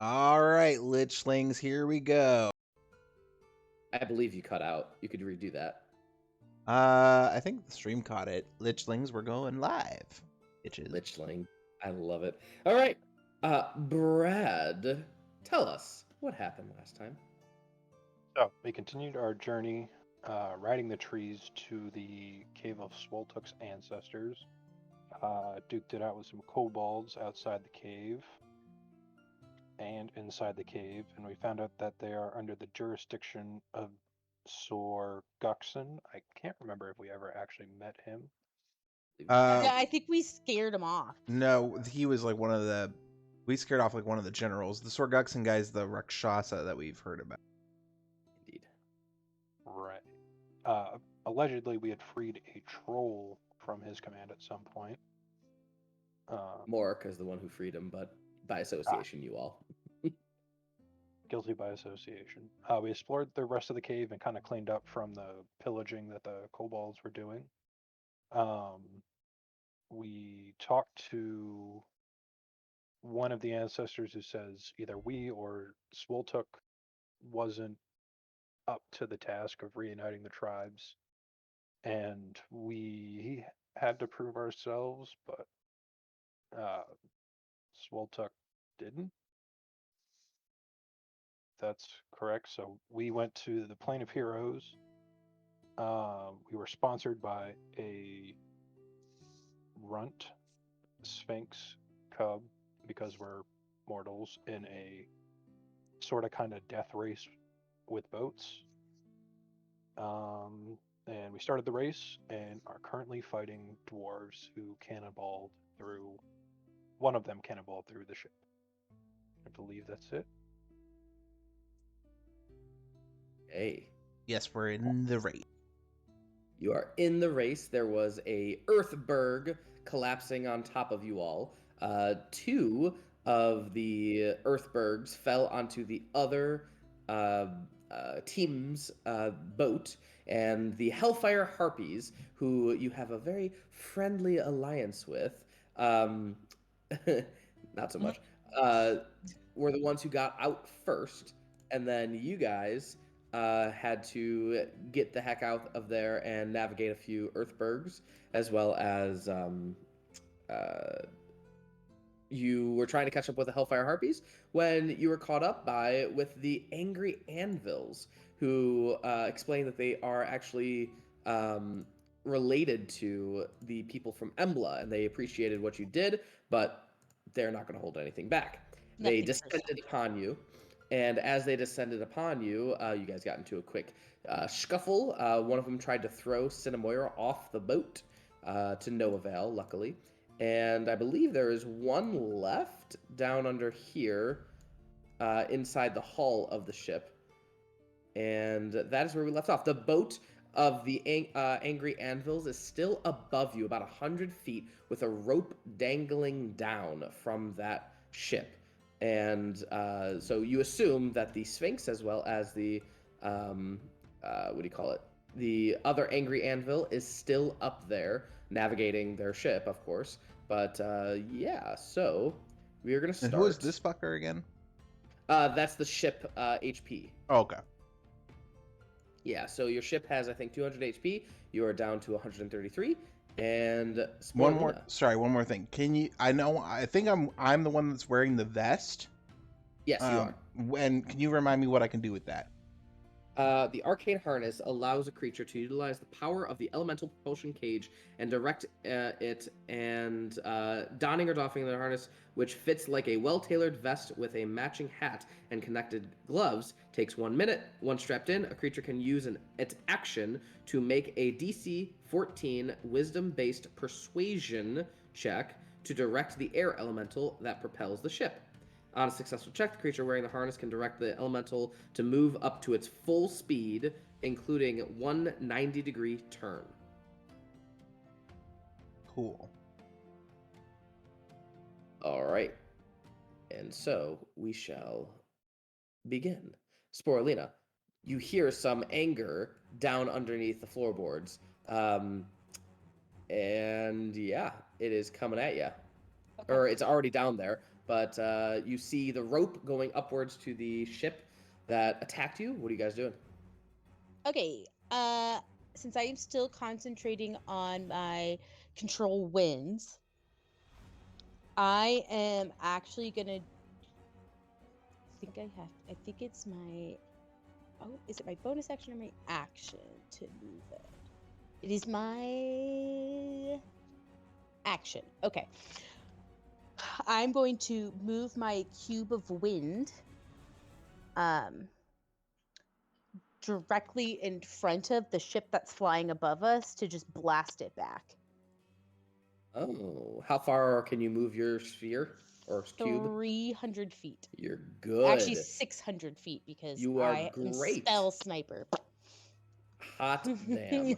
All right, Lichlings, here we go. I believe you cut out. You could redo that. I think the stream caught it. Lichlings, we're going live. Bitches. Lichling. I love it. All right. Brad, tell us what happened last time. So we continued our journey, riding the trees to the cave of Swoltuk's ancestors. Duked it out with some kobolds outside the cave and inside the cave, and we found out that they are under the jurisdiction of Sor Guxon. I can't remember if we ever actually met him. Yeah, I think we scared him off. No, he was like one of the. We scared off like one of the generals. The Sorguxon guy's the Rakshasa that we've heard about. Indeed. Right. Allegedly, we had freed a troll from his command at some point. Mork is the one who freed him, but by association, you all. Guilty by association. We explored the rest of the cave and kind of cleaned up from the pillaging that the kobolds were doing. We talked to one of the ancestors who says either we or Swoltuk wasn't up to the task of reuniting the tribes, and we had to prove ourselves, but Swoltuk didn't. That's correct. So we went to the Plane of Heroes. We were sponsored by a runt Sphinx cub because we're mortals in a sort of kind of death race with boats. And we started the race and are currently fighting dwarves who cannonballed through. One of them cannonballed through the ship. I believe that's it. Hey. Yes, we're in the race. You are in the race. There was a Earthberg collapsing on top of you all. Two of the Earthbergs fell onto the other team's boat, and the Hellfire Harpies, who you have a very friendly alliance with, not so much, were the ones who got out first, and then you guys had to get the heck out of there and navigate a few Earthbergs, as well as you were trying to catch up with the Hellfire Harpies when you were caught up with the Angry Anvils, who explained that they are actually related to the people from Embla, and they appreciated what you did, but they're not going to hold anything back. They descended upon you. And as they descended upon you, you guys got into a quick scuffle. One of them tried to throw Cinnamoira off the boat to no avail, luckily. And I believe there is one left down under here inside the hull of the ship. And that is where we left off. The boat of the Angry Anvils is still above you, about 100 feet, with a rope dangling down from that ship. And so you assume that the Sphinx, as well as the, the other Angry Anvil, is still up there, navigating their ship, of course. But yeah, so we are going to start. And who is this fucker again? That's the ship HP. Oh, okay. Yeah, so your ship has, I think, 200 HP. You are down to 133. And one more thing. Can you? I think I'm the one that's wearing the vest. Yes, you are. And can you remind me what I can do with that? The arcane harness allows a creature to utilize the power of the elemental propulsion cage and direct it, and donning or doffing the harness, which fits like a well-tailored vest with a matching hat and connected gloves, takes 1 minute. Once strapped in, a creature can use its action to make a DC 14 wisdom-based persuasion check to direct the air elemental that propels the ship. On a successful check, the creature wearing the harness can direct the elemental to move up to its full speed, including 1 90-degree turn. Cool. All right. And so we shall begin. Sporelina, you hear some anger down underneath the floorboards. And yeah, it is coming at you. Or it's already down there. but you see the rope going upwards to the ship that attacked you. What are you guys doing? Okay. Since I am still concentrating on my control winds, I am actually gonna. I think it's my. Oh, is it my bonus action or my action to move it? It is my action. Okay. I'm going to move my cube of wind directly in front of the ship that's flying above us to just blast it back. Oh, how far can you move your sphere or cube? 300 feet. You're good. Actually, 600 feet because You are I am great. spell sniper. Hot damn.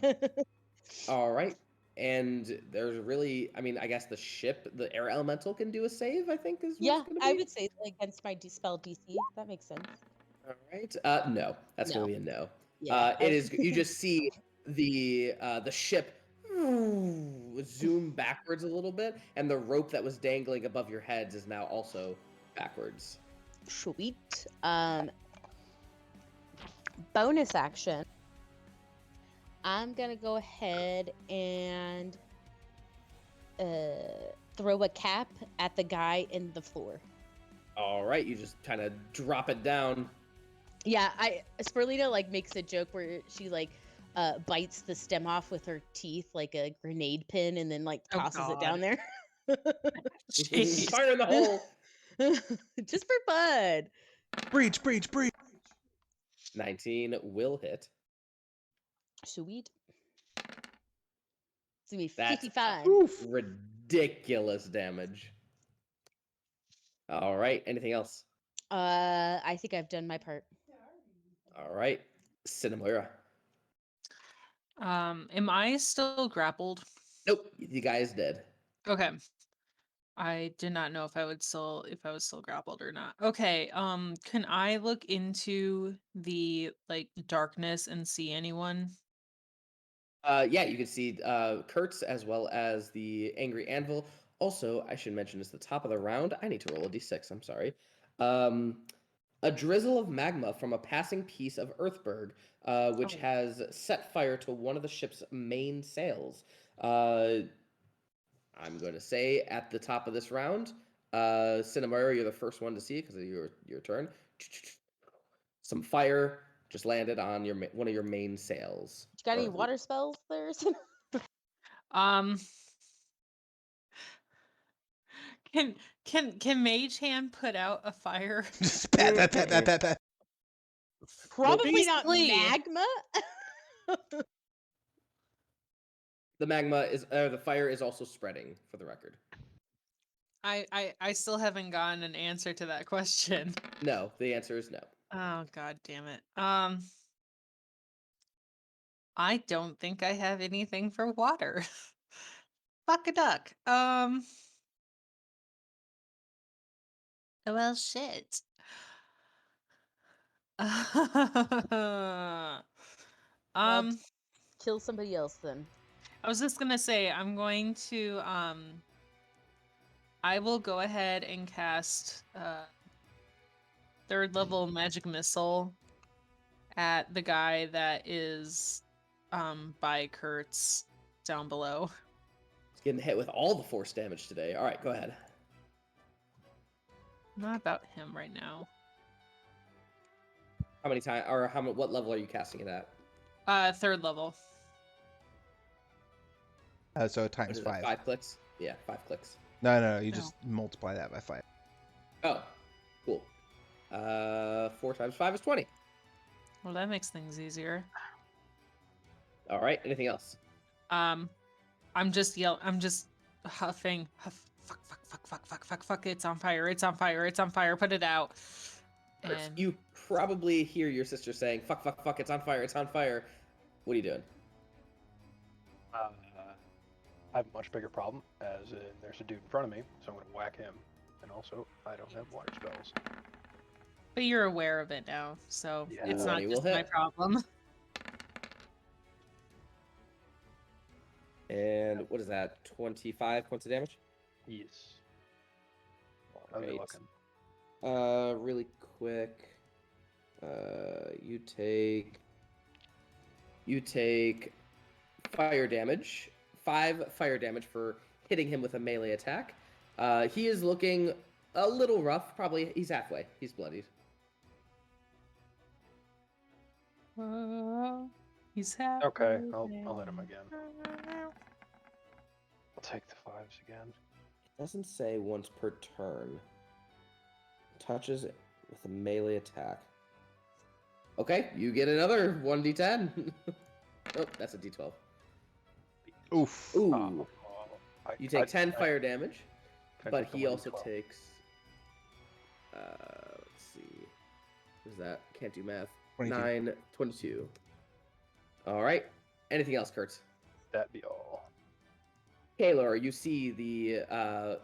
All right. And there's really, I mean, I guess the ship, the air elemental can do a save, I think is Yeah, what's going to be. I would say against my spell DC. That makes sense. All right. No, that's No. going to be a no. Yeah. It is, you just see the ship zoom backwards a little bit, and the rope that was dangling above your heads is now also backwards. Sweet. Bonus action. I'm gonna go ahead and throw a cap at the guy in the floor. All right, you just kind of drop it down. Yeah, Sporelina like makes a joke where she like bites the stem off with her teeth like a grenade pin and then like tosses it down there. Jeez. Fire in the hole. Just for fun. Breach. 19 will hit. Sweet. It's gonna be That's 55. Oof. ridiculous damage. All right, anything else? I think I've done my part. All right, Cinnamoira. Am I still grappled? Nope, you guys dead. Okay. I did not know if I was still grappled or not. Okay, can I look into the like darkness and see anyone? Yeah, you can see Kertz as well as the Angry Anvil. Also, I should mention, it's the top of the round. I need to roll a d6, I'm sorry. A drizzle of magma from a passing piece of Earthberg, which has set fire to one of the ship's main sails. I'm going to say at the top of this round, Cinnamoira, you're the first one to see it because of your turn. Some fire just landed on one of your main sails. You got any water spells there? Can Mage Hand put out a fire? Pat. Probably not Basically. magma. The fire is also spreading, for the record. I still haven't gotten an answer to that question. No, the answer is no. Oh god damn it. I don't think I have anything for water. Fuck a duck. Well shit. Kill somebody else then. I was just gonna say I'm going to I will go ahead and cast 3rd level magic missile at the guy that is by Kertz down below. He's getting hit with all the force damage today. All right, go ahead. Not about him right now. How many times, or what level are you casting it at? 3rd level. So times 5. 5 clicks? Yeah, 5 clicks. No, you just multiply that by 5. Oh, cool. 4 times 5 is 20. Well, that makes things easier. All right, anything else? I'm just huffing. Fuck, it's on fire, put it out. And You probably hear your sister saying, fuck, it's on fire. What are you doing? I have a much bigger problem, as in there's a dude in front of me, so I'm going to whack him. And also, I don't have water spells. But you're aware of it now, so Yeah. it's not 20 just will my hit. problem. And what is that? 25 points of damage? Yes. All How's it Right. looking? Really quick. You take fire damage. 5 fire damage for hitting him with a melee attack. He is looking a little rough. Probably he's halfway. He's bloodied. He's happy. Okay, I'll hit him again. I'll take the 5s again. It doesn't say once per turn. Touches it with a melee attack. Okay, you get another 1d10. Oh, that's a d12. Oof. Ooh. You take 10 I- fire damage, can I but take the he also 1d12? takes. Let's see. What is that? Can't do math. 22. 9, 22. All right. Anything else, Kertz? That be all. Kaelor, you see the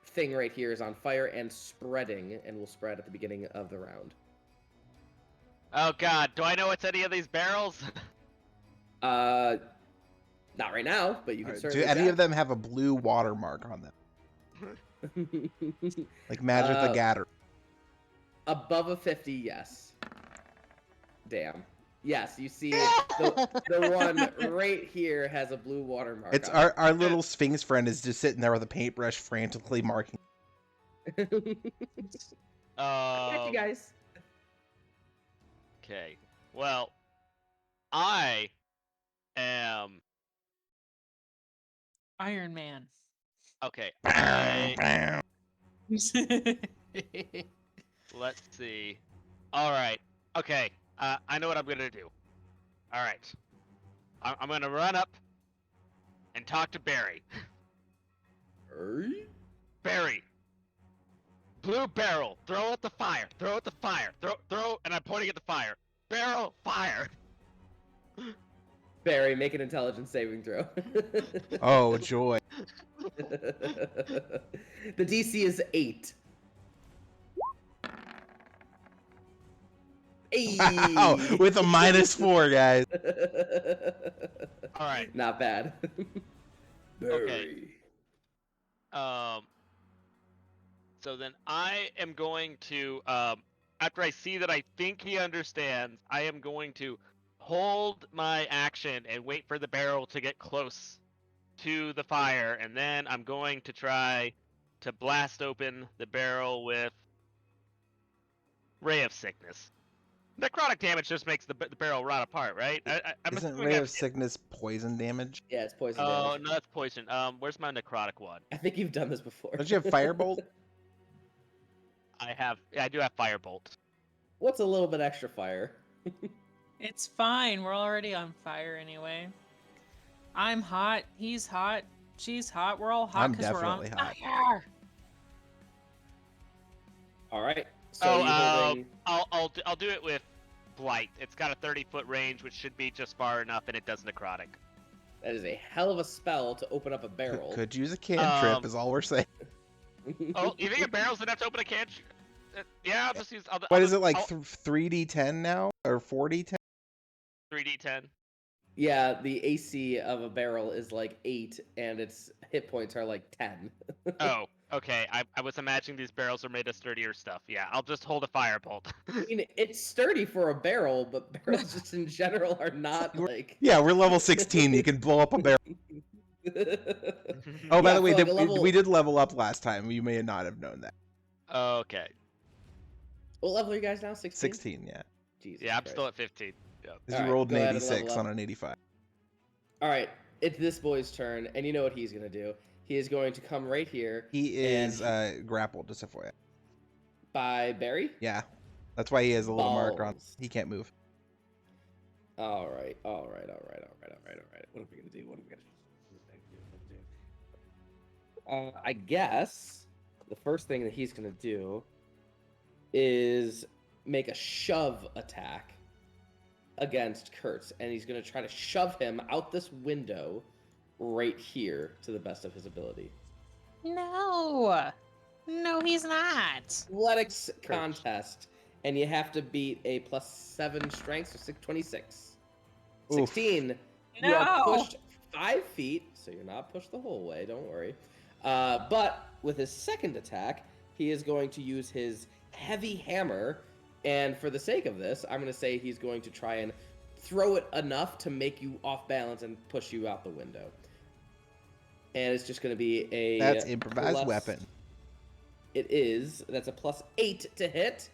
thing right here is on fire and spreading, and will spread at the beginning of the round. Oh god, do I know what's any of these barrels? Not right now, but you can Alright, certainly. do any of them have a blue watermark on them? them? Like Magic the Gathering? Above a 50, yes. Damn. Yes, you see the one right here has a blue watermark. It's on our little Sphinx friend is just sitting there with a paintbrush frantically marking. it. Got you guys. Okay. Well, I am Iron Man. okay. Let's see. All right. Okay. I know what I'm gonna do. All right. I'm gonna run up and talk to Barry. Barry. Blue barrel. Throw at the fire. Throw at the fire. Throw. And I'm pointing at the fire. Barrel. Fire. Barry, make an intelligence saving throw. Oh, joy. The DC is 8. Wow, with a -4, guys. All right. Not bad. Okay. So then I am going to, after I see that I think he understands, I am going to hold my action and wait for the barrel to get close to the fire, and then I'm going to try to blast open the barrel with Ray of Sickness. Necrotic damage just makes the barrel rot apart, right? I'm Isn't assuming Ray of that's- Sickness poison damage? Yeah, it's poison Oh, damage. no, that's poison. Where's my necrotic one? I think you've done this before. Don't you have Firebolt? I do have Firebolt. What's a little bit extra fire? It's fine. We're already on fire anyway. I'm hot. He's hot. She's hot. We're all hot I'm because we're on definitely hot. fire. All right. So you holding... I'll do it with Blight. It's got a 30-foot range, which should be just far enough, and it does necrotic. That is a hell of a spell to open up a barrel. Could use a cantrip, is all we're saying. Oh, you think a barrel's enough to open a can? Yeah, I'll just use. What is it, like 3d10 now? Or 4d10? 3d10. Yeah, the AC of a barrel is like 8, and its hit points are like 10. Oh, okay. I was imagining these barrels are made of sturdier stuff. Yeah, I'll just hold a firebolt. I mean, it's sturdy for a barrel, but barrels just in general are not like. Yeah, we're level 16. You can blow up a barrel. Oh, by the way, for like a level... we did level up last time. You may not have known that. Okay. What level are you guys now? 16? 16, yeah. Jesus Yeah, I'm Christ. still at 15. Yeah. Because you Alright, rolled go an ahead and level 86 up. on an 85. All right, it's this boy's turn, and you know what he's gonna do. He is going to come right here. He is grappled, just FYI. By Barry. Yeah. That's why he has a little marker on. Balls. He can't move. All right. What are we gonna do? I guess the first thing that he's gonna do is make a shove attack against Kertz, and he's gonna try to shove him out this window right here to the best of his ability. No. No, he's not. Athletics contest, and you have to beat a +7 strength, so 26. Oof. 16. You are No. pushed 5 feet, so you're not pushed the whole way. Don't worry. But with his second attack, he is going to use his heavy hammer, and for the sake of this, I'm going to say he's going to try and throw it enough to make you off balance and push you out the window. And it's just going to be a... That's improvised weapon. It is. That's a +8 to hit,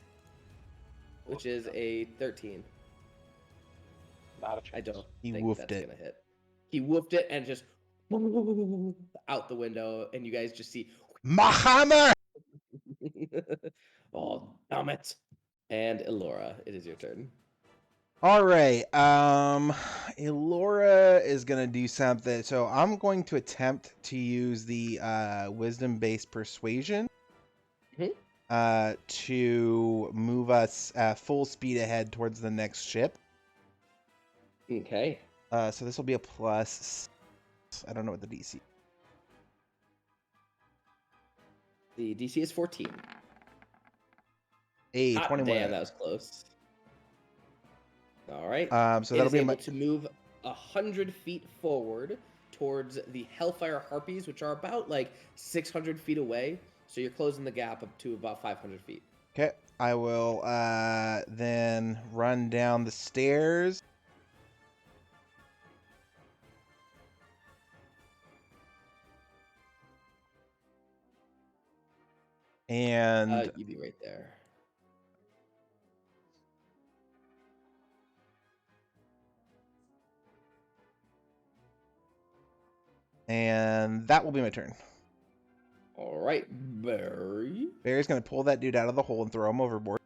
which is a 13. Not a chance. I don't He think woofed that's it. going to hit. He woofed it and just out the window, and you guys just see... My hammer! Oh, damn it. And Elora, it is your turn. All right. Elora is gonna do something. So I'm going to attempt to use the wisdom-based persuasion to move us full speed ahead towards the next ship. Okay. So this will be a plus. I don't know what the DC. The DC is 14. Hey, Hot 21. damn, that was close. All right. So It that'll is be able my. to move 100 feet forward towards the Hellfire Harpies, which are about like 600 feet away. So you're closing the gap up to about 500 feet. Okay, I will then run down the stairs. And You'd be right there. that will be my turn. All right, Barry. Barry's gonna pull that dude out of the hole and throw him overboard.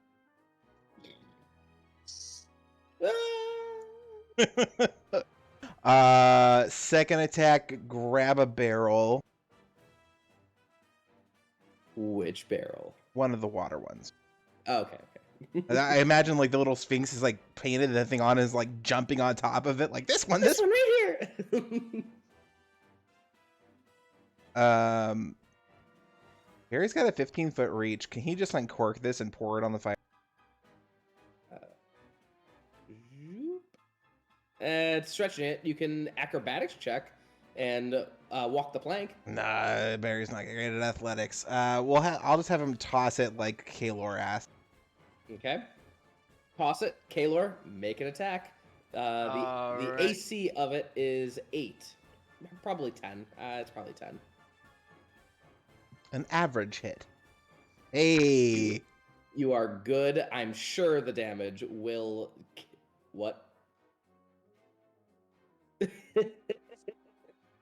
Second attack, grab a barrel. Which barrel? One of the water ones. Okay. I imagine like the little Sphinx is like painted that thing on and is like jumping on top of it like this one right here. Barry's got a 15-foot reach. Can he just uncork this and pour it on the fire? Stretching it, you can acrobatics check and walk the plank. Nah, Barry's not great at athletics. I'll just have him toss it like Kaelor asked. Okay. Toss it. Kaelor, make an attack. The AC of it is 8. Probably 10. It's probably 10. An average hit. Hey! You are good. I'm sure the damage will... What?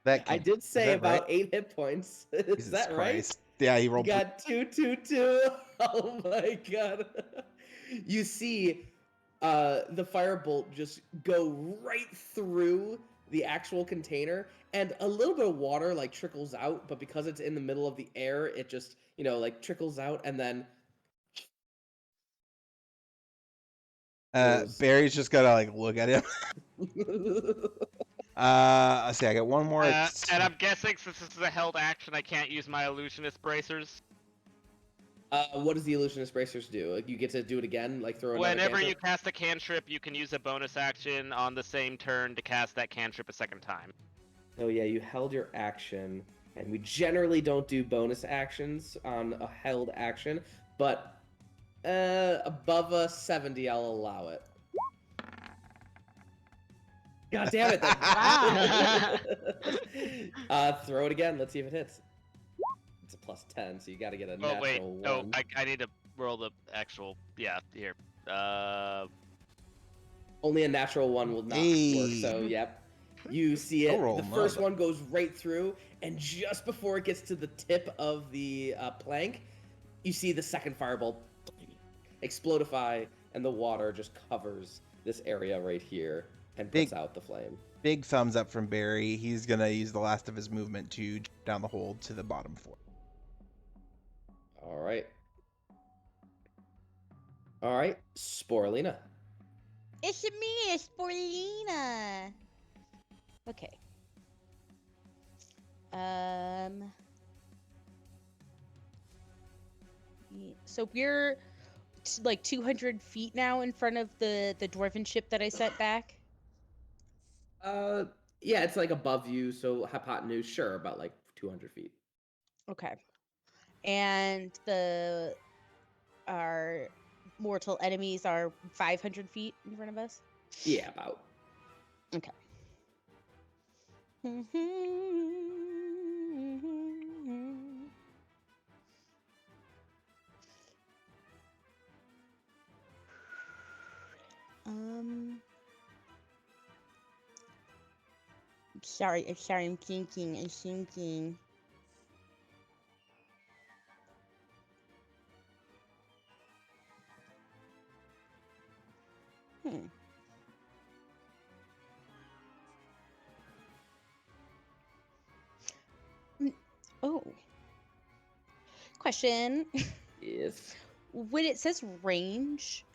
I did say about right? 8 hit points. Is Jesus that Christ. right? Yeah, he rolled. You got 2, 2, 2. Oh my god. You see the firebolt just go right through the actual container, and a little bit of water like trickles out, but because it's in the middle of the air, it just, like trickles out, and then Barry's just gotta like look at him. Let's see, I got one more. And I'm guessing since this is a held action, I can't use my illusionist bracers. What does the illusionist bracers do? Like, you get to do it again, like throw another Whenever you cantrip? cast a cantrip, you can use a bonus action on the same turn to cast that cantrip a second time. Oh yeah, you held your action, and we generally don't do bonus actions on a held action, but above a 70, I'll allow it. God damn it! Throw it again. Let's see if it hits. It's a +10, so you got to get a natural Oh wait, 1. no, I need to roll the actual. Yeah, here. Only a natural 1 will not work. So yep. You see it. The first one goes right through, and just before it gets to the tip of the plank, you see the second fireball explodify, and the water just covers this area right here and puts out the flame. Big thumbs up from Barry. He's gonna use the last of his movement to jump down the hole to the bottom floor. All right, Sporelina. It's me, Sporelina. Okay. So we're like 200 feet now in front of the dwarven ship that I sent back. Yeah, it's like above you, so hypotenuse, sure, about like 200 feet. Okay. and our mortal enemies are 500 feet in front of us. Yeah, about. Okay. I'm sorry, I'm thinking. Oh. Question. Yes. When it says range,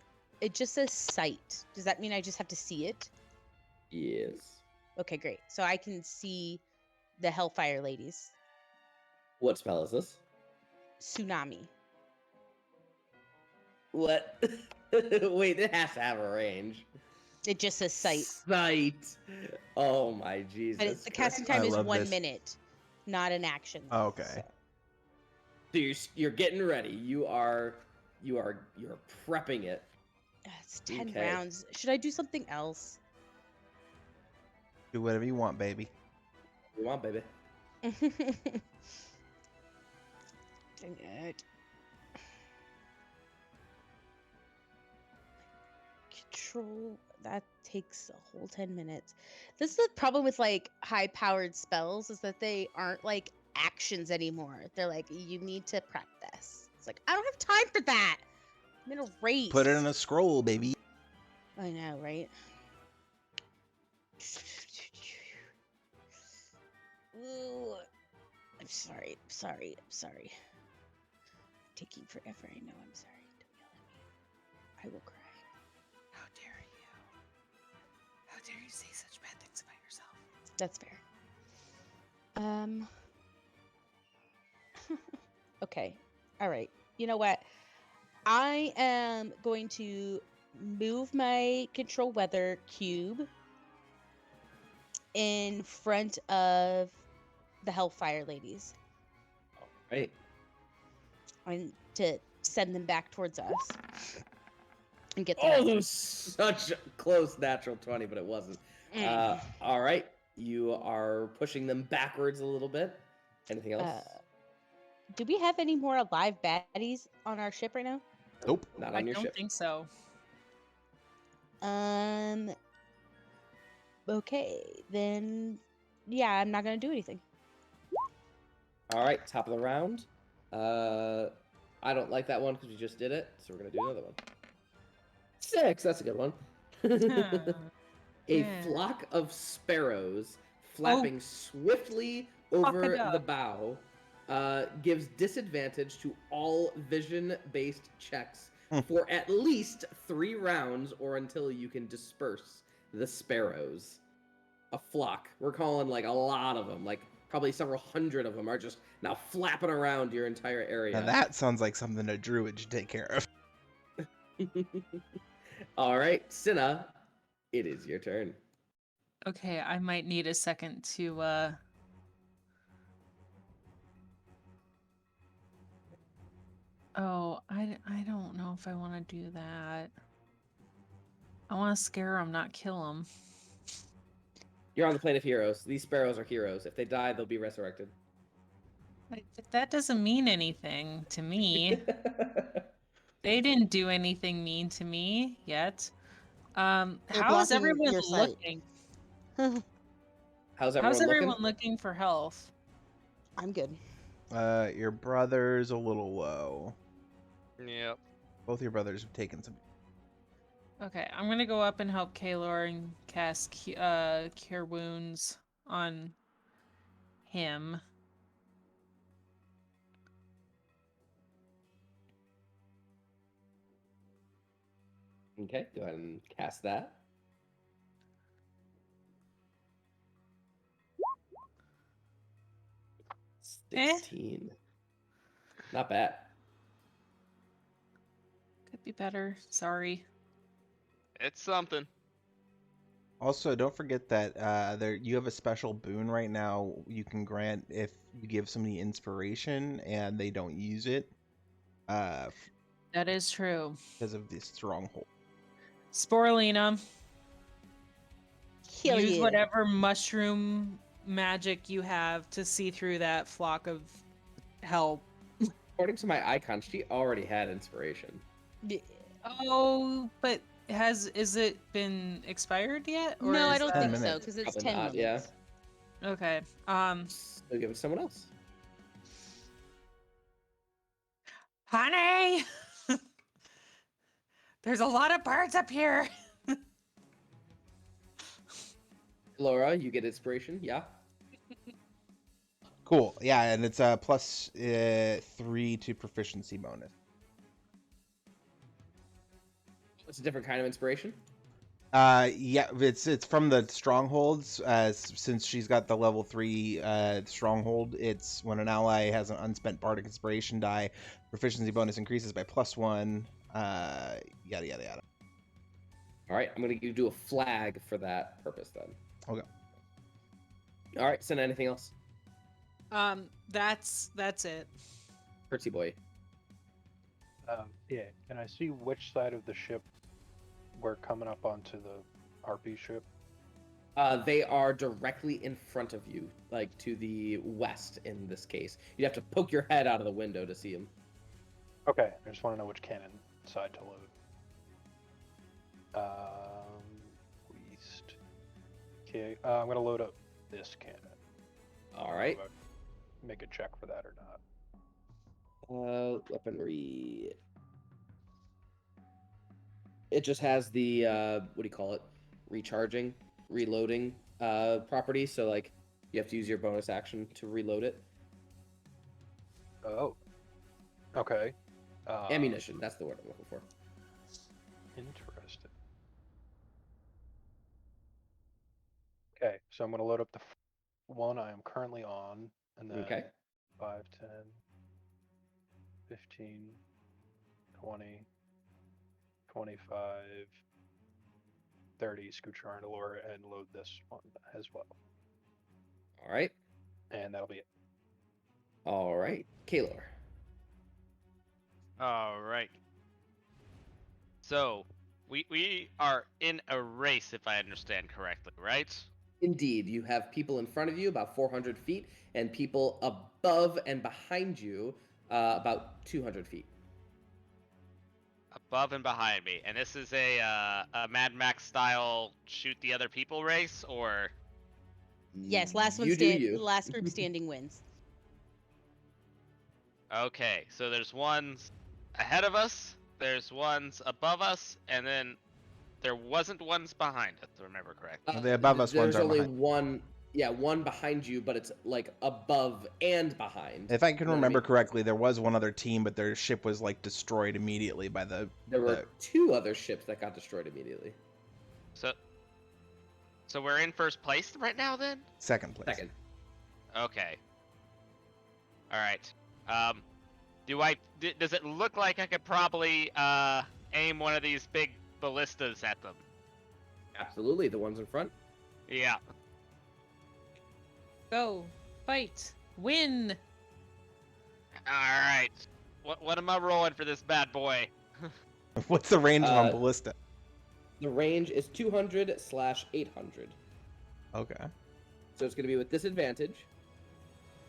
it just says sight. Does that mean I just have to see it? Yes. Okay, great. So I can see the Hellfire ladies. What spell is this? Tsunami. What? Wait, it has to have a range. It just says sight. Sight. Oh my Jesus. But the casting Christ. time I is love 1 this. minute, not an action. Oh, okay. So. So you're getting ready. You're prepping it. It's 10 Okay. rounds. Should I do something else? Do whatever you want, baby. You want, baby? Dang it. Control, that takes a whole 10 minutes. This is the problem with like high powered spells, is that they aren't like actions anymore. They're like, you need to prep this. It's like, I don't have time for that. I'm in a race. Put it in a scroll, baby. I know, right? Ooh, I'm sorry. Taking forever. I know. I'm sorry. Don't yell at me. I will cry. How dare you? How dare you say such bad things about yourself? That's fair. Okay. All right. You know what? I am going to move my control weather cube in front of the Hellfire ladies Right. and to send them back towards us and get the Oh, rest. that was such a close natural 20, but it wasn't. All right. You are pushing them backwards a little bit. Anything else? Do we have any more alive baddies on our ship right now? Nope. Not I on your don't ship. think so. Okay, then yeah, I'm not gonna do anything. All right, top of the round. I don't like that one because we just did it, so we're gonna do another one. 6, that's a good one. A Yeah. flock of sparrows flapping swiftly over up. the bow gives disadvantage to all vision-based checks for at least 3 rounds or until you can disperse the sparrows. A flock. We're calling like a lot of them, like probably several hundred of them are just now flapping around your entire area. Now that sounds like something a druid should take care of. All right, Cinna, it is your turn. Okay, I might need a second to Oh, I don't know if I want to do that. I want to scare them, not kill them. You're on the plane of heroes. These sparrows are heroes. If they die, they'll be resurrected. That doesn't mean anything to me. They didn't do anything mean to me yet. How is blocking everyone your sight. looking? How's How's everyone everyone looking? looking for health? I'm good. Your brother's a little low. Yep. Both your brothers have taken some. Okay, I'm gonna go up and help Kaelor and cast Cure Wounds on him. Okay, go ahead and cast that. Eh. 16. Not bad. Could be better. Sorry. It's something. Also, don't forget that there you have a special boon right now you can grant if you give somebody inspiration and they don't use it That is true. because of the stronghold. Sporelina, Hell use yeah. whatever mushroom magic you have to see through that flock of hell. According to my icon, she already had inspiration. Y- Oh, but is it been expired yet? Or No, I is don't that- think 10 so, minutes. because it's Probably 10 not, minutes. yeah. Okay. So give it to someone else. Honey, there's a lot of birds up here. Elora, you get inspiration, yeah? Cool. Yeah, and it's a plus 3 to proficiency bonus. It's a different kind of inspiration. Yeah, it's from the strongholds. Since she's got the level 3 stronghold, it's when an ally has an unspent bardic inspiration die, proficiency bonus increases by +1. Yada yada yada. All right, I'm gonna do a flag for that purpose then. Okay. All right, send anything else, That's it. Curtsy boy. Yeah, can I see which side of the ship we're coming up onto the harpy ship? They are directly in front of you, like to the west in this case. You'd have to poke your head out of the window to see them. Okay, I just want to know which cannon side to load. East. Okay, I'm gonna load up this cannon. All right. Do I make a check for that or not? Weaponry. It just has the what do you call it? Recharging, reloading property. So like you have to use your bonus action to reload it. Oh. Okay. Ammunition. That's the word I'm looking for. Interesting. Okay, so I'm going to load up the one I am currently on, and then Okay. 5, 10, 15, 20, 25, 30, scooch around Elora and load this one as well. All right. And that'll be it. All right. Kaelor. All right. So we are in a race, if I understand correctly, right? Indeed, you have people in front of you about 400 feet, and people above and behind you about 200 feet. Above and behind me, and this is a Mad Max style shoot the other people race, or Yes, last one You do you. last group standing wins. okay? So there's ones ahead of us, there's ones above us, and then there wasn't ones behind us, if I remember correctly. The above us ones There's are only behind. one. Yeah, one behind you, but it's like above and behind. If I can You know what I remember mean? correctly, there was one other team, but their ship was like destroyed immediately by the. There were two other ships that got destroyed immediately. So we're in first place right now, then? Second place. Second. Okay. All right. Does it look like I could probably aim one of these big ballistas at them? Absolutely, the ones in front. Yeah. Go, fight, win. All right. What am I rolling for this bad boy? What's the range on ballista? The range is 200/800. Okay. So it's going to be with disadvantage.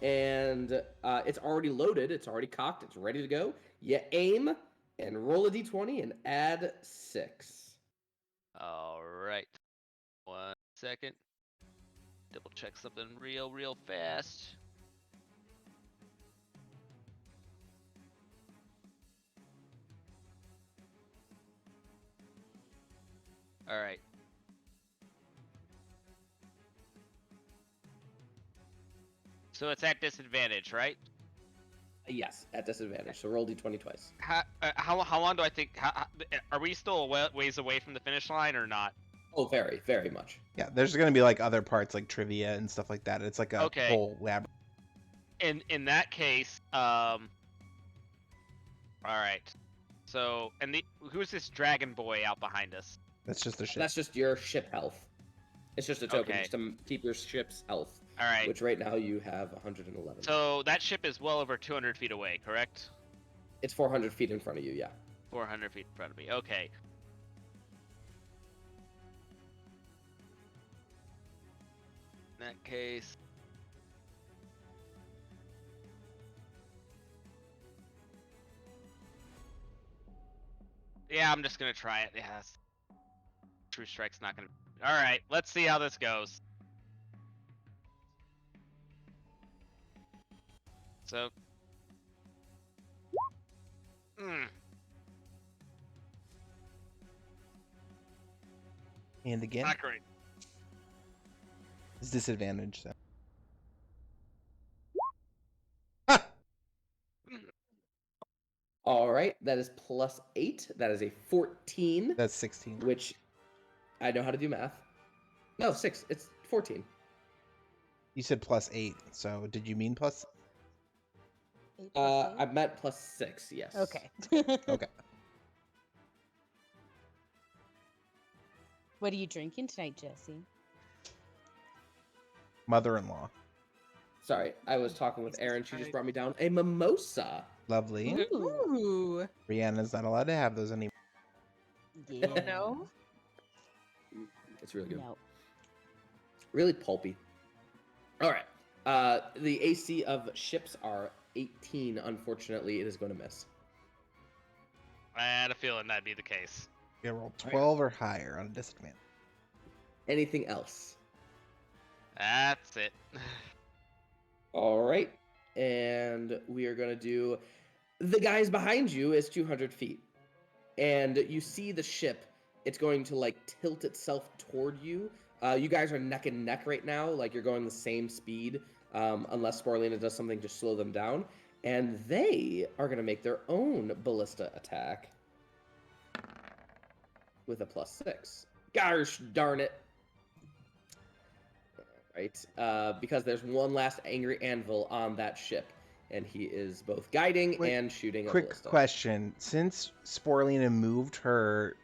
And it's already loaded. It's already cocked. It's ready to go. You aim and roll a d20 and add 6. All right. 1 second. Double check something real fast. All right. So it's at disadvantage, right? Yes, at disadvantage. So roll d20 twice. How long do I think? Are we still a ways away from the finish line or not? Oh, very, very much. Yeah, there's gonna be like other parts like trivia and stuff like that. It's like a Okay. whole lab. In that case, all right. So, who's this dragon boy out behind us? That's just a ship. That's just your ship health. It's just a token Okay. just to keep your ship's health, All right. which right now you have 111. So that ship is well over 200 feet away, correct? It's 400 feet in front of you, yeah. 400 feet in front of me. Okay. In that case. Yeah, I'm just gonna try it. Yeah. True Strike's not gonna. All right, let's see how this goes. So. And again, Not great. it's disadvantage. So. All right, that is +8. That is a 14. That's 16. Which I know how to do math. No, 6. It's 14. You said +8, so did you mean plus? 8 plus I meant +6. Yes. Okay. Okay. What are you drinking tonight, Jesse? Mother-in-law. Sorry, I was talking with Erin. She just brought me down a mimosa. Lovely. Ooh. Rihanna's not allowed to have those anymore. Yeah. No. It's really good. No. Really pulpy. All right. The AC of ships are 18. Unfortunately, it is going to miss. I had a feeling that'd be the case. You roll 12 or higher on a disadvantage. Anything else? That's it. All right. And we are going to do... The guys behind you is 200 feet. And you see the ship. It's going to, like, tilt itself toward you. You guys are neck and neck right now. Like, you're going the same speed. Unless Sporelina does something to slow them down. And they are going to make their own ballista attack. With a +6. Gosh darn it. Right, because there's one last angry anvil on that ship, and he is both guiding Wait, and shooting a Quick ballista. question. Since Sporelina moved her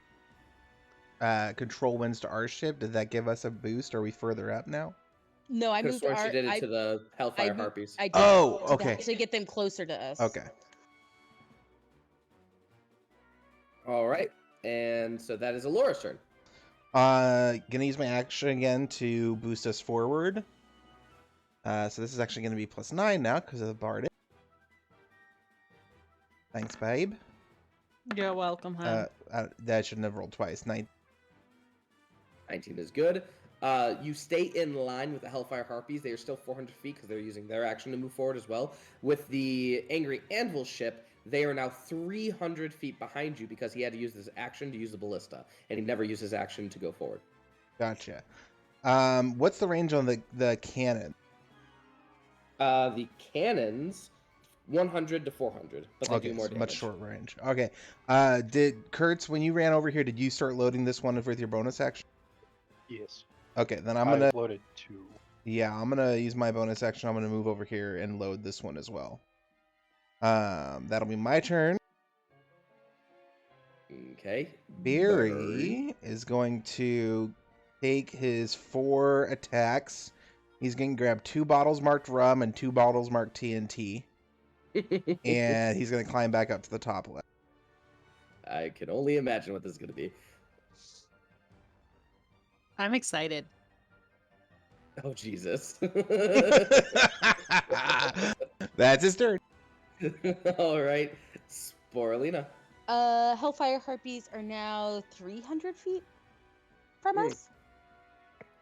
control winds to our ship, did that give us a boost? Are we further up now? No, I Could've moved sworn our. she did it I, to the Hellfire I moved- Harpies. I did Oh, to okay. to get them closer to us. Okay. All right, and so that is Elora's turn. Gonna use my action again to boost us forward. So this is actually gonna be +9 now because of the Bardic. Thanks, babe. You're welcome, hon. That shouldn't have rolled twice. 9. 19 is good. You stay in line with the Hellfire Harpies. They are still 400 feet because they're using their action to move forward as well. With the Angry Anvil ship, they are now 300 feet behind you because he had to use his action to use the ballista, and he never used his action to go forward. Gotcha. What's the range on the cannon? The cannons, 100 to 400, but they Okay, do more so damage. much short range. Okay. Did Kertz, when you ran over here, did you start loading this one with your bonus action? Yes. Okay, then I'm gonna. I've loaded 2. Yeah, I'm gonna use my bonus action. I'm gonna move over here and load this one as well. That'll be my turn. Okay. Barry is going to take his 4 attacks. He's going to grab 2 bottles marked rum and 2 bottles marked TNT. And he's going to climb back up to the top left. I can only imagine what this is going to be. I'm excited. Oh, Jesus. That's his turn. All right. Sporelina. Hellfire Harpies are now 300 feet from us.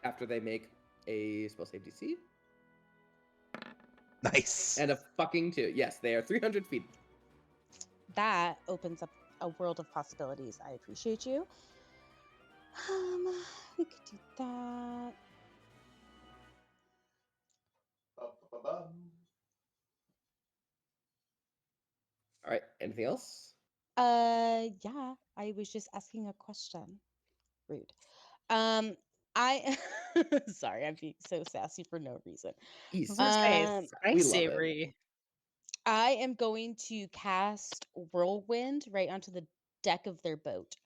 After they make a spell save DC. Nice. And a fucking 2. Yes, they are 300 feet. That opens up a world of possibilities. I appreciate you. We could do that. All right. Anything else? Yeah, I was just asking a question. Rude. I sorry, I'm being so sassy for no reason. I was gonna say, Um, spicy we love it. savory. I am going to cast Whirlwind right onto the deck of their boat.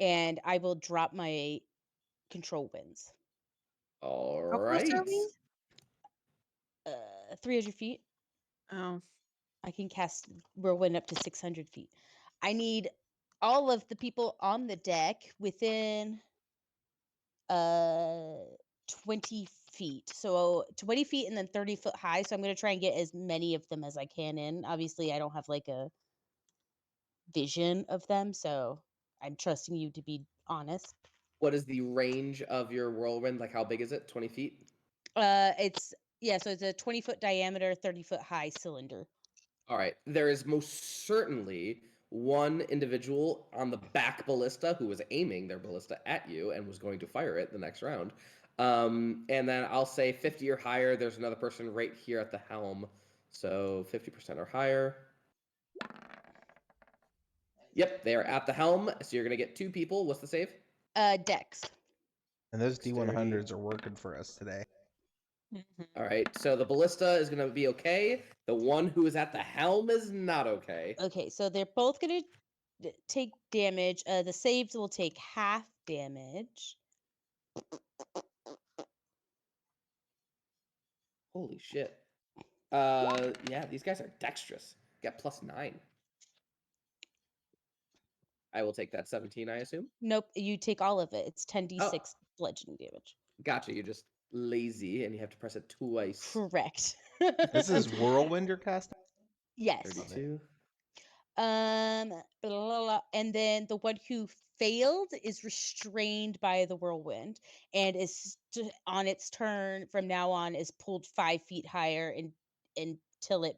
And I will drop my control winds. All How close right. are we? 300 feet. Oh, I can cast whirlwind up to 600 feet. I need all of the people on the deck within 20 feet. So 20 feet and then 30 foot high. So I'm going to try and get as many of them as I can in. Obviously, I don't have like a vision of them, so I'm trusting you to be honest. What is the range of your whirlwind? Like, how big is it? 20 feet? It's so it's a 20-foot diameter, 30-foot high cylinder. All right. There is most certainly one individual on the back ballista who was aiming their ballista at you and was going to fire it the next round. And then I'll say 50 or higher. There's another person right here at the helm. So 50% or higher. Yep, they are at the helm. So you're going to get 2 people. What's the save? Dex. And those Dexterity. D100s are working for us today. All right. So the ballista is going to be okay. The one who is at the helm is not okay. Okay, so they're both gonna take damage. The saves will take half damage. Holy shit. Yeah, these guys are dexterous. Got +9. I will take that 17, I assume. Nope, you take all of it. It's 10d6 Oh. bludgeoning damage. Gotcha. You're just lazy and you have to press it twice. Correct. This is whirlwind you're casting? Yes. 32. Blah, blah, blah. And then the one who failed is restrained by the whirlwind and is on its turn from now on is pulled 5 feet higher until it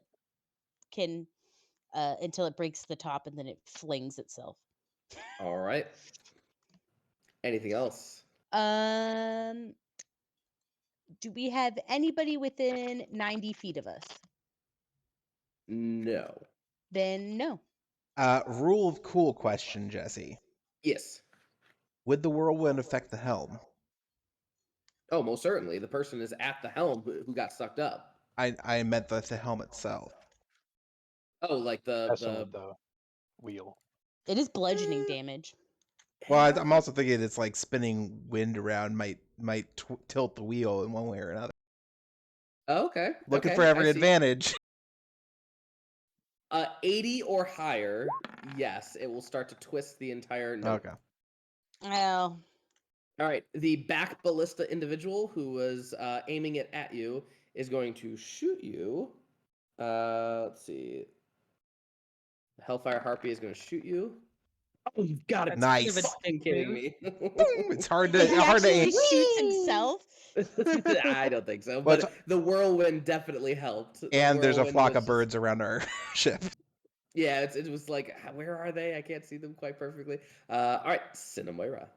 can until it breaks the top and then it flings itself. All right. Anything else? Do we have anybody within 90 feet of us? No. Then no. Rule of cool question, Jesse. Yes. Would the whirlwind affect the helm? Oh, most certainly. The person is at the helm who got sucked up. I meant the helm itself. Oh, like Messing the with the wheel. It is bludgeoning damage. Well, I'm also thinking it's like spinning wind around might tilt the wheel in one way or another. Oh, okay. Looking okay, for every I see. advantage. 80 or higher, yes, it will start to twist the entire note. Okay. Well, All right, the back ballista individual who was aiming it at you is going to shoot you. Let's see. The Hellfire Harpy is going to shoot you. Oh, you've got it. Nice. You're fucking kidding me. It's hard to he hard to actually aim. shoots himself. I don't think so, Well, but the whirlwind definitely helped. The And there's a whirlwind flock was of birds around our ship. Yeah, it was like, where are they? I can't see them quite perfectly. All right, Cinnamoira.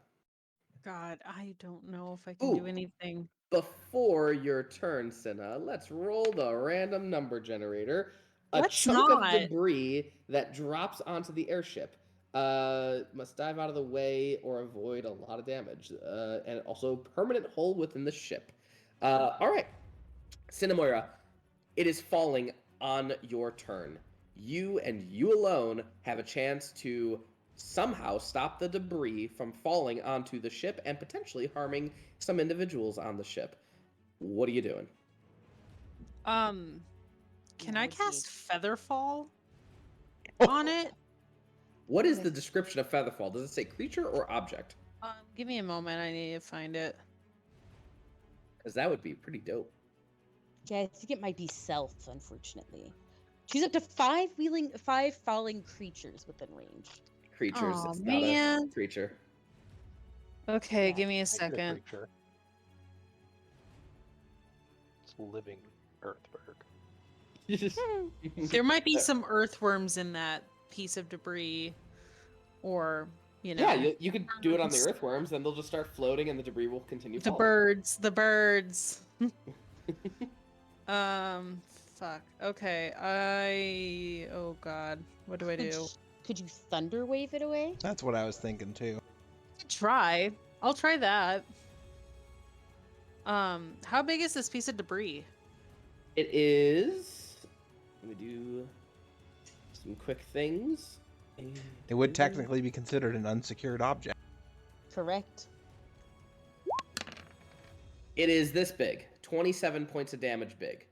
God, I don't know if I can Ooh. do anything. Before your turn, Cinna, let's roll the random number generator. A Let's chunk of not. debris that drops onto the airship must dive out of the way or avoid a lot of damage. And also permanent hole within the ship. All right, Cinnamoira, it is falling on your turn. You and you alone have a chance to somehow stop the debris from falling onto the ship and potentially harming some individuals on the ship. What are you doing? Can I Now's the cast Featherfall Oh. on it? What is the description of Featherfall? Does it say creature or object? Give me a moment. I need to find it. Because that would be pretty dope. Yeah, I think it might be self, unfortunately. Choose up to 5 falling creatures within range. Creatures. Aw, It's not man. a creature. Okay, Yeah, give me a Make it a second. creature. It's living earthberg. There might be some earthworms in that piece of debris, or Yeah, you could do it on the earthworms, then they'll just start floating and the debris will continue the falling. the birds. Fuck. Okay, oh god, what do I do? Could you thunder wave it away? That's what I was thinking too. Try. I'll try that. How big is this piece of debris? It is. Let me do some quick things. It would technically be considered an unsecured object. Correct. It is this big, 27 points of damage big.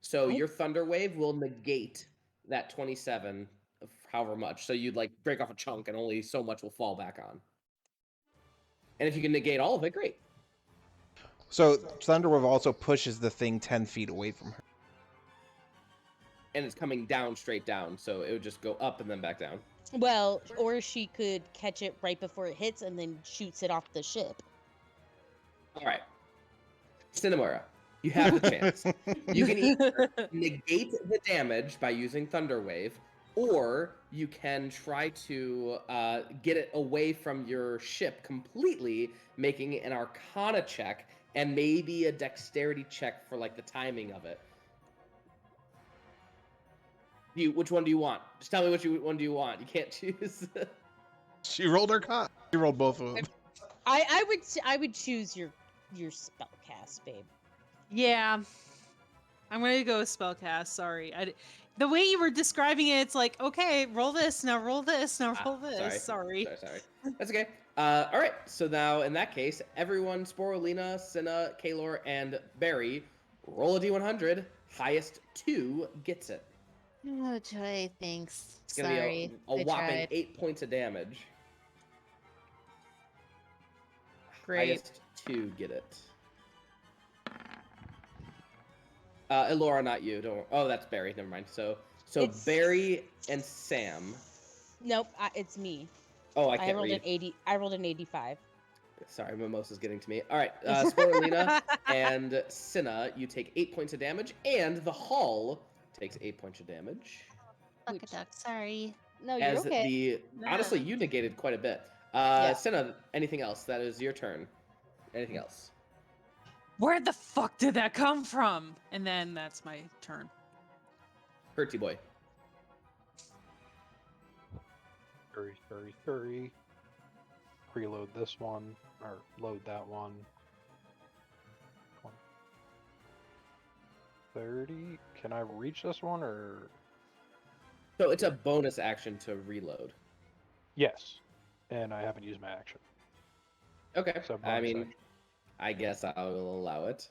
So your Thunder Wave will negate that 27 of however much. So you'd like break off a chunk and only so much will fall back on. And if you can negate all of it, great. So Thunderwave also pushes the thing 10 feet away from her. And it's coming down, straight down. So it would just go up and then back down. Well, or she could catch it right before it hits and then shoots it off the ship. All right. Cinnamoira, you have the chance. You can either negate the damage by using Thunder Wave, or you can try to get it away from your ship completely, making an Arcana check and maybe a Dexterity check for like the timing of it. Which one do you want? Just tell me which one do you want. You can't choose. She rolled her con. She rolled both of them. I would choose your spellcast, babe. Yeah. I'm gonna go with spellcast. Sorry, the way you were describing it, it's like, okay, roll this now, roll this now, roll this. Sorry. That's okay. All right. So now, in that case, everyone, Sporelina, Cinna, Kaelor, and Barry, roll a d100. Highest 2 gets it. Oh, joy, thanks. It's gonna Sorry. be a whopping tried. 8 points of damage. Great. Highest 2 get it. Elora, not you. Don't. Oh, that's Barry. Never mind. So It's- Barry and Sam. Nope, it's me. Oh, I I can't rolled read. an 80. I rolled an 85. Sorry, Mimosa's getting to me. All right, Sporelina and Cinna, you take 8 points of damage, and the Hall takes 8 points of damage. Fuck a duck. Sorry. No, you're As okay. honestly, you negated quite a bit. Yeah. Cinna, anything else? That is your turn. Anything else? Where the fuck did that come from? And then that's my turn. Hurty boy. Hurry. Preload this one, or load that one. 20, 30. Can I reach this one, or? So it's a bonus action to reload. Yes. And I haven't used my action. Okay. So I bonus mean, action. I guess I'll allow it.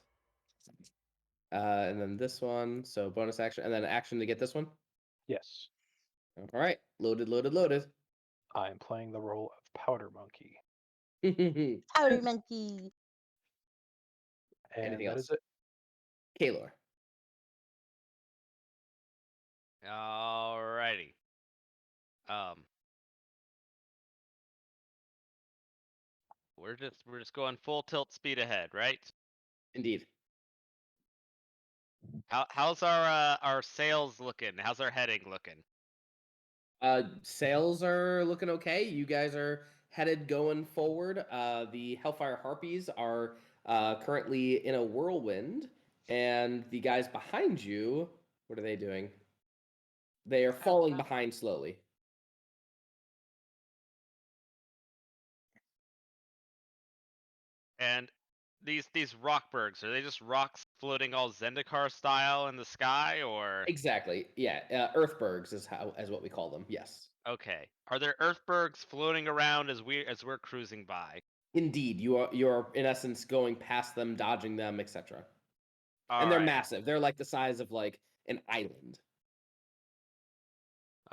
And then this one, so bonus action, and then action to get this one. Yes. All right, loaded. I am playing the role of Powder Monkey. Powder monkey. And Anything that else? is it. Kaelor. Alrighty. We're just going full tilt speed ahead, right? Indeed. How's our sails looking? How's our heading looking? Sales are looking okay. You guys are headed going forward. The Hellfire Harpies are currently in a whirlwind, and the guys behind you, what are they doing? They are falling behind slowly. And these rockbergs, are they just rocks floating all Zendikar style in the sky, or? Exactly. Yeah. Earthbergs is what we call them. Yes. Okay. Are there earthbergs floating around as we're cruising by? Indeed, you are in essence going past them, dodging them, etc. And they're Alright. massive. They're like the size of like an island.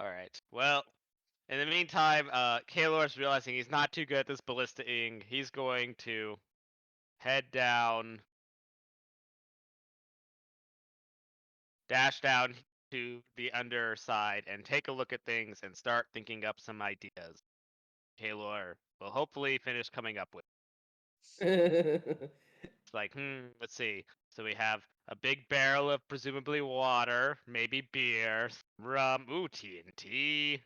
Alright. Well, in the meantime, Kaelor's realizing he's not too good at this ballistaing. He's going to head down, dash down to the underside, and take a look at things and start thinking up some ideas. Kaelor will hopefully finish coming up with. It's like, let's see. So we have a big barrel of presumably water, maybe beer, rum, TNT,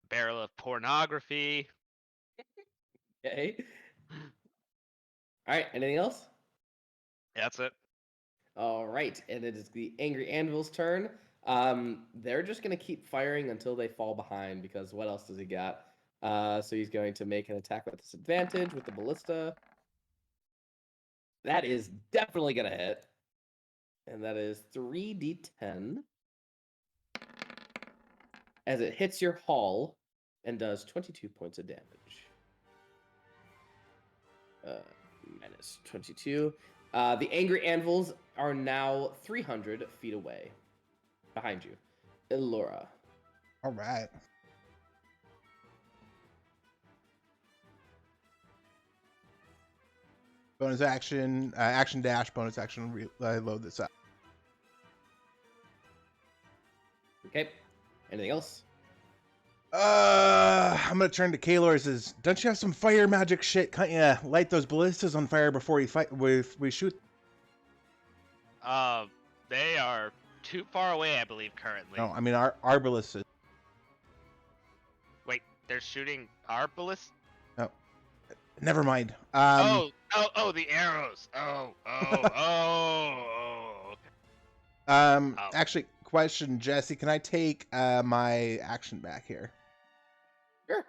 barrel of pornography. Okay. All right. Anything else? That's it. All right, and it is the Angry Anvil's turn. They're just gonna keep firing until they fall behind because what else does he got? So he's going to make an attack with disadvantage with the ballista. That is definitely gonna hit, and that is 3d10 as it hits your hull and does 22 points of damage. minus 22. The angry anvils are now 300 feet away, behind you. Elora. All right. Bonus action, action dash, bonus action, load this up. Okay. Anything else? I'm gonna turn to Kaelor and says, "Don't you have some fire magic shit? Can't you light those ballistas on fire before we fight? We shoot." They are too far away, I believe, currently. No, I mean our ballistas. Wait, they're shooting our ballista? No, never mind. Oh, the arrows. Okay. Actually, question, Jesse, can I take my action back here? Sure.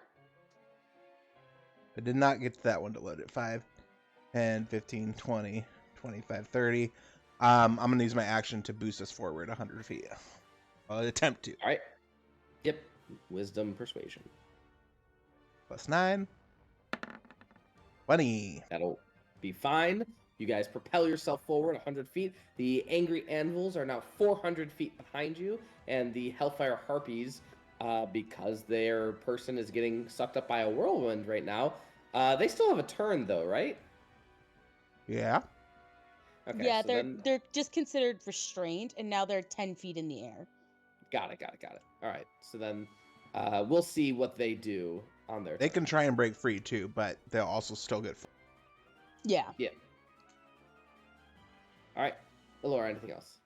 I did not get to that one to load it. 5, 10, 15, 20, 25, 30. I'm going to use my action to boost us forward 100 feet. I'll attempt to. All right. Yep. Wisdom persuasion. +9. 20. That'll be fine. You guys propel yourself forward 100 feet. The angry anvils are now 400 feet behind you, and the hellfire harpies, because their person is getting sucked up by a whirlwind right now, they still have a turn though, right? Yeah. Okay. Yeah, so they're just considered restrained, and now they're 10 feet in the air. Got it. All right. So then we'll see what they do on their They turn. can try and break free too, but they'll also still get. Yeah. Yeah. All right. Elora, anything else?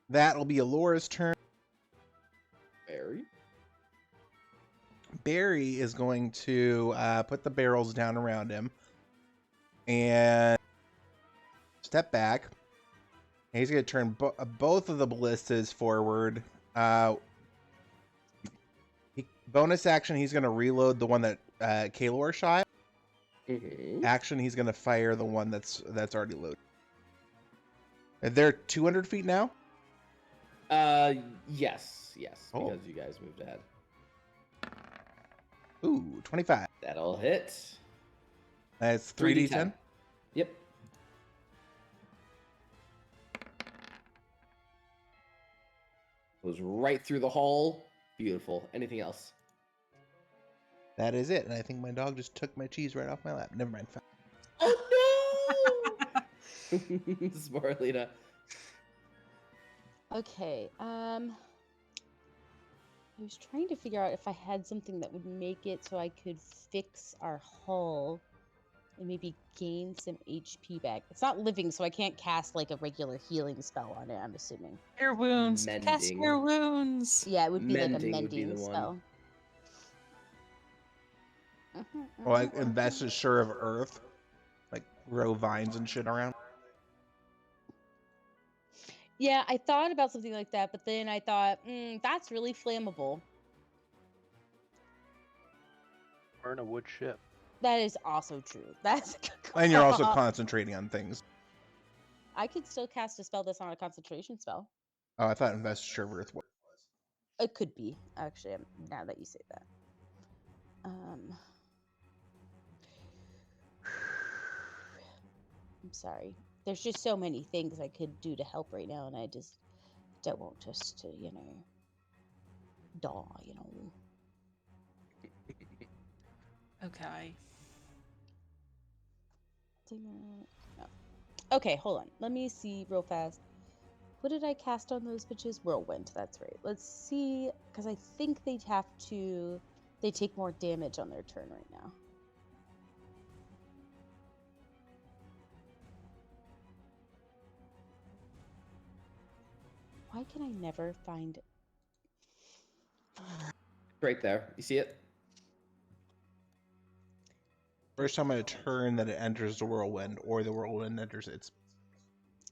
That'll be Elora's turn. Barry? Barry is going to put the barrels down around him and step back. And he's going to turn both of the ballistas forward. Bonus action, he's going to reload the one that Kaelor shot. Mm-hmm. Action, he's going to fire the one that's already loaded. They're 200 feet now? Yes, Oh. because you guys moved ahead. Ooh, 25. That'll hit. That's 3d10. Yep. Goes right through the hole. Beautiful. Anything else? That is it. And I think my dog just took my cheese right off my lap. Never mind. Oh no! Sporelina. Okay. I was trying to figure out if I had something that would make it so I could fix our hull and maybe gain some HP back. It's not living, so I can't cast like a regular healing spell on it, I'm assuming. Cure wounds. Cast Mending. cure wounds. Yeah, it would be like a Mending would be mending the one. spell. Well, and that's just sure of earth. Like grow vines and shit around. Yeah, I thought about something like that, but then I thought, that's really flammable. Burn a wood ship. That is also true. That's a good And you're also call. concentrating on things. I could still cast a spell that's not a concentration spell. Oh, I thought investiture of earth was. It could be, actually, now that you say that. I'm sorry. There's just so many things I could do to help right now, and I just don't want us to, die, Okay. No. Okay, hold on. Let me see real fast. What did I cast on those bitches? Whirlwind, that's right. Let's see, because I think they take more damage on their turn right now. Why can I never find it? Right there. You see it? First time on a turn that it enters the whirlwind, or the whirlwind enters its.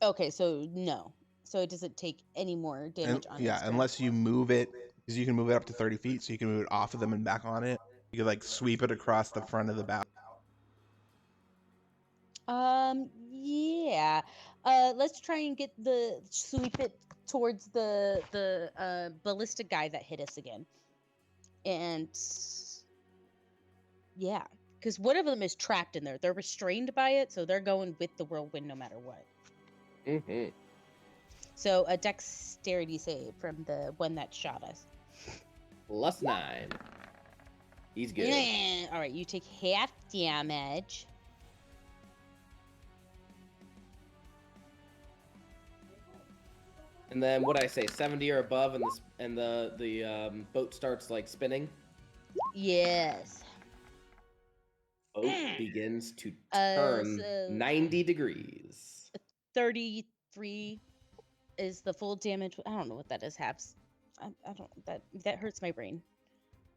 Okay, so no. So it doesn't take any more damage on its turn. Unless you move it, because you can move it up to 30 feet, so you can move it off of them and back on it. You can like sweep it across the front of the bow. Yeah. Let's try and sweep it towards the ballistic guy that hit us again. And yeah, because one of them is trapped in there. They're restrained by it, so they're going with the whirlwind no matter what. Mm-hmm. So a dexterity save from the one that shot us. +9. He's good. All right, you take half damage. And then what did I say? 70 or above, and the boat starts like spinning. Yes. Boat begins to turn So 90 degrees. 33 is the full damage. I don't know what that is. Halves. I don't. That hurts my brain.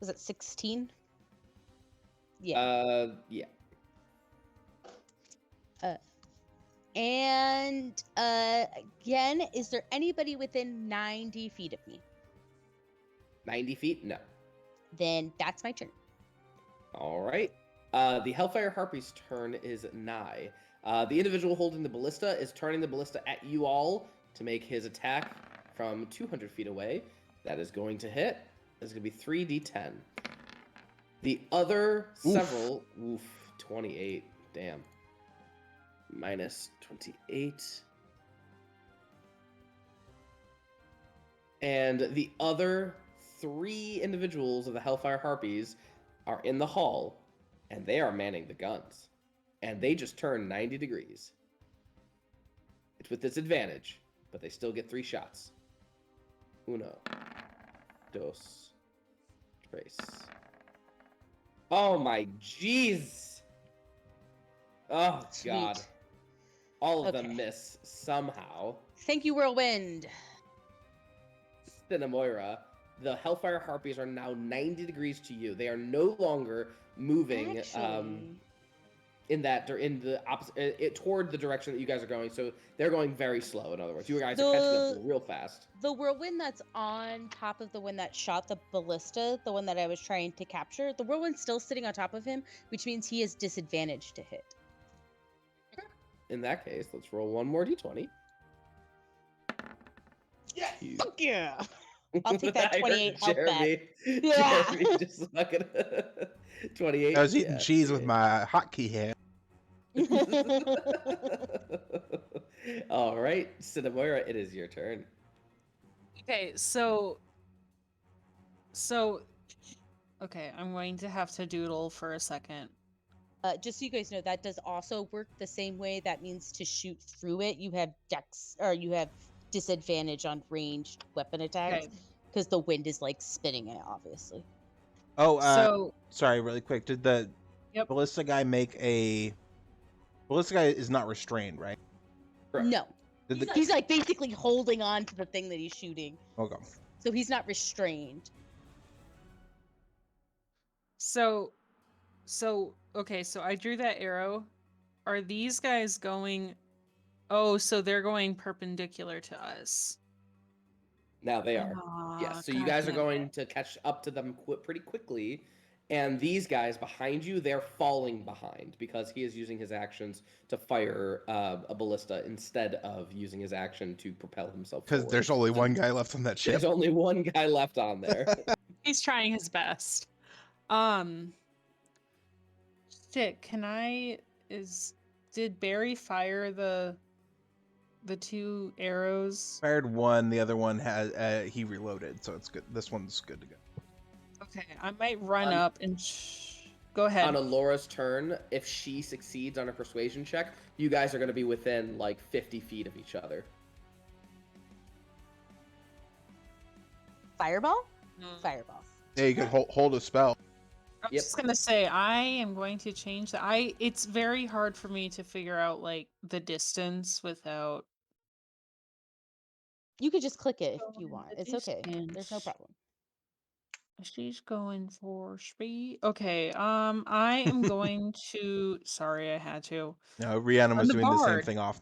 Was it 16? Yeah. Yeah. And again, is there anybody within 90 feet of me? 90 feet? No. Then that's my turn. All right. The Hellfire Harpy's turn is nigh. The individual holding the ballista is turning the ballista at you all to make his attack from 200 feet away. That is going to hit. It's going to be 3d10. The other several... Oof, 28. Damn. Minus 28. And the other 3 individuals of the Hellfire Harpies are in the hall, and they are manning the guns. And they just turn 90 degrees. It's with disadvantage, but they still get 3 shots. Uno. Dos. Tres. Oh my jeez! Oh Sweet. god. All of Okay. them miss somehow. Thank you, whirlwind. Cinnamoira, the Hellfire Harpies are now 90 degrees to you. They are no longer moving Actually, in the opposite toward the direction that you guys are going. So they're going very slow. In other words, you guys are catching up real fast. the whirlwind that's on top of the one that shot the ballista, the one that I was trying to capture, the whirlwind's still sitting on top of him, which means he is disadvantaged to hit. In that case, let's roll one more d20. Yeah. You- Fuck yeah. I'll take that I heard 28 health back. Jeremy, Yeah. Jeremy just fucking 28. I was eating Yeah, cheese with 28. my hotkey hand. All right, Cinnamoira, it is your turn. Okay, okay, I'm going to have to doodle for a second. Just so you guys know, that does also work the same way. That means to shoot through it, you have you have disadvantage on ranged weapon attacks Okay. because the wind is like spinning it, obviously. Oh, So sorry, really quick. Did the Yep. ballista guy make a... Ballista guy is not restrained, right? Correct. No, Did the... he's like basically holding on to the thing that he's shooting, Okay. so he's not restrained. Okay, so I drew that arrow. Are these guys going... Oh, so they're going perpendicular to us. Now they are. Yes, so you guys are going to catch up to them pretty quickly. And these guys behind you, they're falling behind because he is using his actions to fire a ballista instead of using his action to propel himself Because forward. there's only one guy left on that ship. There's only one guy left on there. He's trying his best. Shit, did Barry fire the 2 arrows? Fired one, the other one has he reloaded, so it's good. This one's good to go. Okay, I might run up and go ahead. On Elora's turn, if she succeeds on a persuasion check, you guys are going to be within like 50 feet of each other. Fireball? Fireball. Yeah, you could hold a spell. I was Yep. just gonna say I am going to change that. It's very hard for me to figure out like the distance without. You could just click it Oh, if you want. the It's okay. There's no distance. problem. She's going for speed. Okay, I am going to. Sorry, I had to. No, Rhiannon I'm was the doing the same bard. thing off.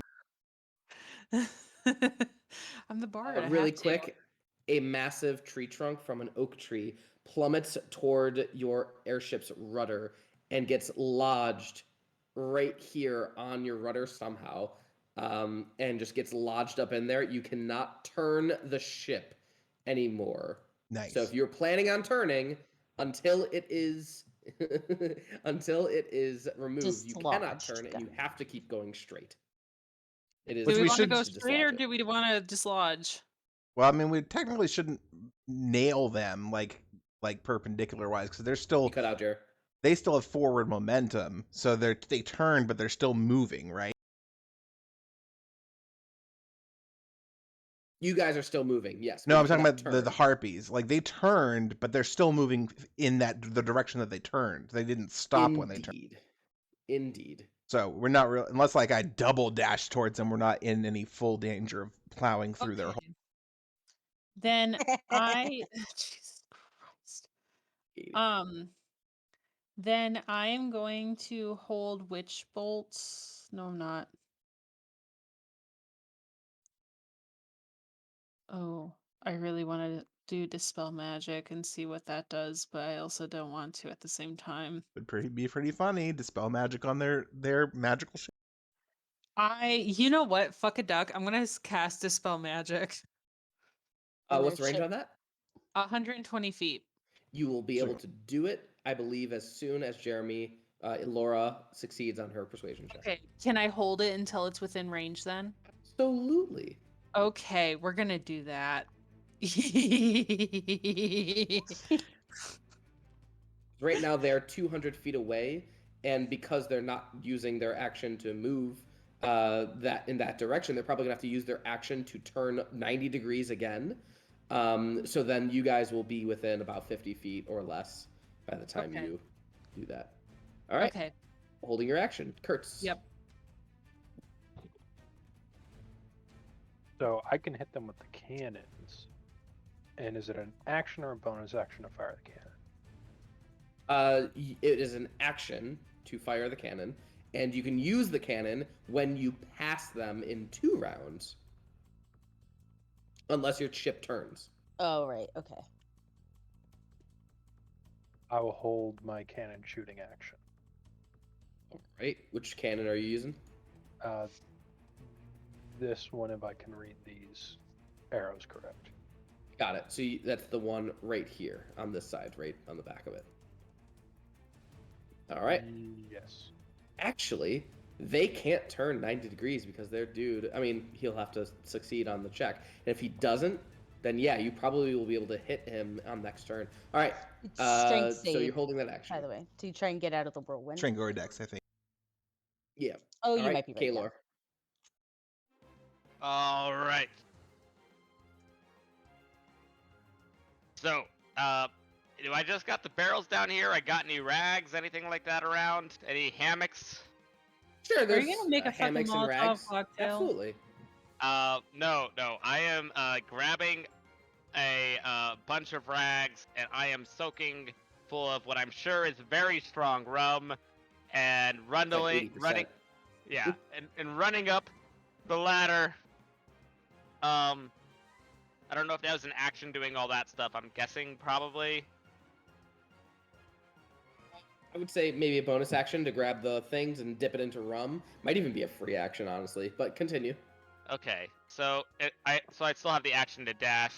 I'm the bard. I Really have to. quick, a massive tree trunk from an oak tree plummets toward your airship's rudder and gets lodged right here on your rudder somehow, and just gets lodged up in there. You cannot turn the ship anymore. Nice. So if you're planning on turning, until it is Until it is removed, you cannot Dislodged, turn, and got you it. have to keep going straight. It is Which Do we we want to should- go to straight or dislodge it. do we want to dislodge? Well, I mean, we technically shouldn't nail them like perpendicular wise because they're You still cut out, Jer. they still have forward momentum, so they turn, but they're still moving, right? You guys are still moving, yes. No, but I'm you talking cannot about the turn. harpies. Like they turned, but they're still moving in the direction that they turned. They didn't stop when they turned. Indeed. So we're not real unless like I double dash towards them. We're not in any full danger of plowing through their hole. Okay. Then I Jesus Christ. Then I am going to hold witch bolts. No, I'm not. Oh, I really want to do dispel magic and see what that does, but I also don't want to at the same time. Would be pretty funny. Dispel magic on their magical shit. You know what? Fuck a duck. I'm gonna cast dispel magic. What's the range on that? 120 feet. You will be Sure. able to do it, I believe, as soon as Jeremy, Elora succeeds on her persuasion check. Okay. Can I hold it until it's within range then? Absolutely. Okay, we're gonna do that. Right now they're 200 feet away, and because they're not using their action to move that in that direction, they're probably gonna have to use their action to turn 90 degrees again. So then you guys will be within about 50 feet or less by the time Okay. you do that. All right. Okay. Holding your action, Kertz. Yep. So I can hit them with the cannons. And is it an action or a bonus action to fire the cannon? It is an action to fire the cannon, and you can use the cannon when you pass them in 2 rounds, unless your ship turns. Oh, right. Okay. I will hold my cannon shooting action. All right. Which cannon are you using? This one, if I can read these arrows correct. Got it. So that's the one right here on this side, right on the back of it. All right. Yes. Actually, they can't turn 90 degrees because their dude, I mean, he'll have to succeed on the check. And if he doesn't, then yeah, you probably will be able to hit him on next turn. All right. It's strength So you're save, holding that action. by the way, to try and get out of the whirlwind. Strangor Dex, I think. Yeah. Oh, All you right, might be right. Kaelor. All right. So, do I just got the barrels down here? I got any rags, anything like that around? Any hammocks? Sure, Are there's you gonna make a fucking hammocks and Molotov rags. cocktail? Absolutely. No. I am grabbing a bunch of rags, and I am soaking full of what I'm sure is very strong rum, and It's like 80%. running, yeah, and running up the ladder. I don't know if that was an action doing all that stuff. I'm guessing probably. I would say maybe a bonus action to grab the things and dip it into rum. Might even be a free action, honestly. But continue. Okay, so I still have the action to dash.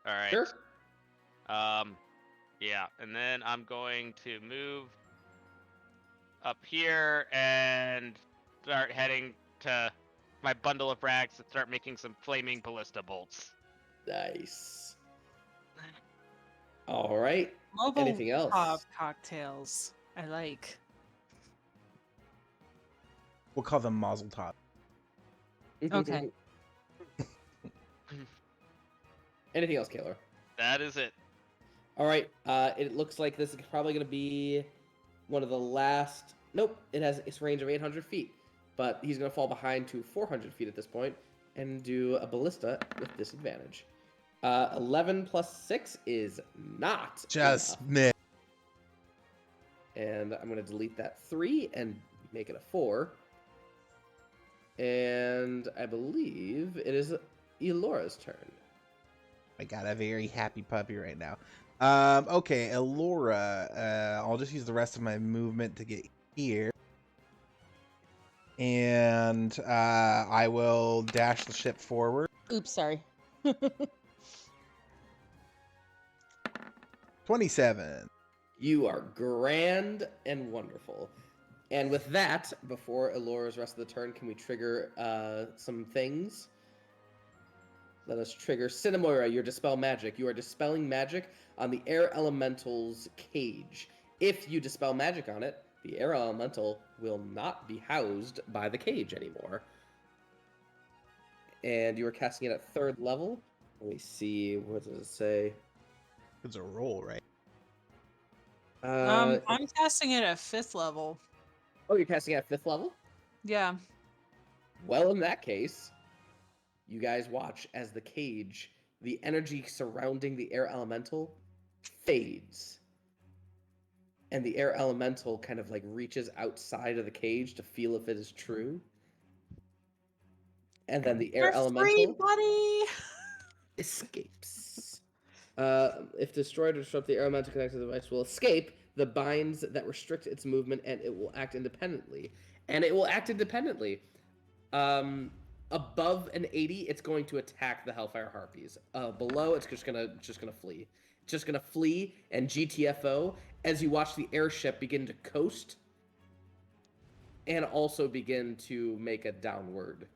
All right. Sure. Yeah, and then I'm going to move up here and start heading to my bundle of rags and start making some flaming ballista bolts. Nice. All right. Mobile Anything else? pop cocktails. I like. We'll call them Mazel Tov. Okay. Anything else, Kaelor? That is it. All right. It looks like this is probably going to be one of the last. Nope. It has its range of 800 feet, but he's going to fall behind to 400 feet at this point and do a ballista with disadvantage. 11 plus 6 is not Just enough. miss. And I'm going to delete that 3 and make it a 4. And I believe it is Elora's turn. I got a very happy puppy right now. Okay, Elora. I'll just use the rest of my movement to get here. And I will dash the ship forward. Oops, sorry. 27. You are grand and wonderful. And with that, before Elora's rest of the turn, can we trigger some things? Let us trigger Cinnamoira, your Dispel Magic. You are dispelling magic on the Air Elemental's cage. If you dispel magic on it, the Air Elemental will not be housed by the cage anymore. And you are casting it at 3rd level. Let me see, what does it say? It's a roll, right? I'm casting it at 5th level. Oh, you're casting at 5th level? Yeah. Well, in that case, you guys watch as the cage, the energy surrounding the air elemental fades. And the air elemental kind of like reaches outside of the cage to feel if it is true. And then the air You're elemental free, buddy. escapes. If destroyed or disrupt, the air elemental connected to the device will escape the binds that restrict its movement, and it will act independently. Above an 80, it's going to attack the Hellfire Harpies. Below, it's just gonna flee. It's just gonna flee and GTFO as you watch the airship begin to coast and also begin to make a downward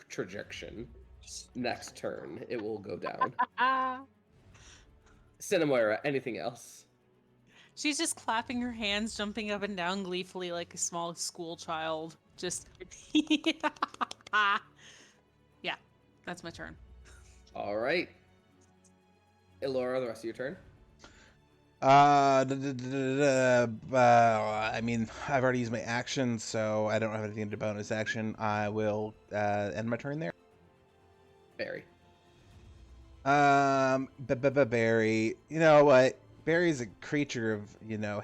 trajectory. Next turn, it will go down. Cinnamoira, anything else? She's just clapping her hands, jumping up and down gleefully like a small school child. Just yeah, that's my turn. All right. Elora, the rest of your turn. I mean, I've already used my action, so I don't have anything to bonus action. I will end my turn there. Barry. Barry. You know what? Barry's a creature of,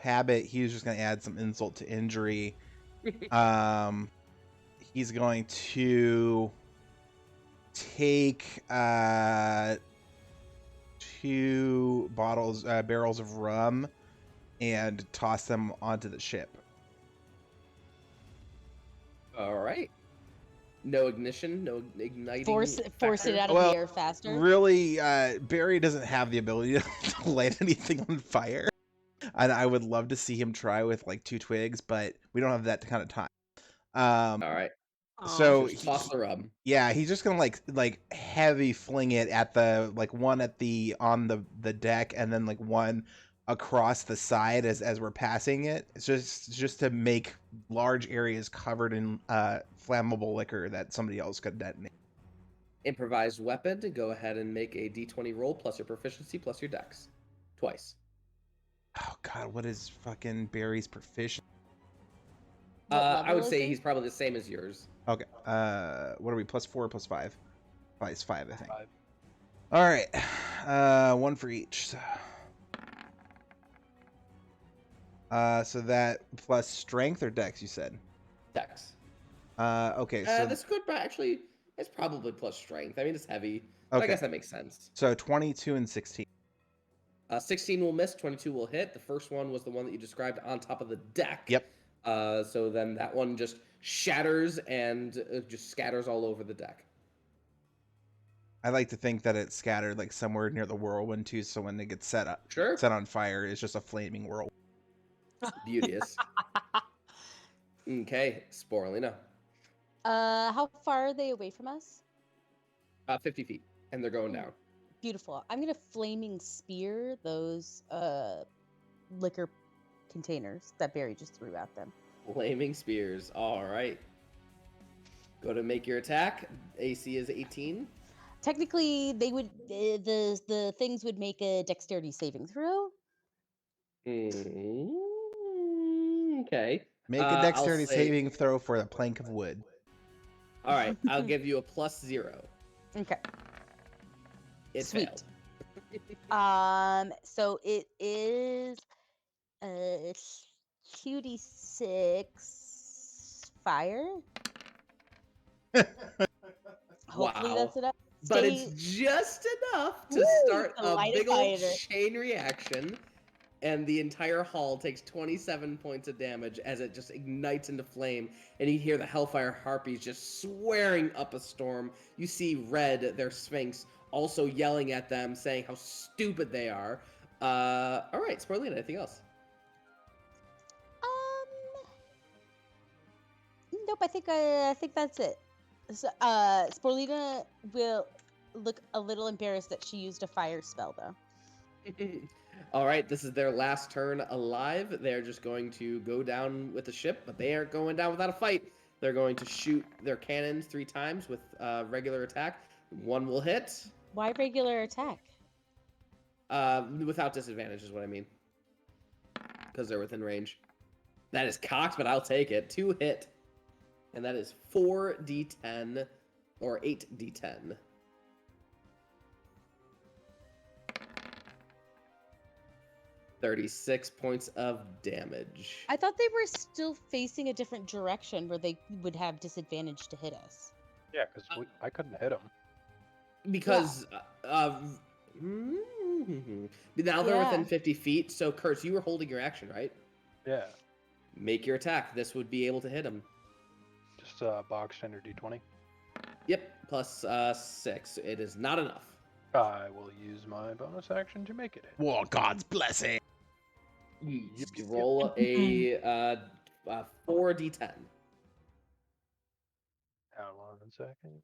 habit. He was just going to add some insult to injury. He's going to take 2 barrels of rum and toss them onto the ship. All right. No ignition, no igniting. Force it out of Well, the air faster. Really, Barry doesn't have the ability to light anything on fire. And I would love to see him try with like 2 twigs, but we don't have that kind of time. All right. So Just toss the rum. Yeah, he's just gonna like heavy fling it at the one at the on the deck, and then like one across the side as we're passing it. It's just to make large areas covered in flammable liquor that somebody else could detonate. Improvised weapon. Go ahead and make a d20 roll plus your proficiency plus your dex. Twice. Oh God, what is fucking Barry's proficient? I would say he's probably the same as yours. Okay. What are we? +4, +5. It's 5, I think. 5. All right. 1 for each. So that plus strength or dex, you said? Dex. Okay. So this could actually. It's probably plus strength. I mean, it's heavy. So I okay. guess that makes sense. So 22 and 16. 16 will miss. 22 will hit. The first one was the one that you described on top of the deck. Yep. So then that one just shatters and just scatters all over the deck. I like to think that it's scattered like somewhere near the whirlwind too, so when it gets set on fire, it's just a flaming whirlwind. Beauteous. Okay, Sporelina. How far are they away from us? 50 feet, and they're going down. Beautiful. I'm gonna flaming spear those liquor containers that Barry just threw at them. Flaming spears. All right. Go to make your attack. AC is 18. Technically, they would the things would make a dexterity saving throw. Okay. Make a dexterity saving throw for a plank of wood. All right, I'll give you a +0. Okay. It Sweet. failed. So it is 2d6 fire. Hopefully that's enough. But it's just enough to start a big old chain reaction, and the entire hall takes 27 points of damage as it just ignites into flame, and you hear the Hellfire Harpies just swearing up a storm. You see Red, their Sphinx, also yelling at them, saying how stupid they are. All right, Sporelina, anything else? Nope. I think that's it. So, Sporelina will look a little embarrassed that she used a fire spell, though. All right, this is their last turn alive. They're just going to go down with the ship, but they aren't going down without a fight. They're going to shoot their cannons 3 times with regular attack. 1 will hit. Why regular attack? Without disadvantage is what I mean. Because they're within range. That is cocked, but I'll take it. 2 hit. And that is 4d10 or 8d10. $36 points of damage. I thought they were still facing a different direction where they would have disadvantage to hit us. Yeah, because I couldn't hit him. Because now they're within 50 feet. So, Kertz, you were holding your action, right? Yeah. Make your attack. This would be able to hit him. Just bog standard d20. Yep, plus 6. It is not enough. I will use my bonus action to make it hit. Whoa, God's blessing. You roll a 4d10. Hold on a second.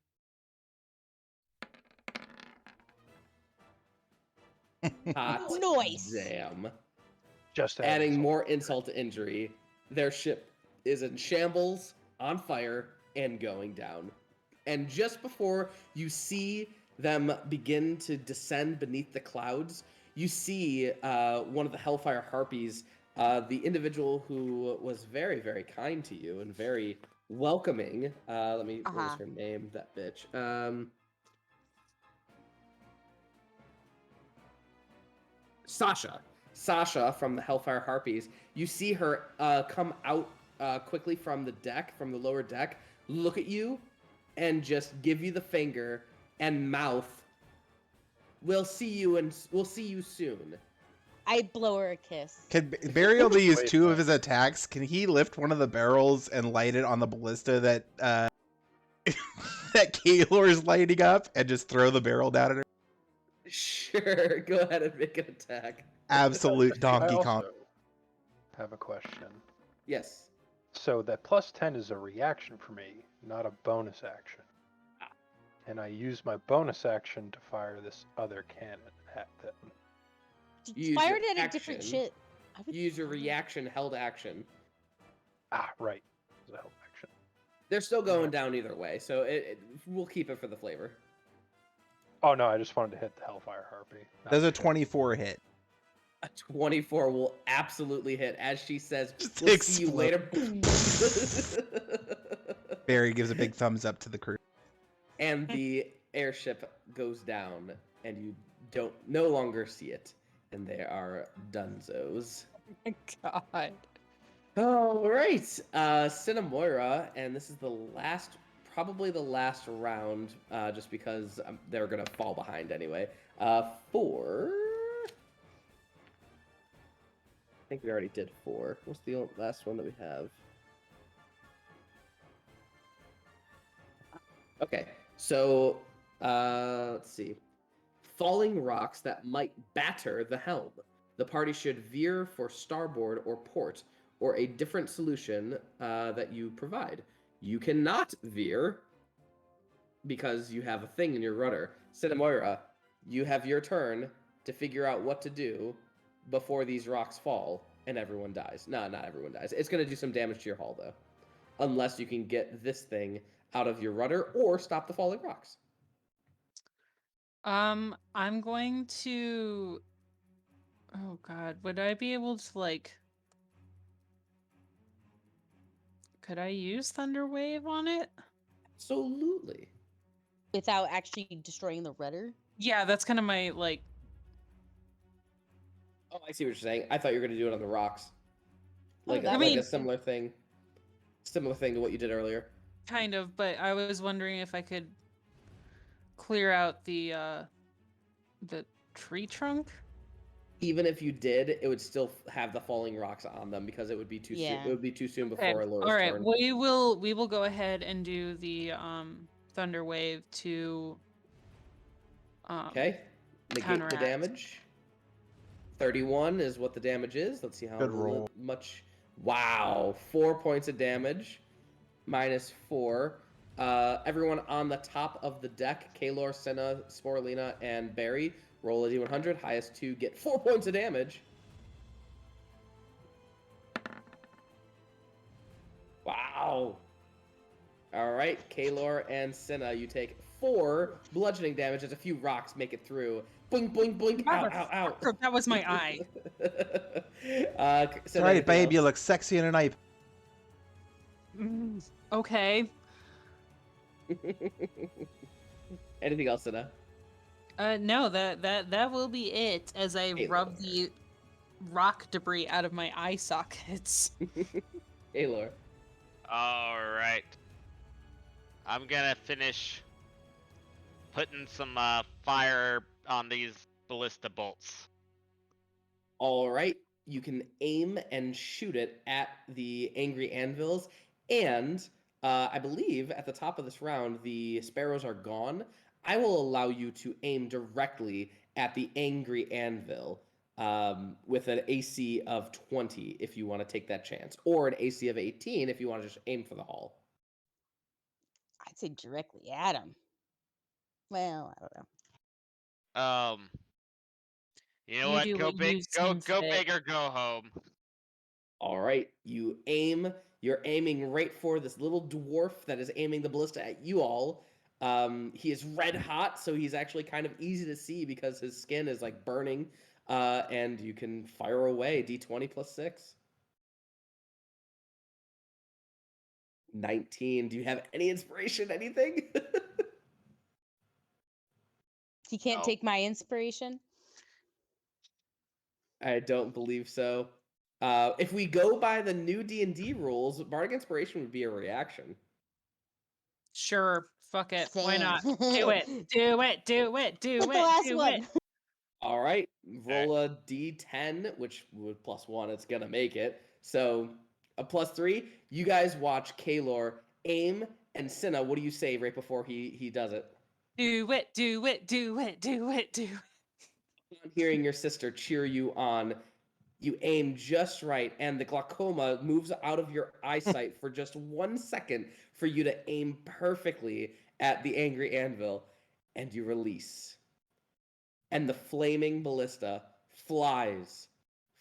Hot Nice. damn. Just Adding more insult to injury, their ship is in shambles, on fire, and going down. And just before you see them begin to descend beneath the clouds, you see one of the Hellfire Harpies, the individual who was very, very kind to you and very welcoming. What was her name? That bitch. Sasha from the Hellfire Harpies. You see her come out quickly from the deck, from the lower deck, look at you, and just give you the finger and mouth. We'll see you soon. I blow her a kiss. Can Barry only use Wait, 2 of what? his attacks? Can he lift one of the barrels and light it on the ballista that that Kaelor is lighting up and just throw the barrel down at her? Sure, go ahead and make an attack. Absolute I Donkey also Kong. have a question. Yes. So that plus 10 is a reaction for me, not a bonus action. And I use my bonus action to fire this other cannon at them. Use Fired your at a different action. shit. I would Use your fire- reaction held action. Ah, right. It's a help action. They're still going down either way, so we'll keep it for the flavor. Oh no, I just wanted to hit the Hellfire Harpy. not Does a the ship. 24 hit? A 24 will absolutely hit. As she says, Just we'll see you explode. later. Barry gives a big thumbs up to the crew. And the airship goes down, and you no longer see it. And they are dunzos. God. All right, Cinnamoira, and this is probably the last round, just because they're gonna fall behind anyway. I think we already did 4. What's the last one that we have? Okay, so let's see. Falling rocks that might batter the helm. The party should veer for starboard or port, or a different solution that you provide. You cannot veer because you have a thing in your rudder. Cinnamoira, you have your turn to figure out what to do before these rocks fall and everyone dies. No, not everyone dies. It's going to do some damage to your hull, though. Unless you can get this thing out of your rudder or stop the falling rocks. I'm going to. Oh God, would I be able to like? Could I use Thunder Wave on it? Absolutely. Without actually destroying the rudder. Yeah, that's kind of my like. Oh, I see what you're saying. I thought you were going to do it on the rocks. Like, that like would- a similar thing. Similar thing to what you did earlier. Kind of, but I was wondering if I could clear out the tree trunk. Even if you did, it would still have the falling rocks on them because it would be too soon. Yeah. It would be too soon before Okay, Elora's all right, turn. we will go ahead and do the Thunder Wave to Okay. Negate counteract. the damage. 31 is what the damage is. Let's see how Good roll. much. Wow. 4 points of damage. -4. Everyone on the top of the deck, Kaelor, Senna, Sporelina, and Barry, roll a d100. Highest 2 get 4 points of damage. Wow. All right, Kaelor and Senna, you take 4 bludgeoning damage as a few rocks make it through. Boink, boink, boink. Ow, ow, ow. Motherfucker, that was my eye. It's alright, babe. You look sexy in a knife. Okay. Anything else, Senna? No, that will be it as I rub the rock debris out of my eye sockets. Kaelor. All right. I'm gonna finish putting some fire on these ballista bolts. All right, you can aim and shoot it at the angry anvils, and I believe at the top of this round the sparrows are gone. I will allow you to aim directly at the angry anvil with an AC of 20 if you want to take that chance, or an AC of 18 if you want to just aim for the hull. I'd say directly at him. Well, I don't know. You know You what? do Go what big, you go seem big fit. or go home. All right, you aim. You're aiming right for this little dwarf that is aiming the ballista at you all. He is red hot, so he's actually kind of easy to see because his skin is like burning. And you can fire away. D20 plus 6. 19. Do you have any inspiration? Anything? He can't No. take my inspiration. I don't believe so. If we go by the new D&D rules, Bardic Inspiration would be a reaction. Sure, fuck it. Why Same. not? Do it. Do it. Do it. Do With it. the last do one. it. All right, roll a d10, which with +1, it's gonna make it. So a +3. You guys watch Kaelor aim, and Cinna, what do you say right before he does it? Do it. Do it. Do it. Do it. Do it. Upon hearing your sister cheer you on, you aim just right, and the glaucoma moves out of your eyesight for just 1 second for you to aim perfectly at the angry anvil, and you release. And the flaming ballista flies,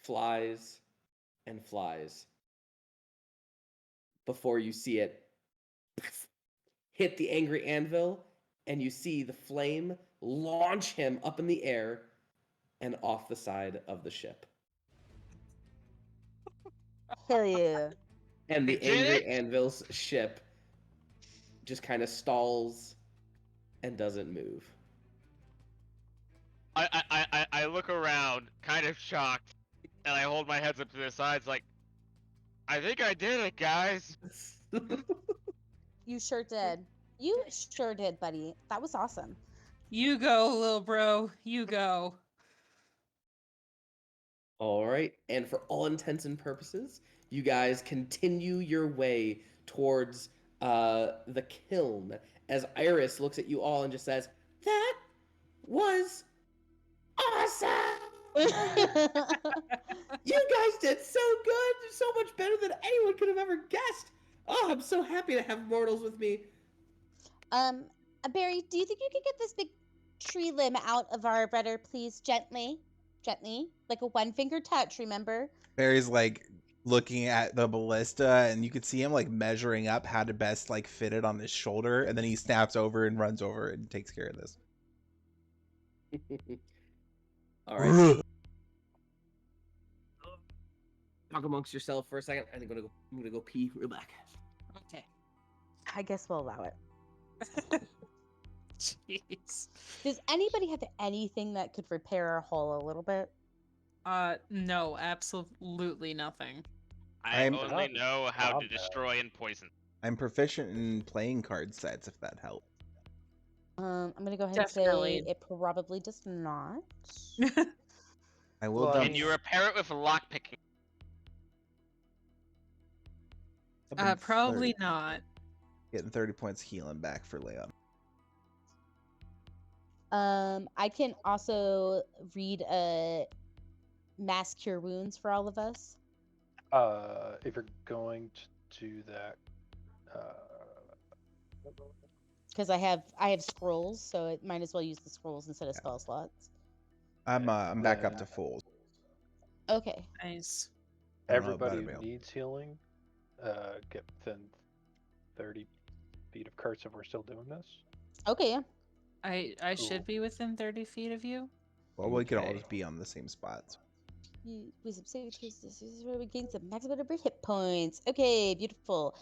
flies, and flies before you see it hit the angry anvil, and you see the flame launch him up in the air and off the side of the ship. Hell yeah. And the We did angry it! anvil's ship just kind of stalls and doesn't move. I look around, kind of shocked, and I hold my heads up to the sides like, I think I did it, guys. You sure did. You sure did, buddy. That was awesome. You go, little bro. You go. All right, and for all intents and purposes, you guys continue your way towards the kiln as Iris looks at you all and just says, "That was awesome! You guys did so good, so much better than anyone could have ever guessed. Oh, I'm so happy to have mortals with me." Barry, do you think you could get this big tree limb out of our rudder, please? Gently. Gently. Like a one-finger touch, remember? Barry's like looking at the ballista, and you could see him like measuring up how to best like fit it on his shoulder, and then he snaps over and runs over and takes care of this. All right. Talk amongst yourself for a second. I'm gonna go pee real back. Okay. I guess we'll allow it. Jeez. Does anybody have anything that could repair our hull a little bit? No, absolutely nothing. I I'm- only know how to Combat. destroy and poison. I'm proficient in playing card sets, if that helps. I'm gonna go ahead Definitely. and say it probably does not. I will Well, dump. Can you repair it with lockpicking? Probably not. Getting 30 points healing back for Leon. I can also read a mass cure wounds for all of us. If you're going to do that, Because I have scrolls, so it might as well use the scrolls instead of spell slots. I'm back up to full. Okay. Nice. I don't know about Everybody who everybody else. needs healing, get within 30 feet of Kertz if we're still doing this. Okay, yeah. I Cool. should be within 30 feet of you. Well, we could all Okay. just be on the same spots. Wisdom saving throws. This is where we gain the maximum number of hit points. Okay, beautiful.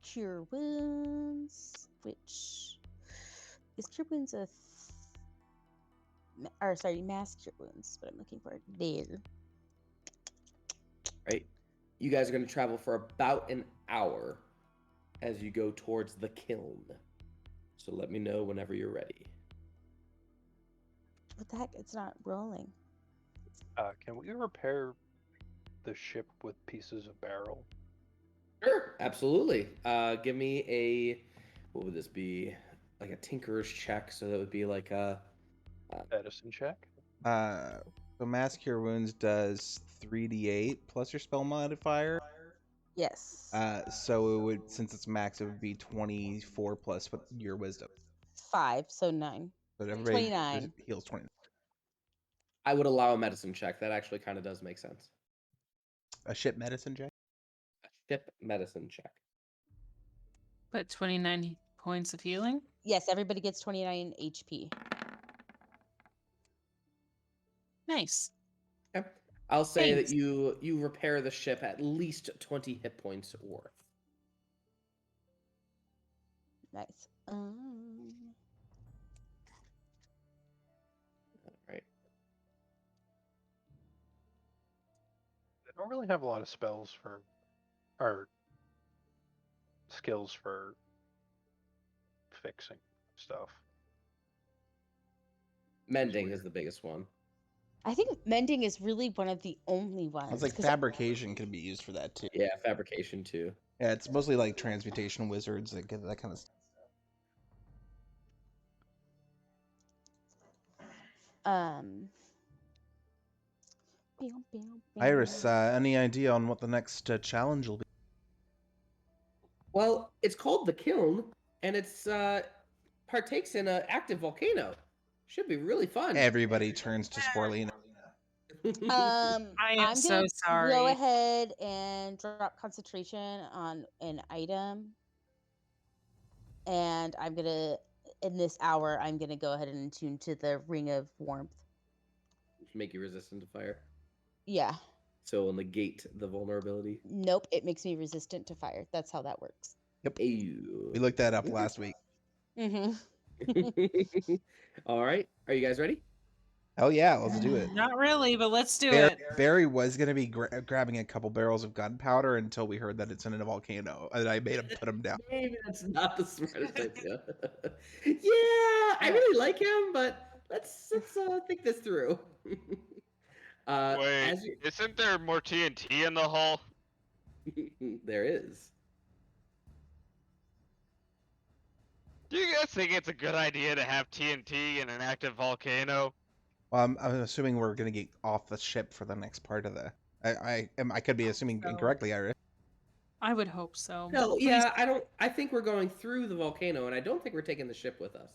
Cure wounds, which is cure wounds a mass cure wounds is what I'm looking for there. Right. You guys are going to travel for about an hour as you go towards the kiln. So let me know whenever you're ready. What the heck? It's not rolling. Can we repair the ship with pieces of barrel? Sure, absolutely. Give me a, what would this be? Like a tinkerer's check. So that would be like a Medicine check? So Mass Cure Wounds does 3d8 plus your spell modifier. Yes. So it would, since it's max, it would be 24 plus what your wisdom. 5, so 9. But everybody 29. heals 20. I would allow a medicine check. That actually kind of does make sense. A ship medicine check. A ship medicine check. But 29 points of healing? Yes, everybody gets 29 HP. Nice. Okay. I'll say Thanks. that you repair the ship at least 20 hit points worth. Nice. All right. I don't really have a lot of spells for, or skills for fixing stuff. Mending is the biggest one. I think mending is really one of the only ones. It's like 'cause fabrication can be used for that too. Yeah, fabrication too. Yeah, it's mostly like transmutation wizards that get that kind of stuff. Iris, any idea on what the next challenge will be? Well, it's called the kiln, and it's partakes in an active volcano. Should be really fun. Everybody turns to Sporelina. I am I'm so gonna sorry. go ahead and drop concentration on an item, and I'm gonna, in this hour, I'm gonna go ahead and attune to the Ring of Warmth. Make you resistant to fire. Yeah. So it'll negate the vulnerability. Nope, it makes me resistant to fire. That's how that works. Yep. Ew. We looked that up last week. Mm-hmm. All right. Are you guys ready? Oh yeah, let's do it. Not really, but let's do it. Barry was gonna be grabbing a couple barrels of gunpowder until we heard that it's in a volcano, and I made him put them down. Maybe that's not the smartest idea. Yeah, I really like him, but let's think this through. Wait, isn't there more TNT in the hull? There is. Do you guys think it's a good idea to have TNT in an active volcano? Well, I'm assuming we're gonna get off the ship for the next part of the. I could be assuming So. incorrectly, Iris. I would hope so. No, Please. yeah, I think we're going through the volcano, and I don't think we're taking the ship with us.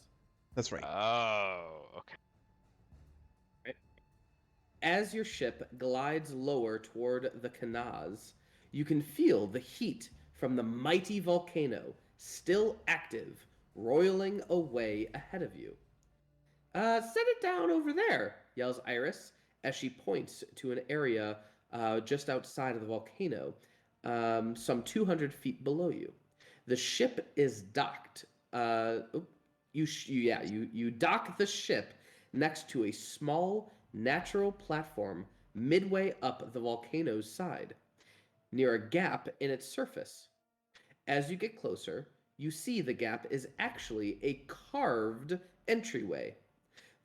That's right. Oh, okay. As your ship glides lower toward the canals, you can feel the heat from the mighty volcano, still active, roiling away ahead of you. Set it down over there, yells Iris as she points to an area just outside of the volcano, some 200 feet below you. The ship is docked. You dock the ship next to a small natural platform midway up the volcano's side, near a gap in its surface. As you get closer, you see the gap is actually a carved entryway.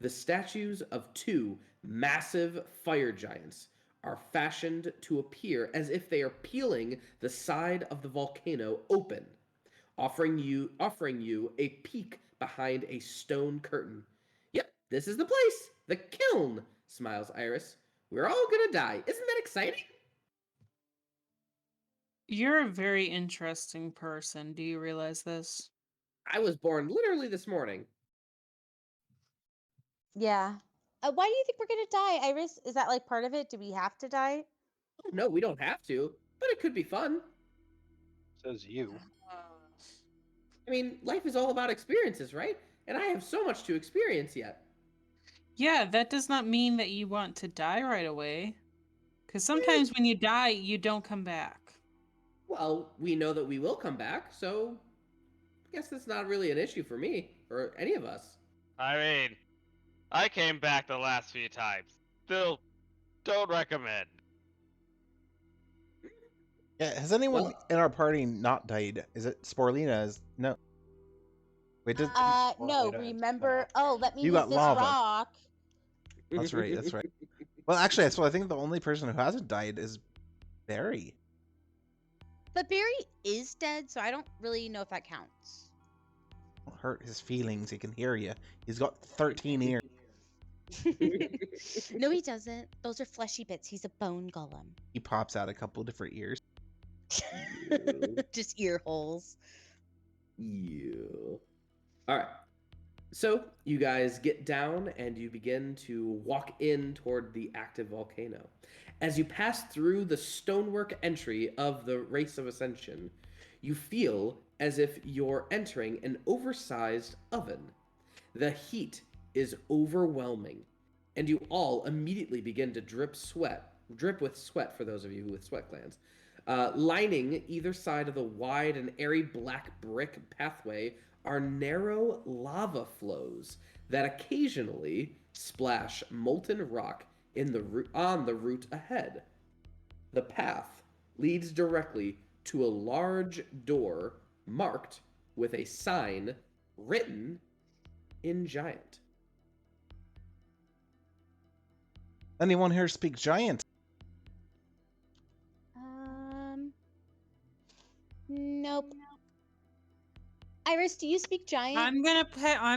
The statues of two massive fire giants are fashioned to appear as if they are peeling the side of the volcano open, offering you a peek behind a stone curtain. Yep, this is the place, the kiln, smiles Iris. We're all gonna die. Isn't that exciting? You're a very interesting person. Do you realize this? I was born literally this morning. Yeah. Why do you think we're gonna die, Iris? Is that like part of it? Do we have to die? Oh, no, we don't have to, but it could be fun. Says you. I mean, life is all about experiences, right? And I have so much to experience yet. Yeah, that does not mean that you want to die right away. Because sometimes when you die, you don't come back. Well, we know that we will come back, so I guess that's not really an issue for me or any of us. I mean, I came back the last few times. Still, don't recommend. Yeah, has anyone Well- in our party not died? Is it Sporelina? No. Wait, did No. Sporelina and Remember? Cinnamoira. Oh, let me You use got this lava. rock. That's right. That's right. Well, actually, so I think the only person who hasn't died is Barry. But Barry is dead, so I don't really know if that counts. Don't hurt his feelings. He can hear you. He's got 13 ears. No, he doesn't. Those are fleshy bits. He's a bone golem. He pops out a couple different ears. Just ear holes. You. All right. So you guys get down and you begin to walk in toward the active volcano. As you pass through the stonework entry of the Race of Ascension, you feel as if you're entering an oversized oven. The heat is overwhelming, and you all immediately begin to drip with sweat for those of you with sweat glands. Lining either side of the wide and airy black brick pathway are narrow lava flows that occasionally splash molten rock on the route ahead. The path leads directly to a large door marked with a sign written in giant. Anyone here speak giant? Nope. Iris, do you speak giant? I'm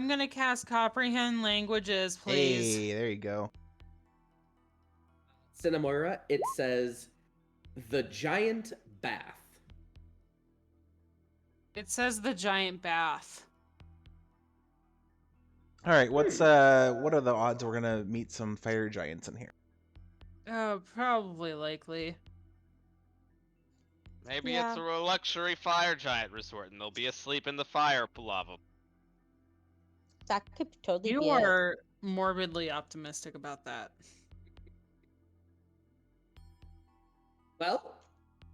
gonna cast comprehend languages, please. Hey, there you go. Cinnamoira, it says the giant bath. It says the giant bath. All right, what are the odds we're gonna meet some fire giants in here? Probably likely. Maybe Yeah. it's a luxury fire giant resort and they'll be asleep in the fire lava. That could totally You be it. are morbidly optimistic about that. Well,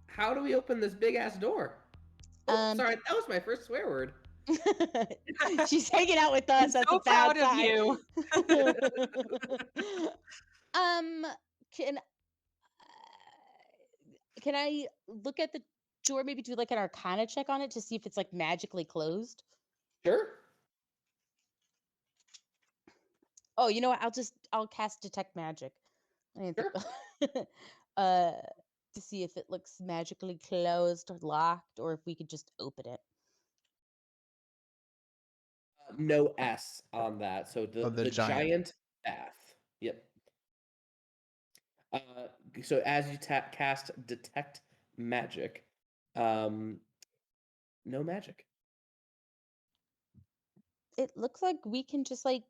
how do we open this big ass door? Oh, sorry, that was my first swear word. She's hanging out with us. That's So a bad proud of sign. you. Can I look at the door? Maybe do like an Arcana check on it to see if it's like magically closed. Sure. Oh, you know what? I'll cast detect magic. Sure. To see if it looks magically closed or locked, or if we could just open it. No S on that. So Oh, the the giant bath. Yep. So as you cast detect magic, no magic. It looks like we can just like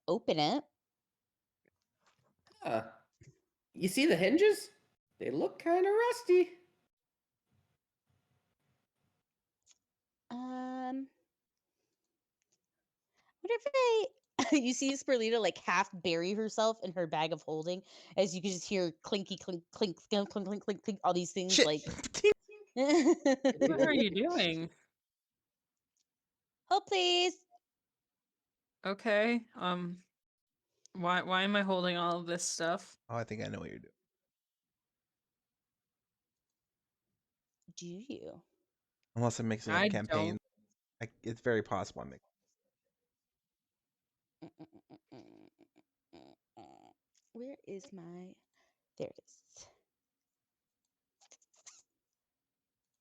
open it. You see the hinges? They look kind of rusty. What if you see Sporelina like half bury herself in her bag of holding, as you can just hear clinky clink clink clink clink clink clink, clink all these things Shit. like. What are you doing? Hold please. Okay. Why am I holding all of this stuff? Oh, I think I know what you're doing. Do you? Unless I'm mixing I up campaigns. don't. It's very possible I'm mixing. Where is my? There it is.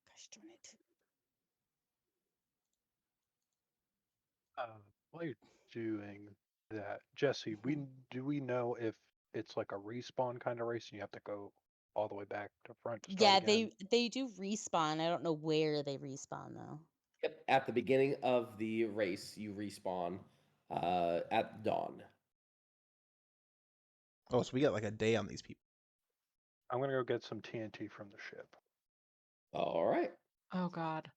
Gosh darn it. While you're doing that, Jesse, do we know if it's like a respawn kind of race and you have to go all the way back to front to start Yeah, again. they do respawn. I don't know where they respawn though. Yep. At the beginning of the race, you respawn at dawn. Oh, so we got like a day on these people. I'm gonna go get some TNT from the ship. All right. Oh God.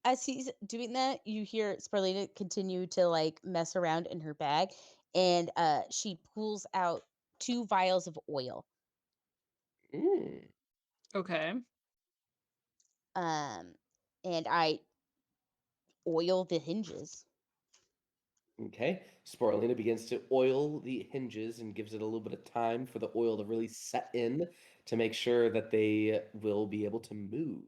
As he's doing that, you hear Sporelina continue to like mess around in her bag, and she pulls out 2 vials of oil. Mm. Okay. And I oil the hinges. Okay. Sporelina begins to oil the hinges and gives it a little bit of time for the oil to really set in to make sure that they will be able to move.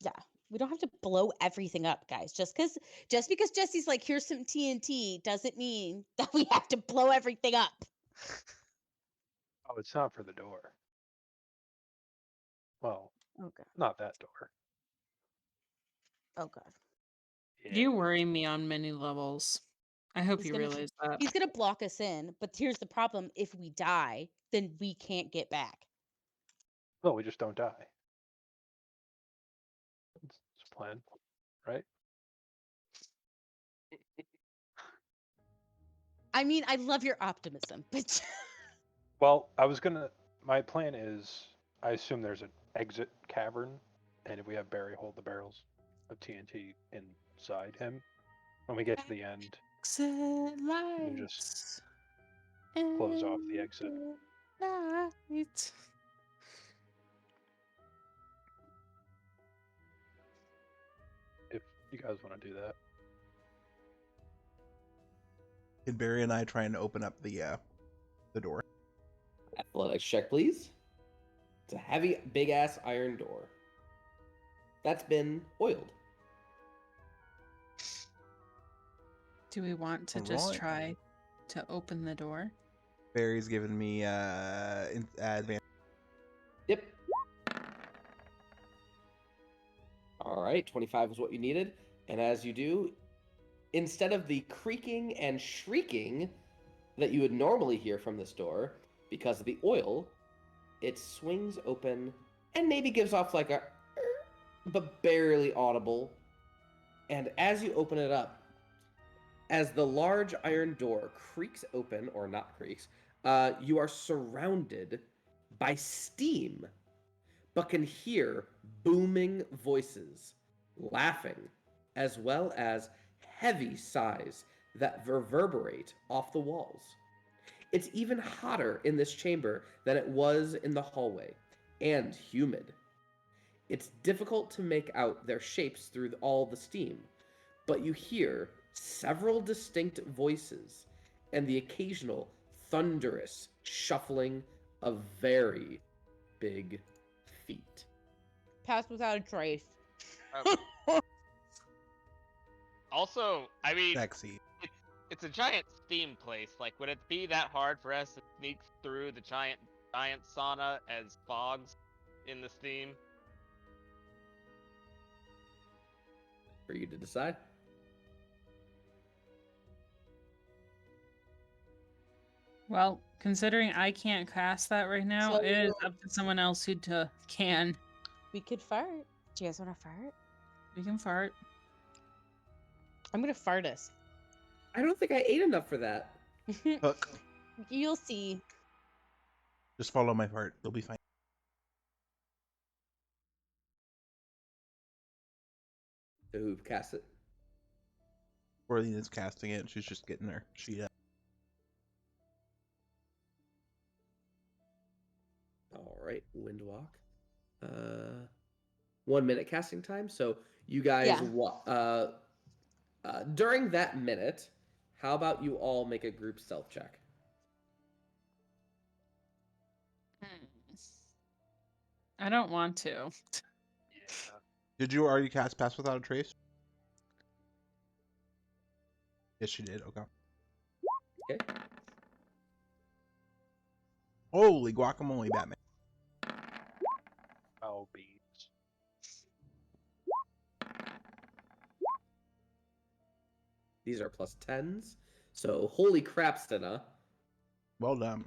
Yeah, we don't have to blow everything up, guys. Just because Jesse's like, here's some TNT, doesn't mean that we have to blow everything up. Oh, it's not for the door. Well, Okay. not that door. Oh God. Yeah. You worry me on many levels. I hope He's you gonna- realize that. He's gonna block us in, but here's the problem: if we die, then we can't get back. Well, we just don't die. It's a plan, right? I mean, I love your optimism, but Well, my plan is, I assume there's an exit cavern, and if we have Barry hold the barrels of TNT inside him, when we get to the end, Exit can just close off the exit. lights. If you guys want to do that. And Barry and I trying to open up the door. Athletics check, please. It's a heavy, big ass iron door that's been oiled. Do we want to just Alright. try to open the door? Barry's giving me advantage. Yep. All right, 25 is what you needed. And as you do, instead of the creaking and shrieking that you would normally hear from this door, because of the oil, it swings open and maybe gives off like a but barely audible. And as you open it up, as the large iron door creaks open, or not creaks, you are surrounded by steam, but can hear booming voices, laughing, as well as heavy sighs that reverberate off the walls. It's even hotter in this chamber than it was in the hallway, and humid. It's difficult to make out their shapes through all the steam, but you hear several distinct voices and the occasional thunderous shuffling of very big feet. pass without a trace. Also, I mean, Sexy. it's a giant steam place. Like, would it be that hard for us to sneak through the giant sauna as fogs in the steam? For you to decide. Well, considering I can't cast that right now, it is up to someone else who can. We could fart. Do you guys want to fart? We can fart. I'm gonna fart us. I don't think I ate enough for that. Hook. You'll see. Just follow my part. They'll be fine. So who cast it? Sporelina's casting it. She's just getting her sheet up. All right, Windwalk. 1 minute casting time. So you guys, Yeah. During that minute, how about you all make a group stealth check? I don't want to. Yeah. Did you already cast Pass Without a Trace? Yes, she did. Okay. Okay. Holy guacamole, Batman. Oh, beans. These are plus 10s. So holy crap, Stina. Well done.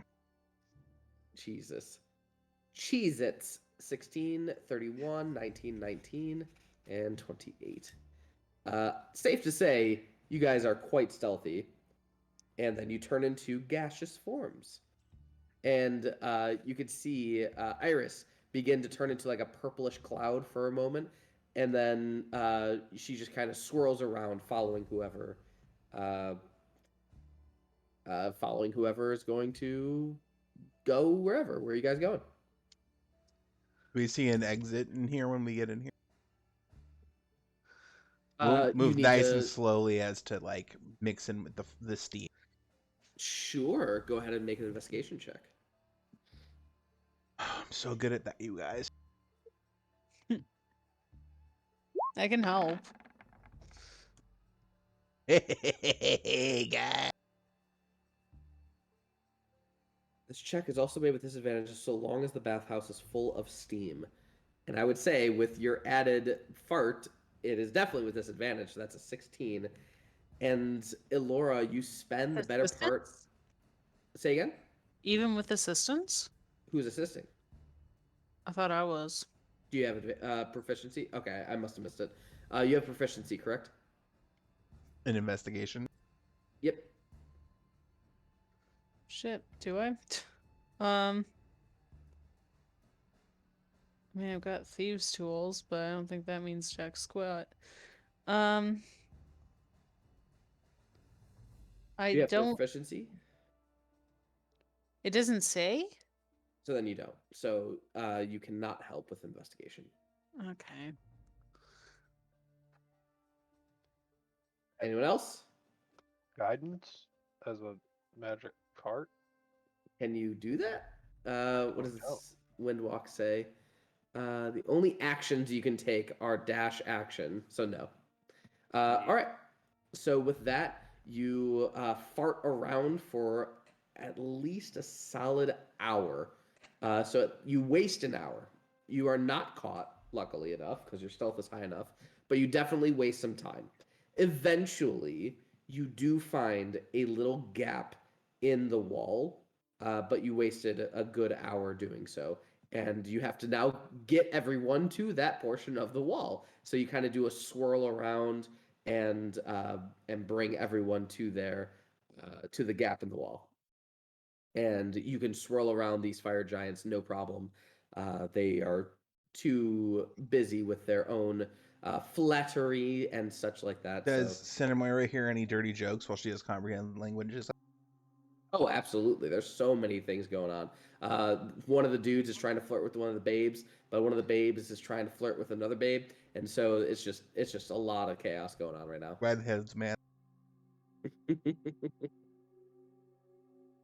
Jesus. Cheez-Its. 16, 31, 19, 19, and 28. Safe to say, you guys are quite stealthy. And then you turn into gaseous forms. And you could see Iris begin to turn into like a purplish cloud for a moment. And then she just kind of swirls around following whoever is going to go wherever. Where are you guys going? We see an exit in here when we get in here. You Move need nice to- and slowly as to like mix in with the steam. Sure. Go ahead and make an investigation check. I'm so good at that, you guys. I can help. Hey, guys. This check is also made with disadvantages so long as the bathhouse is full of steam. And I would say with your added fart, it is definitely with disadvantage. So that's a 16. And Elora, you spend the better part. Assistance? Say again? Even with assistance? Who's assisting? I thought I was. Do you have proficiency? Okay, I must have missed it. You have proficiency, correct? An investigation. Yep. Shit, do I? I mean, I've got thieves' tools, but I don't think that means jack squat. Do I you have don't. proficiency? It doesn't say. So then you don't. So you cannot help with investigation. Okay. Anyone else? Guidance as a magic cart. Can you do that? What does this Windwalk say? The only actions you can take are dash action, so no. All right. So with that, you fart around for at least a solid hour. So you waste an hour. You are not caught, luckily enough, because your stealth is high enough, but you definitely waste some time. Eventually, you do find a little gap in the wall, but you wasted a good hour doing so. And you have to now get everyone to that portion of the wall. So you kind of do a swirl around and bring everyone to to the gap in the wall. And you can swirl around these fire giants, no problem. They are too busy with their own flattery and such like that. Does Cinnamoira hear any dirty jokes while she does comprehend languages? Oh, absolutely. There's so many things going on. One of the dudes is trying to flirt with one of the babes, but one of the babes is trying to flirt with another babe, and so it's just a lot of chaos going on right now. Redheads, man.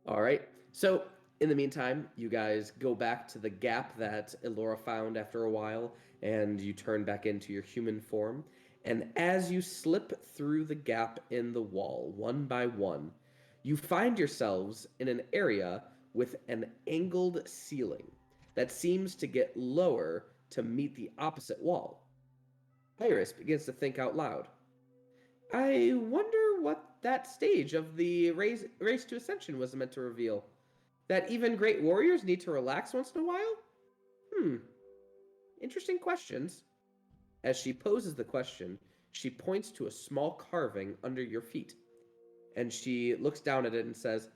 All right. So in the meantime, you guys go back to the gap that Elora found after a while, and you turn back into your human form. And as you slip through the gap in the wall, one by one, you find yourselves in an area with an angled ceiling that seems to get lower to meet the opposite wall. Iris begins to think out loud. I wonder what that stage of the race to ascension was meant to reveal. That even great warriors need to relax once in a while? Interesting questions. As she poses the question, she points to a small carving under your feet. And she looks down at it and says,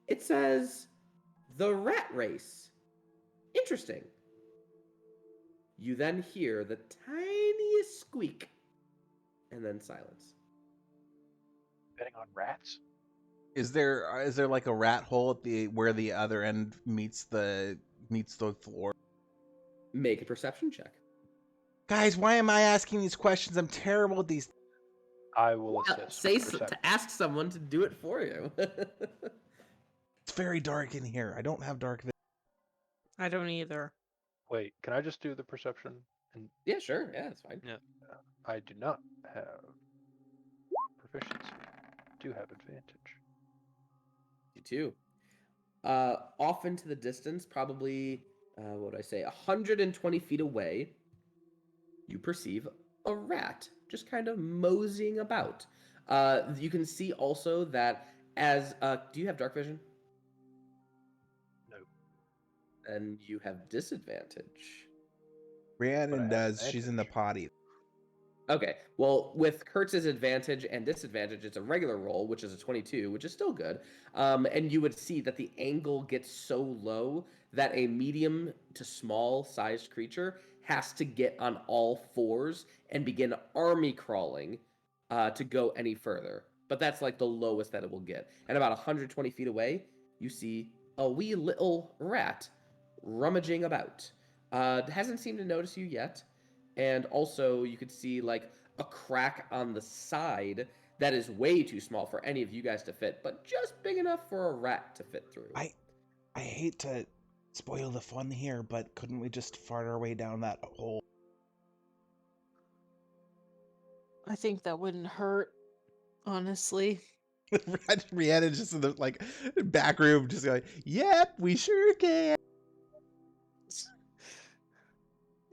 "It says, the rat race. Interesting." You then hear the tiniest squeak, and then silence. Betting on rats? Is there like a rat hole at where the other end meets the floor? Make a perception check. Guys, why am I asking these questions? I'm terrible at these. I will assist. Say with perception. to ask someone to do it for you. It's very dark in here. I don't have dark vision. I don't either. Wait, can I just do the perception? And Yeah, sure. Yeah, that's fine. I do not have proficiency. I do have advantage. You too. Off into the distance, probably, what would I say, 120 feet away, you perceive a rat just kind of moseying about. You can see also that as, do you have dark vision? No. Then you have disadvantage. Rhiannon have does. She's in the advantage. potty. Okay, well, with Kertz's advantage and disadvantage, it's a regular roll, which is a 22, which is still good. And you would see that the angle gets so low that a medium to small sized creature has to get on all fours and begin army crawling to go any further. But that's like the lowest that it will get. And about 120 feet away, you see a wee little rat rummaging about. Hasn't seemed to notice you yet. And also, you could see like a crack on the side that is way too small for any of you guys to fit, but just big enough for a rat to fit through. I hate to spoil the fun here, but couldn't we just fart our way down that hole? I think that wouldn't hurt, honestly. Rhiannon's just in the back room, just going, "Yep, we sure can."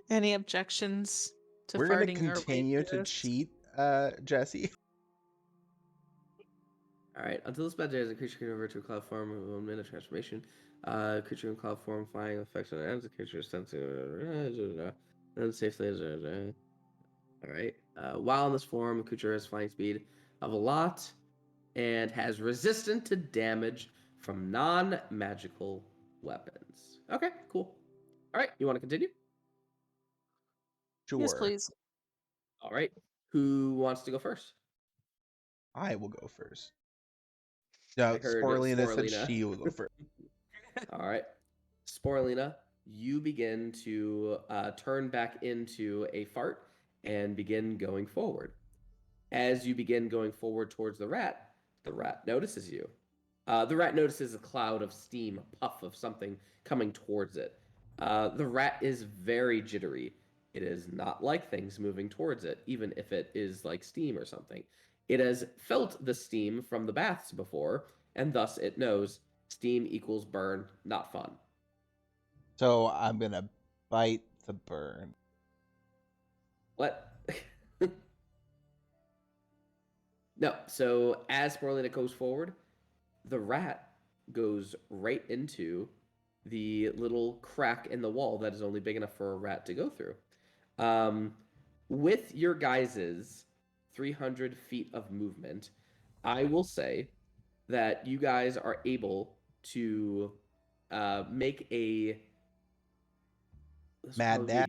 Any objections to We're gonna farting our way continue through to this? cheat, Jesse. All right. Until this bad day, as a creature can convert to a cloud form of 1 minute transformation. Creature in cloud form flying effects on ends. The creature is sensing. Then safely. All right. While in this form, the creature has flying speed of a lot and has resistance to damage from non-magical weapons. Okay, cool. All right. You want to continue? Sure. Yes, please. All right. Who wants to go first? I will go first. No, I heard Sporelina said Sporelina. she will go first. All right. Sporelina, you begin to turn back into a fart and begin going forward. As you begin going forward towards the rat notices you. The rat notices a cloud of steam, a puff of something coming towards it. The rat is very jittery. It is not like things moving towards it, even if it is like steam or something. It has felt the steam from the baths before, and thus it knows steam equals burn, not fun. So I'm gonna bite the burn. What? No, so as Sporelina goes forward, the rat goes right into the little crack in the wall that is only big enough for a rat to go through. With your guys' 300 feet of movement, I will say that you guys are able to make a Mad dash.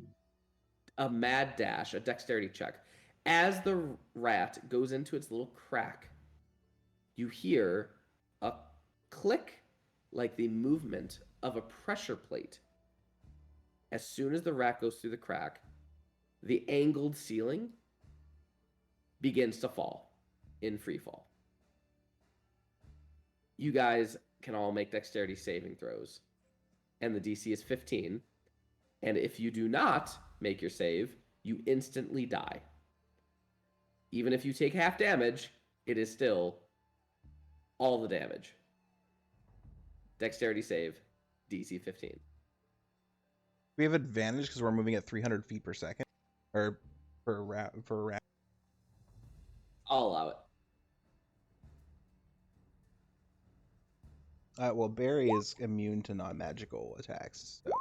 a mad dash, a dexterity check. As the rat goes into its little crack, you hear a click like the movement of a pressure plate. As soon as the rat goes through the crack, the angled ceiling begins to fall in free fall. You guys can all make dexterity saving throws, and the DC is 15. And if you do not make your save, you instantly die. Even if you take half damage, it is still all the damage. Dexterity save, DC 15. We have advantage because we're moving at 300 feet per second, or for a rat. I'll allow it. Well, Barry is immune to non-magical attacks. So.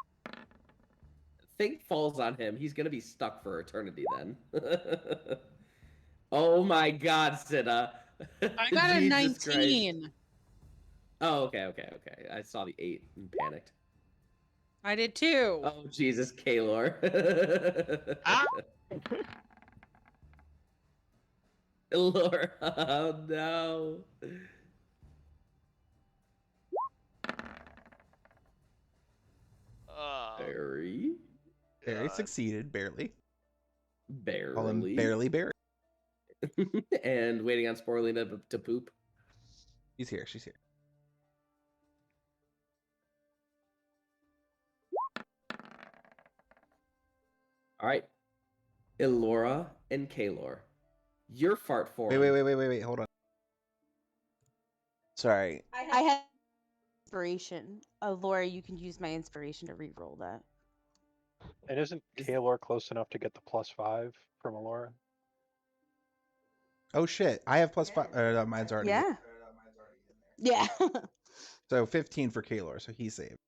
Thing falls on him. He's going to be stuck for eternity then. Oh my god, Cinna. I got a Jesus 19. Christ. Oh, okay. I saw the 8 and panicked. I did too. Oh, Jesus, Kaelor. Ah! Elora, oh no. Barry? Barry God. succeeded, barely. Barely. Call him barely Barry. And waiting on Sporelina to poop. She's here. She's here. All right. Elora and Kaelor. Your fart form. Wait. Hold on. Sorry. I have inspiration. Laura, you can use my inspiration to re-roll that. And isn't Kaelor close enough to get the +5 from Elora? Oh shit! I have +5. Mine's already. Yeah. So 15 for Kaelor, so he saved.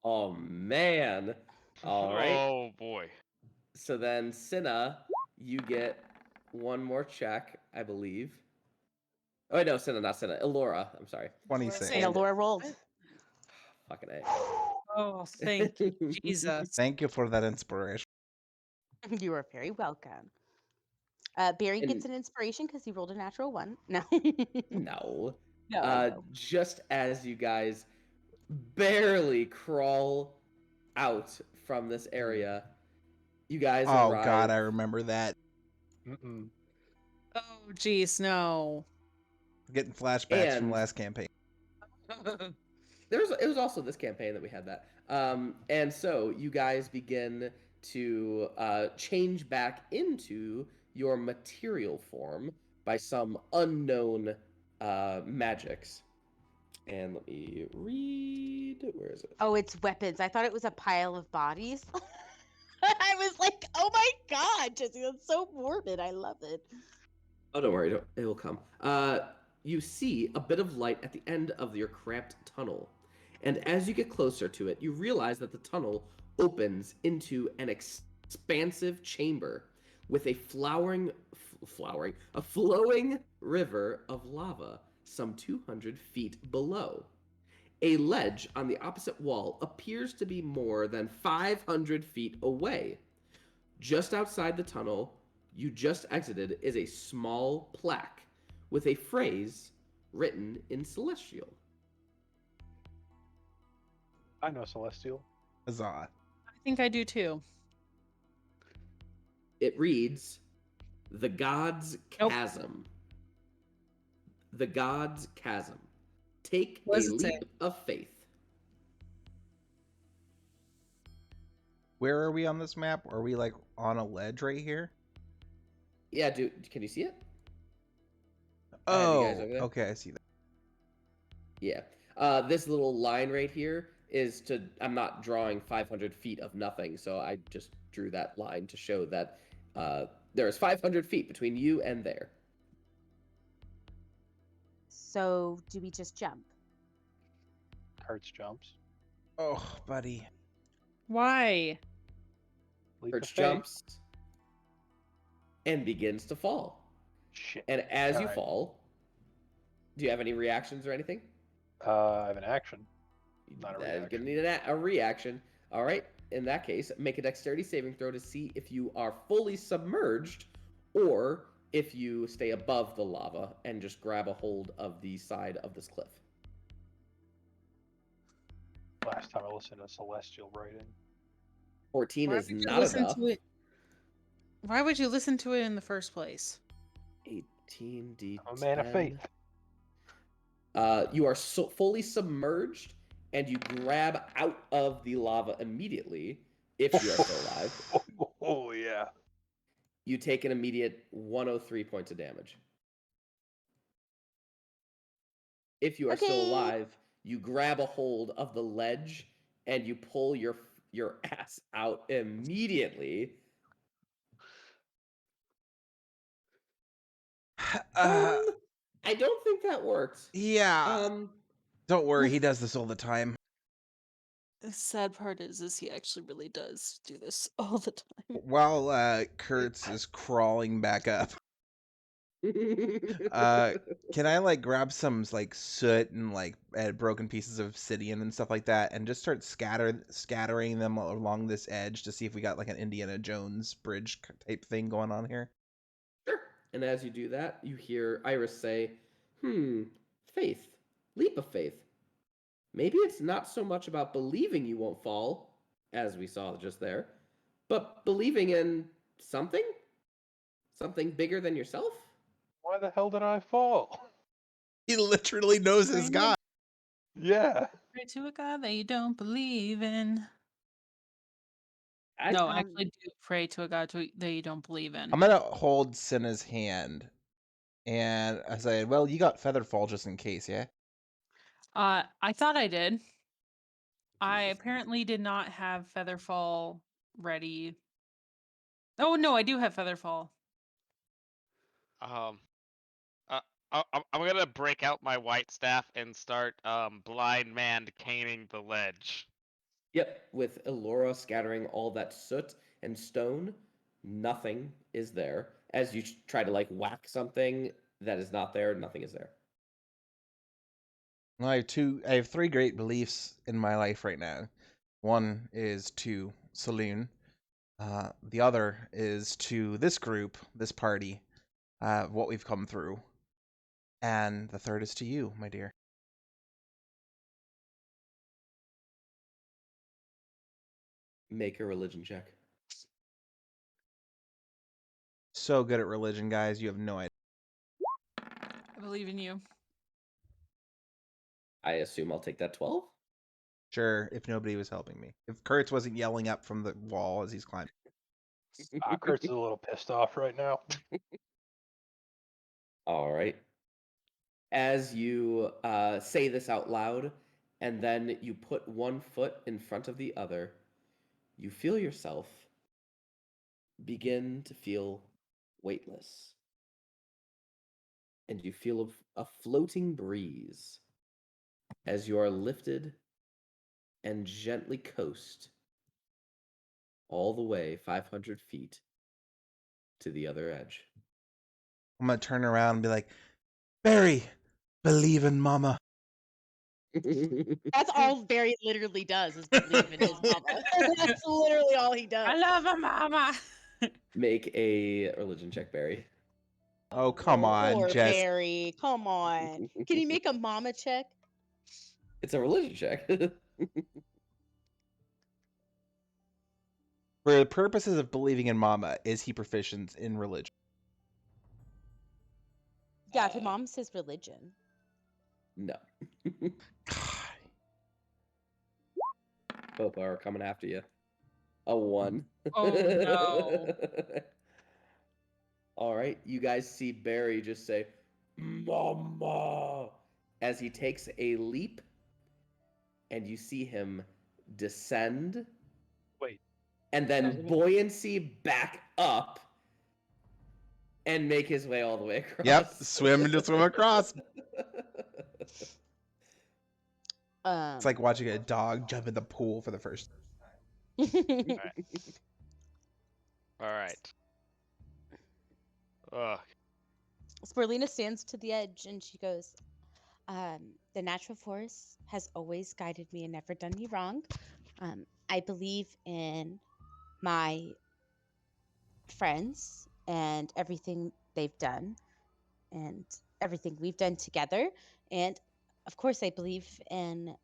Oh man. All right. Oh boy. So then, Cinna, you get one more check, I believe. Oh wait, no, Cinna, not Cinna. Elora. I'm sorry. 26. And And- Elora rolled. Fucking A. Oh, thank you, Jesus. Thank you for that inspiration. You are very welcome. Barry gets And- an inspiration because he rolled a natural 1. No. No. No, I know. Just as you guys barely crawl out from this area, you guys Oh arrive. god, I remember that. Mm-mm. Oh, jeez, no. Getting flashbacks from And- last campaign. It was also this campaign that we had that. And so you guys begin to change back into your material form by some unknown magics. And let me read. Where is it? Oh, it's weapons. I thought it was a pile of bodies. I was like, oh my god, Jesse, that's so morbid. I love it. Oh, don't worry, it will come. You see a bit of light at the end of your cramped tunnel. And as you get closer to it, you realize that the tunnel opens into an expansive chamber with a flowing river of lava some 200 feet below. A ledge on the opposite wall appears to be more than 500 feet away. Just outside the tunnel you just exited is a small plaque with a phrase written in Celestial. I know Celestial. Huzzah. I think I do too. It reads, "The God's Nope. Chasm. The God's Chasm. Take What a does it say? leap of faith." Where are we on this map? Are we like on a ledge right here? Yeah, dude, can you see it? I have you Oh, guys over there. okay, I see that. Yeah. This little line right here is to, I'm not drawing 500 feet of nothing, so I just drew that line to show that there is 500 feet between you and there. So, do we just jump? Kertz jumps. Oh, buddy. Why? Leap of Perch faith. jumps and begins to fall. Shit. And as you Alright. fall, do you have any reactions or anything? I have an action. Not a That is reaction. gonna need a reaction. All right. In that case, make a dexterity saving throw to see if you are fully submerged or if you stay above the lava and just grab a hold of the side of this cliff. Last time I listened to Celestial writing. 14 Why is would you not listen enough. to it? Why would you listen to it in the first place? 18 D10. I'm a man of faith. You are fully submerged, and you grab out of the lava immediately if you are still alive. Oh, yeah. You take an immediate 103 points of damage. If you are still Okay. alive, you grab a hold of the ledge and you pull your ass out immediately. I don't think that worked. Yeah. Don't worry, he does this all the time. The sad part is he actually really does do this all the time. While Kertz is crawling back up, can I like grab some like soot and like broken pieces of obsidian and stuff like that, and just start scattering them along this edge to see if we got like an Indiana Jones bridge type thing going on here? Sure. And as you do that, you hear Iris say, faith. Leap of faith. Maybe it's not so much about believing you won't fall, as we saw just there, but believing in something? Something bigger than yourself? Why the hell did I fall? He literally knows his God. Yeah. Pray to a God that you don't believe in. I- No, actually do pray to a God that you don't believe in. I'm gonna hold Cinna's hand, and I say, "Well, you got Featherfall just in case, yeah." I thought I did. I Jesus. apparently did not have Featherfall ready. Oh no, I do have Featherfall. I'm gonna break out my white staff and start blind man caning the ledge. Yep, with Elora scattering all that soot and stone, nothing is there. As you try to like whack something that is not there, nothing is there. Well, I have three great beliefs in my life right now. One is to Saloon. The other is to this group, this party, what we've come through. And the third is to you, my dear. Make a religion check. So good at religion, guys. You have no idea. I believe in you. I assume I'll take that 12. Sure, if nobody was helping me. If Kertz wasn't yelling up from the wall as he's climbing. Kurtz is a little pissed off right now. All right. As you say this out loud, and then you put one foot in front of the other, you feel yourself begin to feel weightless. And you feel a floating breeze as you are lifted and gently coast all the way 500 feet to the other edge. I'm gonna turn around and be like, Barry, believe in mama. That's all Barry literally does is believe in his mama. That's literally all he does. I love my mama. Make a religion check, Barry. Oh, come on, Poor Jess. Barry. Come on. Can you make a mama check? It's a religion check. For the purposes of believing in mama, is he proficient in religion? Yeah, if your mom says religion. No. Both are coming after you. A 1. Oh no. All right, you guys see Barry just say, Mama, as he takes a leap, and you see him descend. Wait. And then buoyancy back up and make his way all the way across. Yep, swim across. It's like watching a dog jump in the pool for the first time. All right. Ugh. Sporelina stands to the edge and she goes, the natural force has always guided me and never done me wrong. I believe in my friends and everything they've done and everything we've done together. And of course, I believe in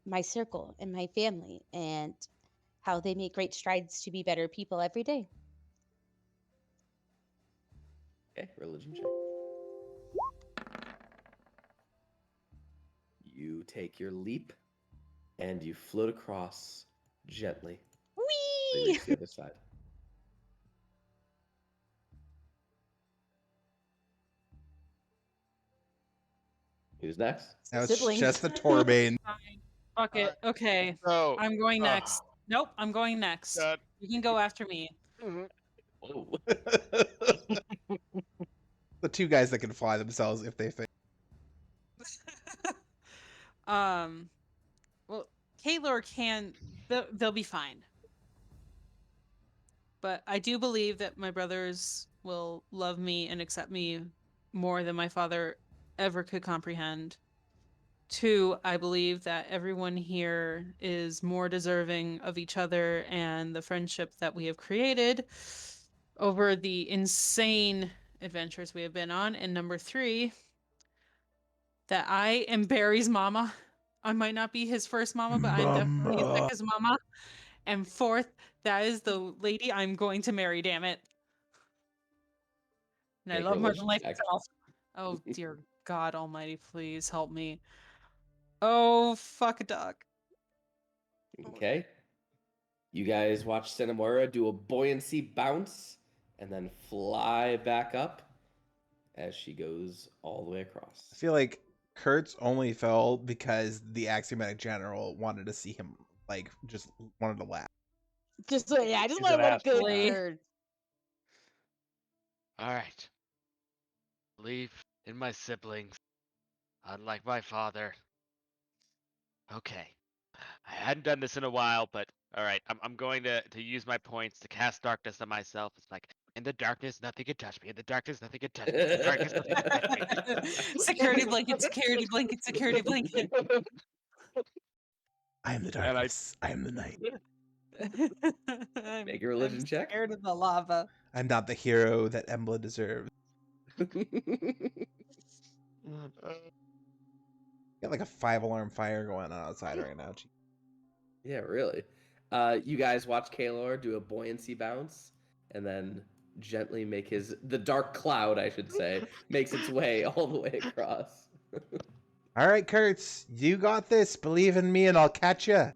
my circle and my family and how they make great strides to be better people every day. Okay, religion check. You take your leap and you float across gently. Whee! You reach the other side. Who's next? Now it's Siblings. just the Torbane. Fine. Fuck it. Okay. So I'm going next. Nope, I'm going next. God. You can go after me. Whoa. The two guys that can fly themselves if they think. Well, Kaelor can. They'll be fine. But I do believe that my brothers will love me and accept me more than my father ever could comprehend. 2, I believe that everyone here is more deserving of each other and the friendship that we have created over the insane adventures we have been on. And number 3, that I am Barry's mama. I might not be his first mama, but I'm definitely his second mama. And 4th, that is the lady I'm going to marry, damn it. And I Make love her than religion life check. itself. Oh, dear God almighty, please help me. Oh, fuck a duck. Okay. You guys watch Cinnamoira do a buoyancy bounce and then fly back up as she goes all the way across. I feel like Kertz only fell because the Axiomatic General wanted to see him, like, just wanted to laugh. Just yeah, I just He's want an to good asshole. nerd. All right. Believe in my siblings, unlike my father. Okay. I hadn't done this in a while, but all right, I'm going to use my points to cast darkness on myself. It's like, in the darkness, nothing can touch me. In the darkness, nothing can touch me. In the darkness, nothing can touch me. Security blanket, security blanket, security blanket. I am the And I- darkness. I am the night. Make a religion I'm check. Scared of the lava. I'm not the hero that Embla deserves. Got like a 5-alarm fire going on outside right now. Gee. Yeah, really. You guys watch Kaelor do a buoyancy bounce, and then gently make the dark cloud, I should say, makes its way all the way across. All right, Kertz, you got this. Believe in me, and I'll catch you.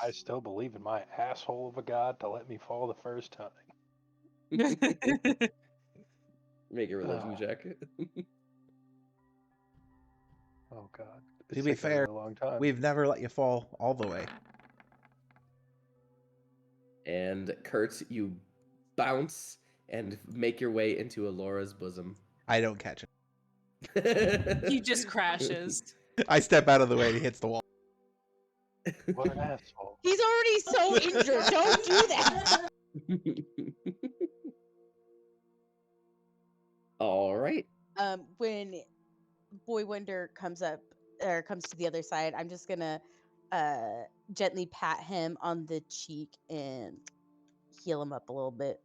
I still believe in my asshole of a god to let me fall the first time. Make a religion check. Oh god. To It's be taken a fair, really long time. we've never let you fall all the way. And Kertz, you bounce and make your way into Elora's bosom. I don't catch him. He just crashes. I step out of the way and he hits the wall. What an asshole. He's already so injured. Don't do that. All right. When Boy Wonder comes up or comes to the other side, I'm just gonna gently pat him on the cheek and heal him up a little bit.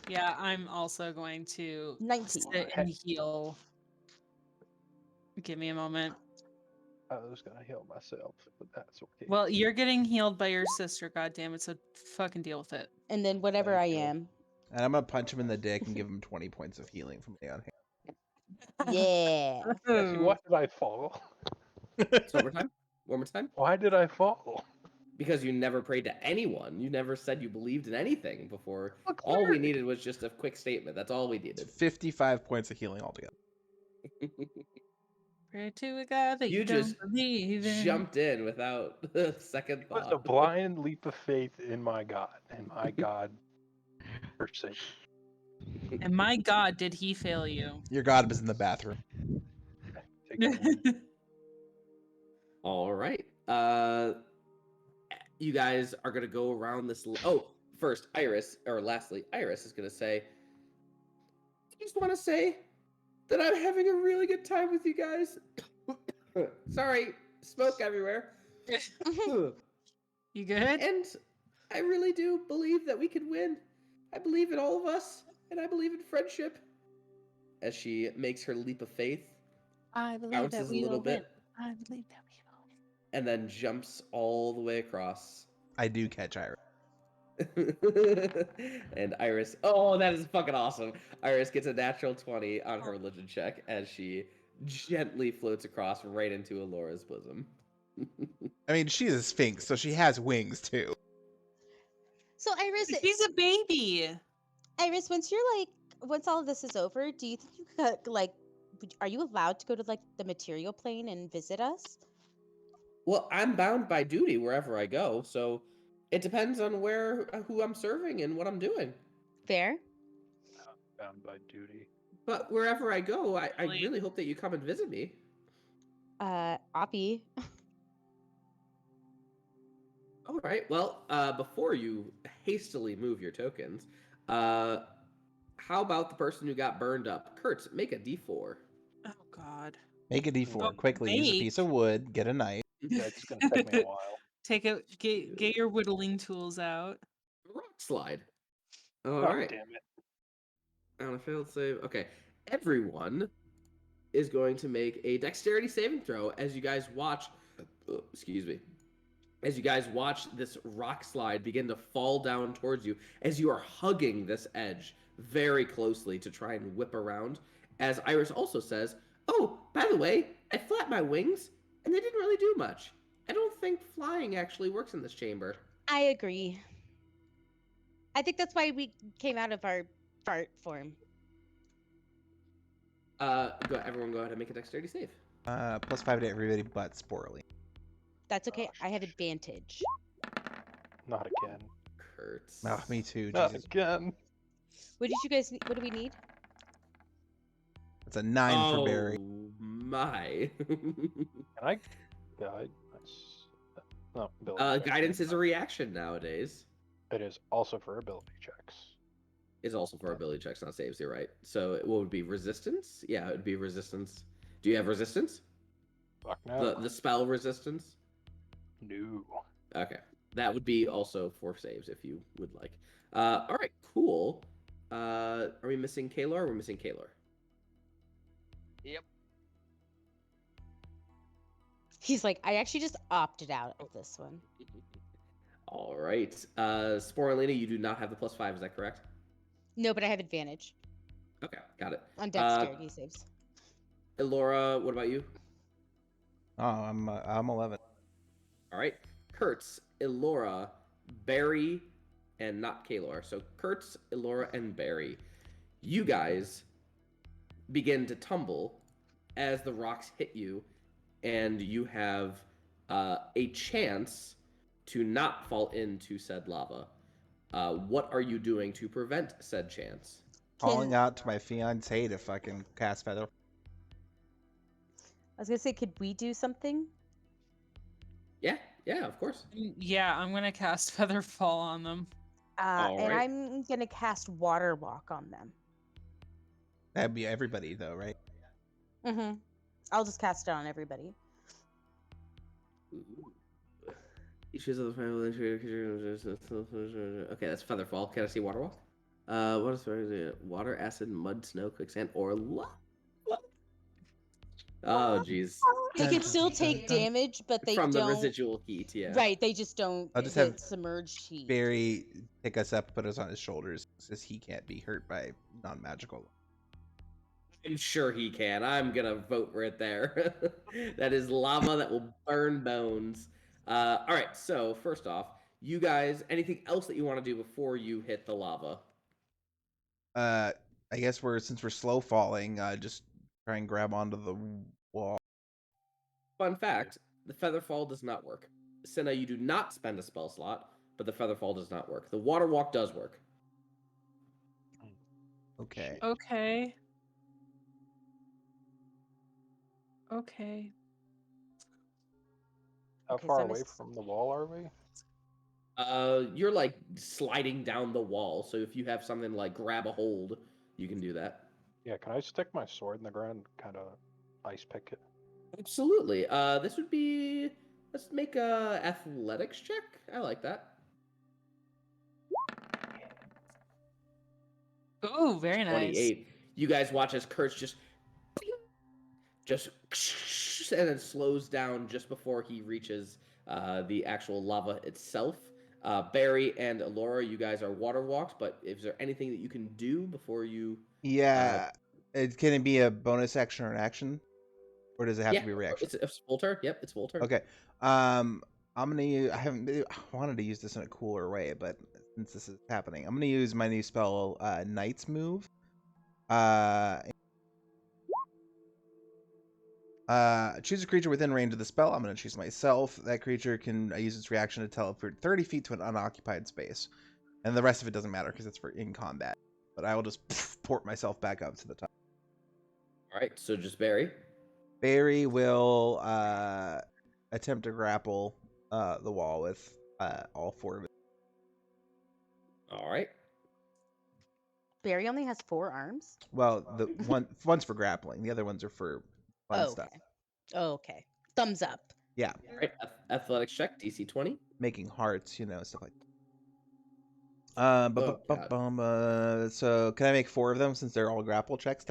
Yeah, I'm also going to 19. sit and heal. Give me a moment. I was gonna heal myself, but that's okay. Well, you're getting healed by your sister, goddammit, so fucking deal with it. And then whatever Thank I you. am. And I'm going to punch him in the dick and give him 20 points of healing from lay on Yeah. Jesse, why did I fall? So one more time. One more time. Why did I fall? Because you never prayed to anyone. You never said you believed in anything before. A All we cleric. needed was just a quick statement. That's all we needed. 55 points of healing altogether. Pray to a god that You you just don't believe in. Jumped in without a second It was a thought. blind leap of faith in my god, and my god forsake. And my god, did he fail you? Your god was in the bathroom. Take that. All right. You guys are gonna go around this. First, lastly, Iris is gonna say, I just want to say that I'm having a really good time with you guys. Sorry, smoke everywhere. You good? And I really do believe that we can win. I believe in all of us, and I believe in friendship. As she makes her leap of faith, I believe bounces that a we little will win. bit, I believe that we will win. and then jumps all the way across. I do catch Iris. And Iris, oh, that is fucking awesome. Iris gets a natural 20 on her religion check as she gently floats across right into Elora's bosom. I mean, she's a sphinx, so she has wings too. So Iris, She's a baby. once all of this is over, do you think you could are you allowed to go to the material plane and visit us? Well, I'm bound by duty wherever I go, so it depends on who I'm serving and what I'm doing. Fair. Bound by duty. But wherever I go, I really hope that you come and visit me. Oppie. All right. Well, before you hastily move your tokens, how about the person who got burned up? Kertz, make a D4. Oh God. Make a d4 Oh, quickly. Use a piece of wood. Get a knife. Yeah, it's gonna take me a while. Get your whittling tools out. Rock slide. All Oh, right. damn it. On a failed save. Okay. Everyone is going to make a dexterity saving throw as you guys watch. Excuse me. As you guys watch this rock slide begin to fall down towards you, as you are hugging this edge very closely to try and whip around. As Iris also says, oh, by the way, I flapped my wings, and they didn't really do much. I don't think flying actually works in this chamber. I agree. I think that's why we came out of our fart form. Everyone go ahead and make a dexterity save. +5 to everybody but Sporelina. That's okay. I have advantage. Not again. Kertz. Oh, me too. Not Jesus. again. What do we need? It's a 9 for Barry. Oh my. Can I Guide. No, ability checks. Guidance is a reaction nowadays. It is also for ability checks. It's also for ability checks, not saves. You're right. So what would be resistance? Yeah, it would be resistance. Do you have resistance? Fuck no. The spell resistance? No. Okay. That would be also for saves if you would like. All right, cool. Are we missing Kaelor? We're missing Kaelor. Yep. He's like, I actually just opted out of this one. All right. Sporelina, you do not have the +5, is that correct? No, but I have advantage Okay, got it. on dexterity saves. Elora, what about you? Oh, I'm 11. All right. Kertz, Elora, Barry, and not Kaelor. So Kertz, Elora, and Barry. You guys begin to tumble as the rocks hit you, and you have a chance to not fall into said lava. What are you doing to prevent said chance? Calling out to my fiance to fucking cast feather. I was gonna say, could we do something? Yeah, of course. Yeah, I'm gonna cast Featherfall on them. All And right. I'm gonna cast Water Walk on them. That'd be everybody though, right? Mm-hmm. I'll just cast it on everybody. Each of the okay, that's Featherfall. Can I see Waterwalk? What is water, acid, mud, snow, quicksand, or lava? Oh, jeez. They can still take damage, but they From don't. the residual heat, yeah. Right, they just don't I'll just get have submerged heat. Barry pick us up, put us on his shoulders, since he can't be hurt by non-magical. I'm sure he can. I'm gonna vote for it there. That is lava that will burn bones. All right. So first off, you guys, anything else that you want to do before you hit the lava? I guess since we're slow falling, just try and grab onto the wall. Fun fact: the Featherfall does not work. Cinna, you do not spend a spell slot, but the Featherfall does not work. The Water Walk does work. Okay. Okay. Okay. How Okay, far so I'm away from the wall are we? You're like sliding down the wall, so if you have something like grab a hold, you can do that. Yeah, can I stick my sword in the ground, kind of ice pick it? Absolutely. This would be. Let's make a athletics check. I like that. Oh, very nice. 28. You guys watch as Kertz just and then slows down just before he reaches the actual lava itself. Barry and Elora, you guys are water walked, but is there anything that you can do before you? Yeah. Can it be a bonus action or an action, or does it have to be a reaction? It's full turn. Yep, it's full turn. Okay. I'm gonna use. I wanted to use this in a cooler way, but since this is happening, I'm gonna use my new spell, Knight's Move. Choose a creature within range of the spell. I'm gonna choose myself. That creature can use its reaction to teleport 30 feet to an unoccupied space, and the rest of it doesn't matter because it's for in combat. But I will just port myself back up to the top. All right, so just Barry. Barry will attempt to grapple the wall with all four of it. All right. Barry only has 4 arms. Well, the one's for grappling. The other ones are for fun stuff. Oh, okay. Thumbs up. Yeah, All right. Athletics check, DC 20. making hearts, stuff like Oh, that. So can I make 4 of them since they're all grapple checks?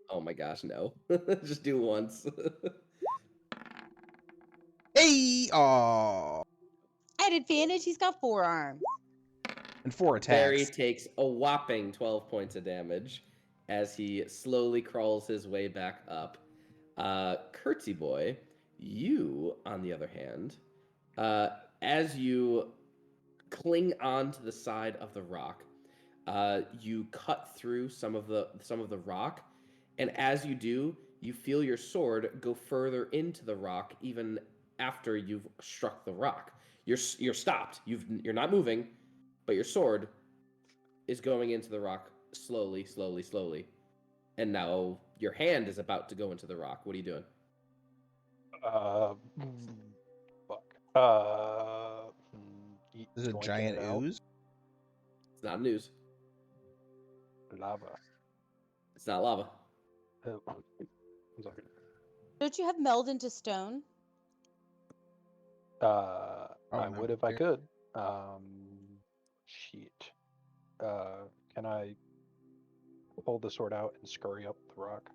Oh my gosh, no. Just do once. Hey! Aw! At advantage, he's got 4 arms. And 4 attacks. Barry takes a whopping 12 points of damage as he slowly crawls his way back up. Curtsy boy, you, on the other hand, as you cling on to the side of the rock, you cut through some of the rock, and as you do, you feel your sword go further into the rock even after you've struck the rock. You're stopped. You're not moving, but your sword is going into the rock slowly, slowly, slowly. And now your hand is about to go into the rock. What are you doing? Fuck. This is a Yoinking giant it out. ooze. It's not news. Lava. It's not lava. Oh, one second. Don't you have meld into stone? I no, would if I here. could. Shit. Can I pull the sword out and scurry up the rock?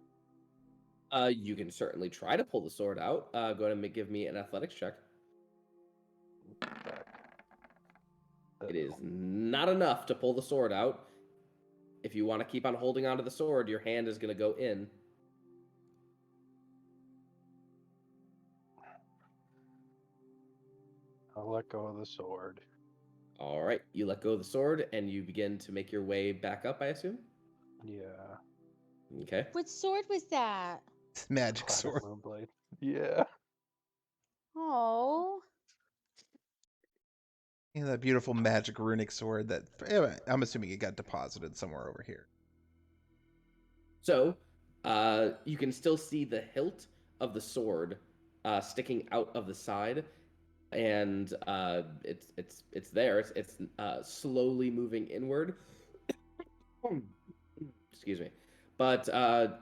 You can certainly try to pull the sword out. Go ahead and give me an athletics check. It is not enough to pull the sword out. If you want to keep on holding onto the sword, your hand is going to go in. I'll let go of the sword. All right, you let go of the sword and you begin to make your way back up, I assume? Yeah. Okay. What sword was that? Magic Private sword. Moonblade. Yeah. Oh. Yeah, that beautiful magic runic sword that anyway, I'm assuming it got deposited somewhere over here. So, you can still see the hilt of the sword sticking out of the side, and it's there. It's slowly moving inward. Excuse me, but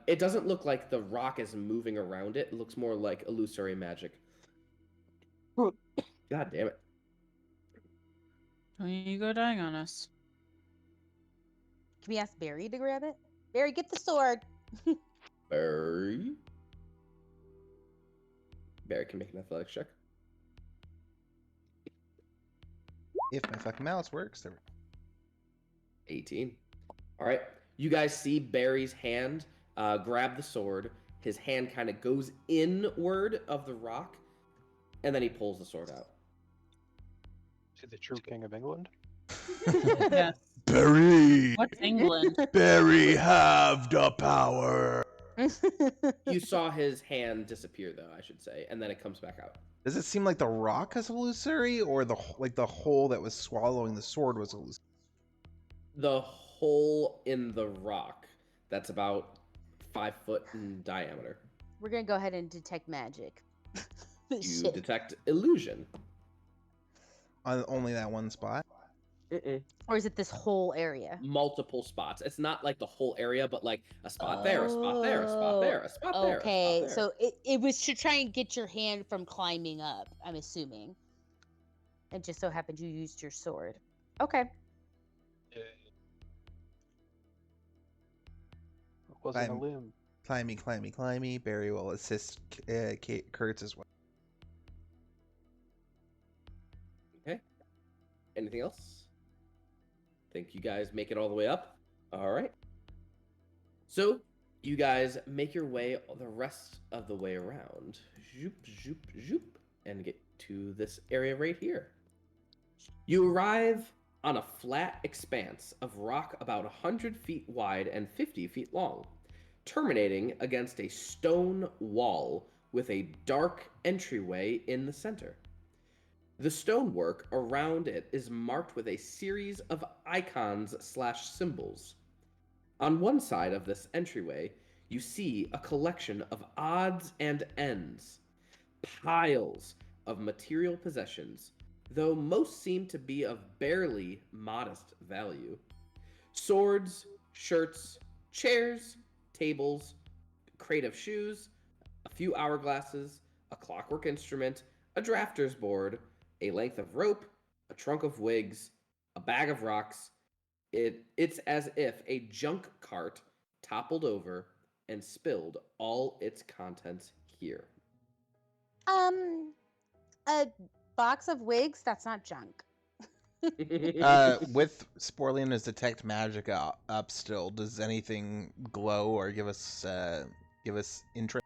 it doesn't look like the rock is moving around it. It looks more like illusory magic. God damn it! Don't you go dying on us. Can we ask Barry to grab it? Barry, get the sword. Barry can make an athletics check. If my fucking mouse works, there. 18. All right. You guys see Barry's hand grab the sword. His hand kind of goes inward of the rock, and then he pulls the sword out. Is he the true king of England? Yes. Barry, What's England? Barry, have the power. You saw his hand disappear, though, I should say, and then it comes back out. Does it seem like the rock is illusory, or the hole that was swallowing the sword was illusory? The hole in the rock that's about 5 foot in diameter. We're gonna go ahead and detect magic. You Shit. detect illusion. On only that one spot? Or is it this whole area? Multiple spots. It's not like the whole area, but like a spot there, a spot there, a spot there, a spot there. Okay, a spot so there. it was to try and get your hand from climbing up, I'm assuming. And just so happened you used your sword. Okay. It wasn't a I'm- limb. Climby. Barry will assist Kertz as well. Okay. Anything else? Think you guys make it all the way up? All right. So you guys make your way the rest of the way around. Zoop, zoop, zoop, and get to this area right here. You arrive on a flat expanse of rock about 100 feet wide and 50 feet long, terminating against a stone wall with a dark entryway in the center. The stonework around it is marked with a series of icons/symbols. On one side of this entryway, you see a collection of odds and ends, piles of material possessions, though most seem to be of barely modest value. Swords, shirts, chairs, tables, a crate of shoes, a few hourglasses, a clockwork instrument, a drafter's board, a length of rope, a trunk of wigs, a bag of rocks. It's as if a junk cart toppled over and spilled all its contents here. A box of wigs, that's not junk. With Sporelina's detect magic up still, does anything glow or give us interest?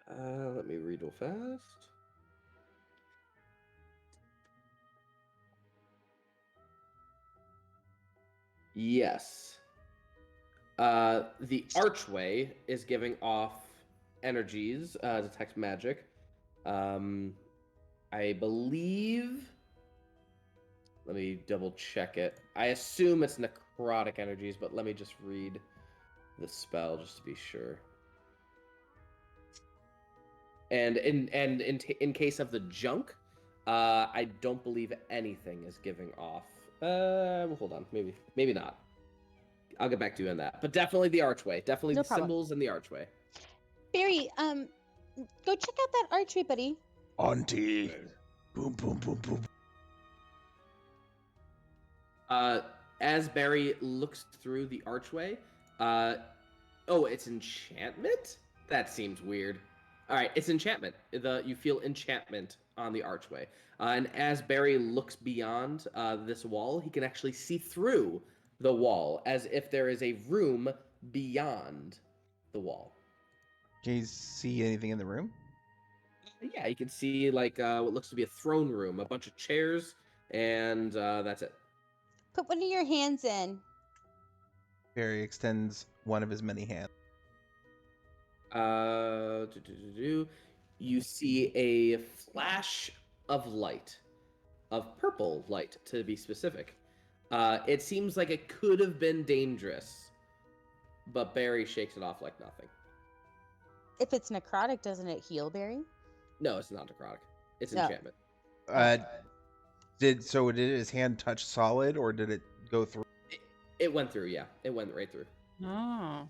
Let me read real fast. Yes. The archway is giving off energies, detect magic. I believe. Let me double check it. I assume it's necrotic energies, but let me just read the spell just to be sure. And in case of the junk, I don't believe anything is giving off. Hold on, maybe not. I'll get back to you on that. But definitely the archway. Definitely No the problem. symbols and the archway. Barry, go check out that archway, buddy. Auntie. Boom, boom, boom, boom. As Barry looks through the archway, it's enchantment? That seems weird. All right, it's enchantment. You feel enchantment on the archway. And as Barry looks beyond this wall, he can actually see through the wall as if there is a room beyond the wall. Can you see anything in the room? Yeah, you can see like what looks to be a throne room, a bunch of chairs, and that's it. Put one of your hands in. Barry extends one of his many hands. You see a flash of light, of purple light to be specific. It seems like it could have been dangerous, but Barry shakes it off like nothing. If it's necrotic, doesn't it heal, Barry? No, it's not necrotic. It's No. enchantment. Did his hand touch solid or did it go through? It went through, yeah. It went right through. Oh.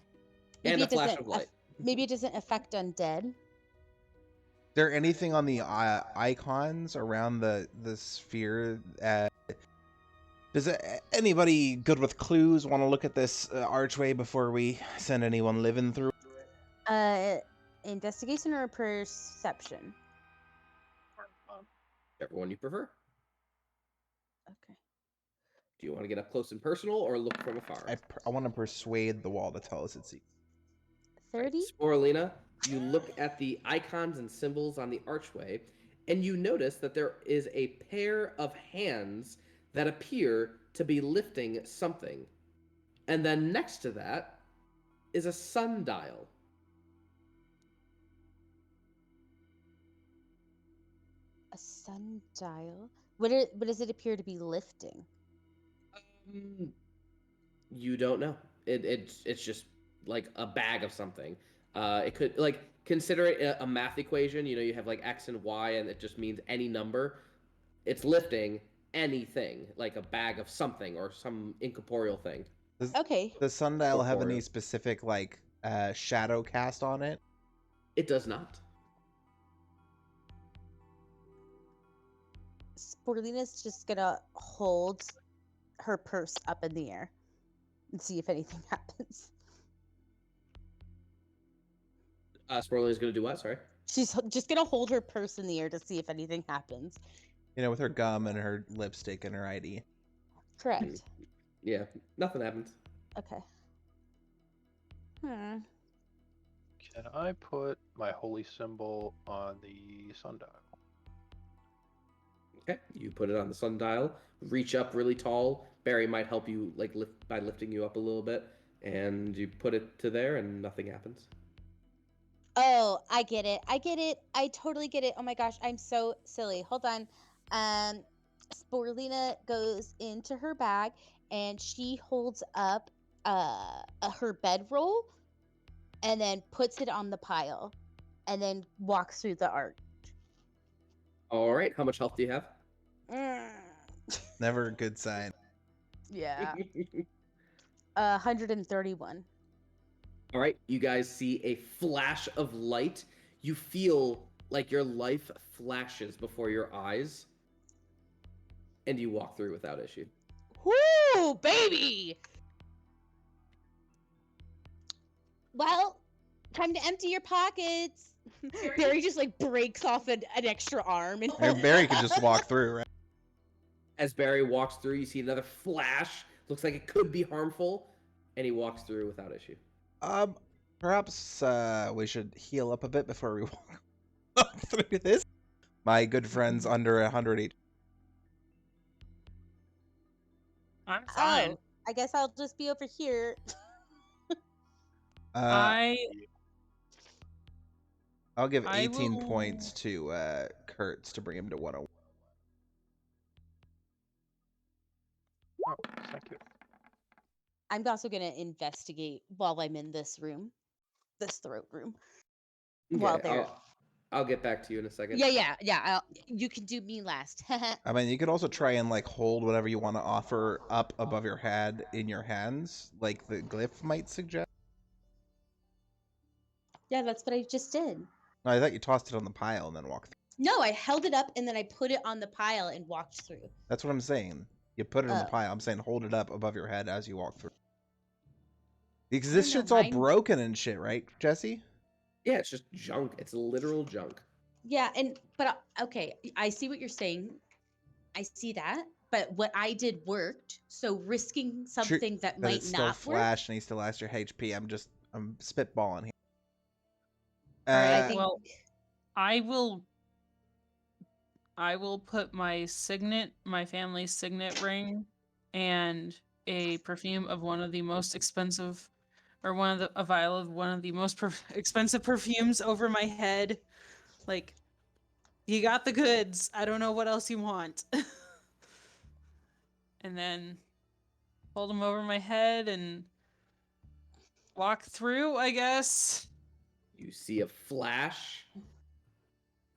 And a flash of light. Maybe it doesn't affect undead. Is there anything on the icons around the sphere? Does anybody good with clues want to look at this archway before we send anyone living through? Investigation or perception? Whichever one you prefer. Okay. Do you want to get up close and personal or look from afar? I want to persuade the wall to tell us it's 30? Sporelina, you look at the icons and symbols on the archway, and you notice that there is a pair of hands that appear to be lifting something. And then next to that is a sundial. A sundial? What does it appear to be lifting? You don't know. It's just like a bag of something. It could, like, consider it a math equation. You know, you have like X and Y, and it just means any number. It's lifting anything, like a bag of something or some incorporeal thing. Okay. Does sundial have any specific like shadow cast on it? It does not. Sporelina's just gonna hold her purse up in the air and see if anything happens. Sporelina's gonna do what? Sorry. She's just gonna hold her purse in the air to see if anything happens. You know, with her gum and her lipstick and her ID. Correct. Yeah, nothing happens. Okay. Can I put my holy symbol on the sundial? Okay, you put it on the sundial. Reach up really tall. Barry might help you, like, lifting you up a little bit, and you put it to there, and nothing happens. Oh, I get it. I totally get it. Oh my gosh, I'm so silly. Hold on. Sporelina goes into her bag and she holds up her bedroll and then puts it on the pile and then walks through the arch. All right, how much health do you have? Never a good sign. Yeah. 131. All right, you guys see a flash of light. You feel like your life flashes before your eyes, and you walk through without issue. Woo, baby! Well, time to empty your pockets. Barry just like breaks off an extra arm and Barry could just walk through, right? As Barry walks through, you see another flash. Looks like it could be harmful, and he walks through without issue. Perhaps we should heal up a bit before we walk through this. My good friend's under 100 HP. I'm fine. Oh, I guess I'll just be over here. I'll give I 18 will- points to Kertz to bring him to 101. Oh, thank you. I'm also gonna investigate while I'm in this room, this throat room. While Okay, they're I'll get back to you in a second. Yeah. You can do me last. I mean, you could also try and like hold whatever you want to offer up above your head in your hands, like the glyph might suggest. Yeah, that's what I just did. No, I thought you tossed it on the pile and then walked through. No, I held it up and then I put it on the pile and walked through. That's what I'm saying. You put it on the Oh. pile. I'm saying hold it up above your head as you walk through. Because I this don't know, shit's all mine- broken and shit, right, Jesse? Yeah, it's just junk. It's literal junk. Yeah, but okay, I see what you're saying. I see that, but what I did worked. So risking something that But might it's still not work. flash and he still has your HP. I'm spitballing here. Alright, I Uh, think Well, I will put my family's signet ring, and a perfume of one of the most expensive, or a vial of one of the most expensive perfumes over my head. Like, you got the goods. I don't know what else you want. And then hold them over my head and walk through, I guess. You see a flash,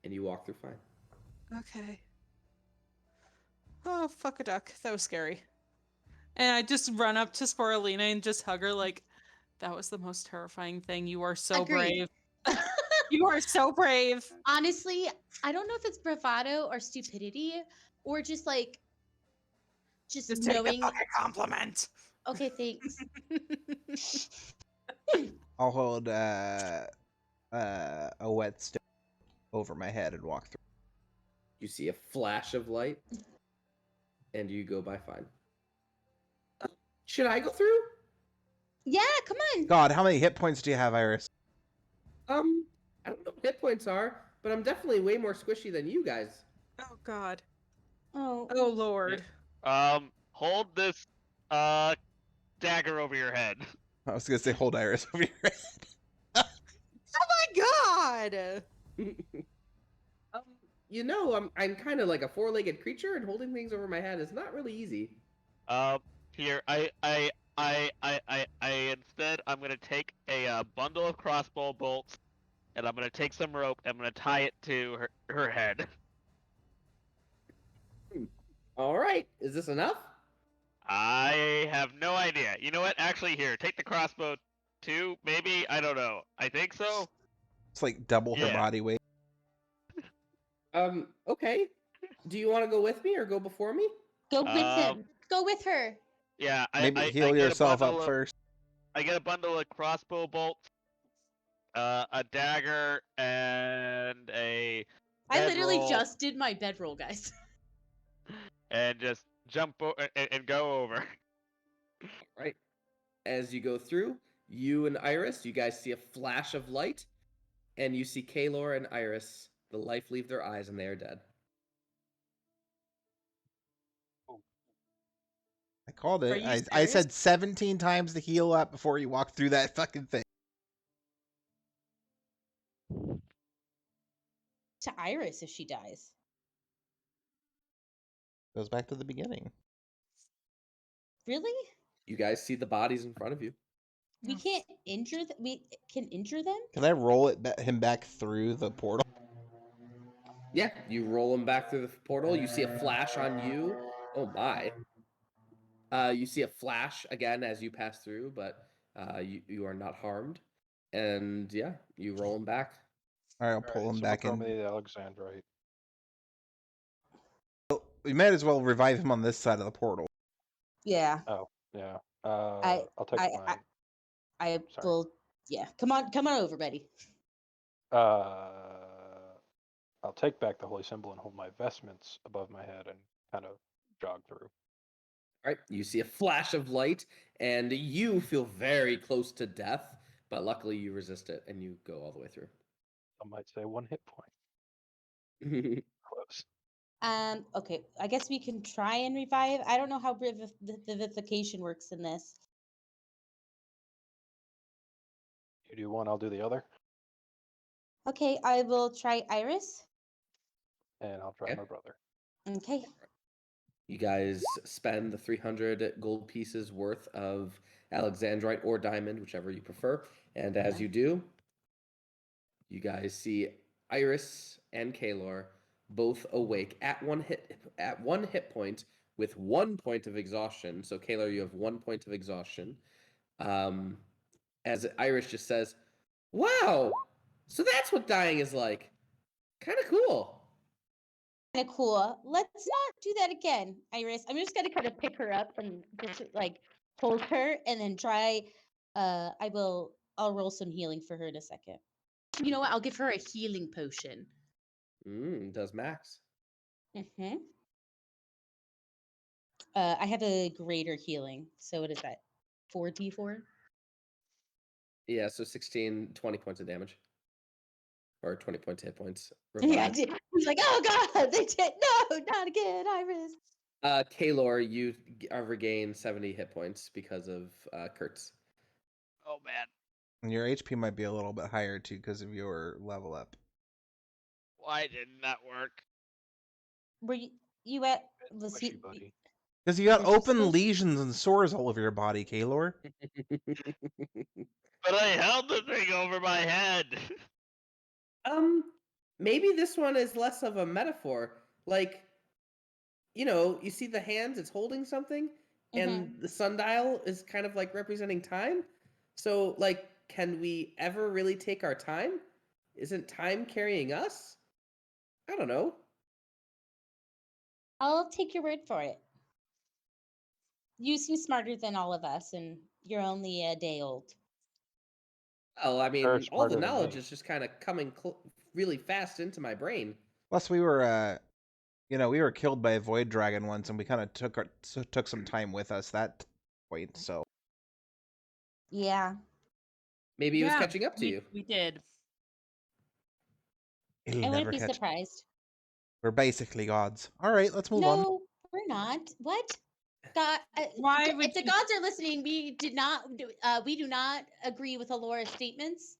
and you walk through fine. Okay. Oh, fuck a duck. That was scary. And I just run up to Sporelina and just hug her like, that was the most terrifying thing. You are so Agreed. brave. You are so brave. honestly, I don't know if it's bravado or stupidity or just like Just take the knowing. fucking compliment. Okay, thanks. I'll hold a whetstone over my head and walk through. You see a flash of light, and you go by fine. Should I go through? Yeah, come on. God, how many hit points do you have, Iris? I don't know what hit points are, but I'm definitely way more squishy than you guys. Oh god. Oh, Oh lord. Hold this dagger over your head. I was gonna say hold Iris over your head. Oh my god. I'm kind of like a four-legged creature, and holding things over my head is not really easy. Here, I instead I'm gonna take a bundle of crossbow bolts, and I'm gonna take some rope. And I'm gonna tie it to her head. All right, is this enough? I have no idea. You know what? Actually, here, take the crossbow too. Maybe, I don't know. I think so. It's like double her Yeah. body weight. Okay. Do you want to go with me or go before me? go with him. Go with her. Yeah, Maybe I heal get a yourself up bundle of- first. I get a bundle of crossbow bolts, a dagger, and a I literally bedroll, just did my bedroll, guys. and just jump and go over. Right. As you go through, you and Iris, you guys see a flash of light, and you see Kaelor and Iris, the life leave their eyes, and they are dead. I called Are it. you I serious? said 17 times to heal up before you walk through that fucking thing. To Iris if she dies. Goes back to the beginning. Really? You guys see the bodies in front of you. We can't injure them. We can injure them. Can I roll him back through the portal? Yeah, you roll them back through the portal. You see a flash on you. Oh my. You see a flash again as you pass through, but you are not harmed. And yeah, you roll them back. All right, I'll All pull right, him so back throw in. me the Alexandrite. We might as well revive him on this side of the portal. Yeah. Oh, yeah. I I'll take mine. I Sorry. will. Yeah. Come on over, Betty. I'll take back the holy symbol and hold my vestments above my head and kind of jog through. All right, you see a flash of light, and you feel very close to death, but luckily you resist it and you go all the way through. I might say 1 hit point. Close. Okay. I guess we can try and revive. I don't know how vivification works in this. You do one, I'll do the other, Okay, I will try Iris. and I'll try Okay. my brother. Okay. You guys spend the 300 gold pieces worth of Alexandrite or diamond, whichever you prefer. And as you do, you guys see Iris and Kaelor both awake at one hit point with 1 point of exhaustion. So Kaelor, you have 1 point of exhaustion. As Iris just says, "Wow, so that's what dying is like. Kind of cool." Kind of cool. Let's not do that again, Iris. I'm just gonna kind of pick her up and just like hold her and then try. I'll roll some healing for her in a second. You know what? I'll give her a healing potion. Does max. Mm-hmm. I have a greater healing. So what is that? 4d4? Yeah, so 16, 20 points of damage. Or 20 points hit points. Yeah, I Revived. did. He's like, oh god, they did. No, not again, Iris. Kaelor, you regain 70 hit points because of Kertz. Oh man. And your HP might be a little bit higher too because of your level up. Why didn't that work? Were you at was Squishy he buddy. Because you got Where'd you open say? lesions and sores all over your body, Kaelor. But I held the thing over my head. Maybe this one is less of a metaphor. Like, you see the hands, it's holding something, and the sundial is kind of like representing time. So, like, can we ever really take our time? Isn't time carrying us? I don't know. I'll take your word for it. You seem smarter than all of us, and you're only a day old. Well, I mean, Or all the smarter than knowledge me. is just kind of coming really fast into my brain. Plus, we were, we were killed by a void dragon once, and we kind of took some time with us that point. So Yeah. Maybe he was Yeah, catching up to you. We did. it'll I never wouldn't be catch. surprised. We're basically gods. All right, let's move on. No, we're not. What? God, Why would if the you- gods are listening, we do not agree with Elora's statements.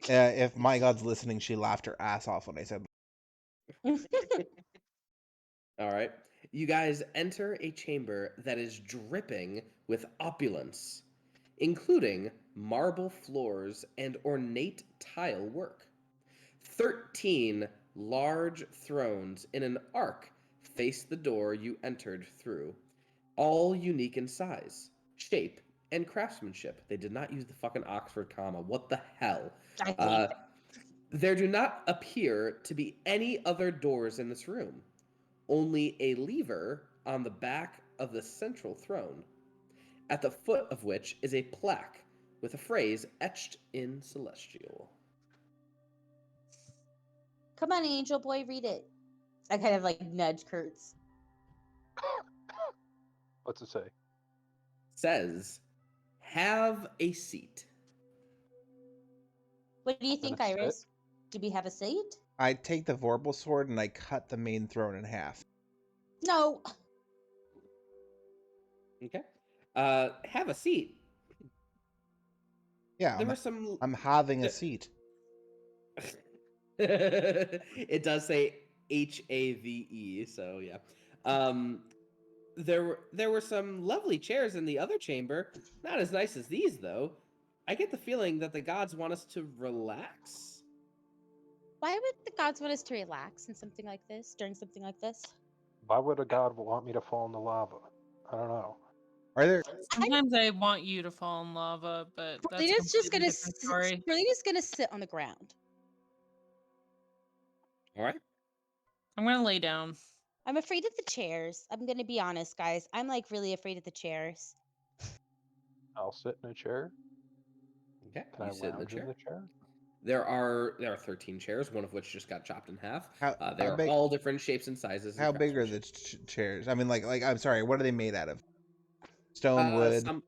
If my god's listening, she laughed her ass off when I said. All right. You guys enter a chamber that is dripping with opulence, including marble floors and ornate tile work. 13 large thrones in an arc face the door you entered through, all unique in size, shape, and craftsmanship. They did not use the fucking Oxford comma. What the hell? I hate There do not appear to be any other doors in this room, only a lever on the back of the central throne, at the foot of which is a plaque with a phrase etched in celestial. Come on, Angel Boy, read it. I kind of like nudge Kertz. What's it say? Says, have a seat. What do you think, Gonna sit. Iris? Do we have a seat? I take the Vorpal sword and I cut the main throne in half. No. Okay. Have a seat. Yeah, There were some. I'm having a seat. It does say HAVE, so yeah. There were some lovely chairs in the other chamber. Not as nice as these, though. I get the feeling that the gods want us to relax. Why would the gods want us to relax in something like this, during something like this? Why would a god want me to fall in the lava? I don't know. Are there? Sometimes I want you to fall in lava, but that's Sporelina's just completely gonna different story. Sporelina's gonna sit on the ground. All right. I'm gonna lay down. I'm afraid of the chairs. I'm gonna be honest, guys. I'm like really afraid of the chairs. I'll sit in a chair. Okay. Can I You sit in the lounge in chair. the chair? There are 13 chairs, one of which just got chopped in half. They How are big? all different shapes and sizes. How and big are the chairs? I mean, like I'm sorry. What are they made out of? Stone, wood.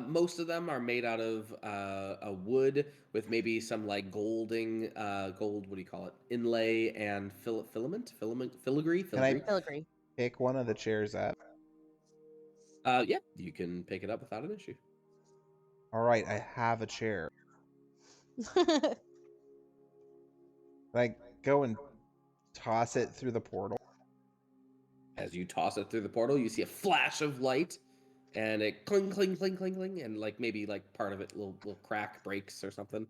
Most of them are made out of a wood with maybe some like gold. What do you call it? Inlay and filigree. Can I Filigree. pick one of the chairs up? Yeah, you can pick it up without an issue. All right, I have a chair. Can I go and toss it through the portal? As you toss it through the portal, you see a flash of light, and it cling, cling, cling, cling, cling, and like maybe like part of it little crack breaks or something.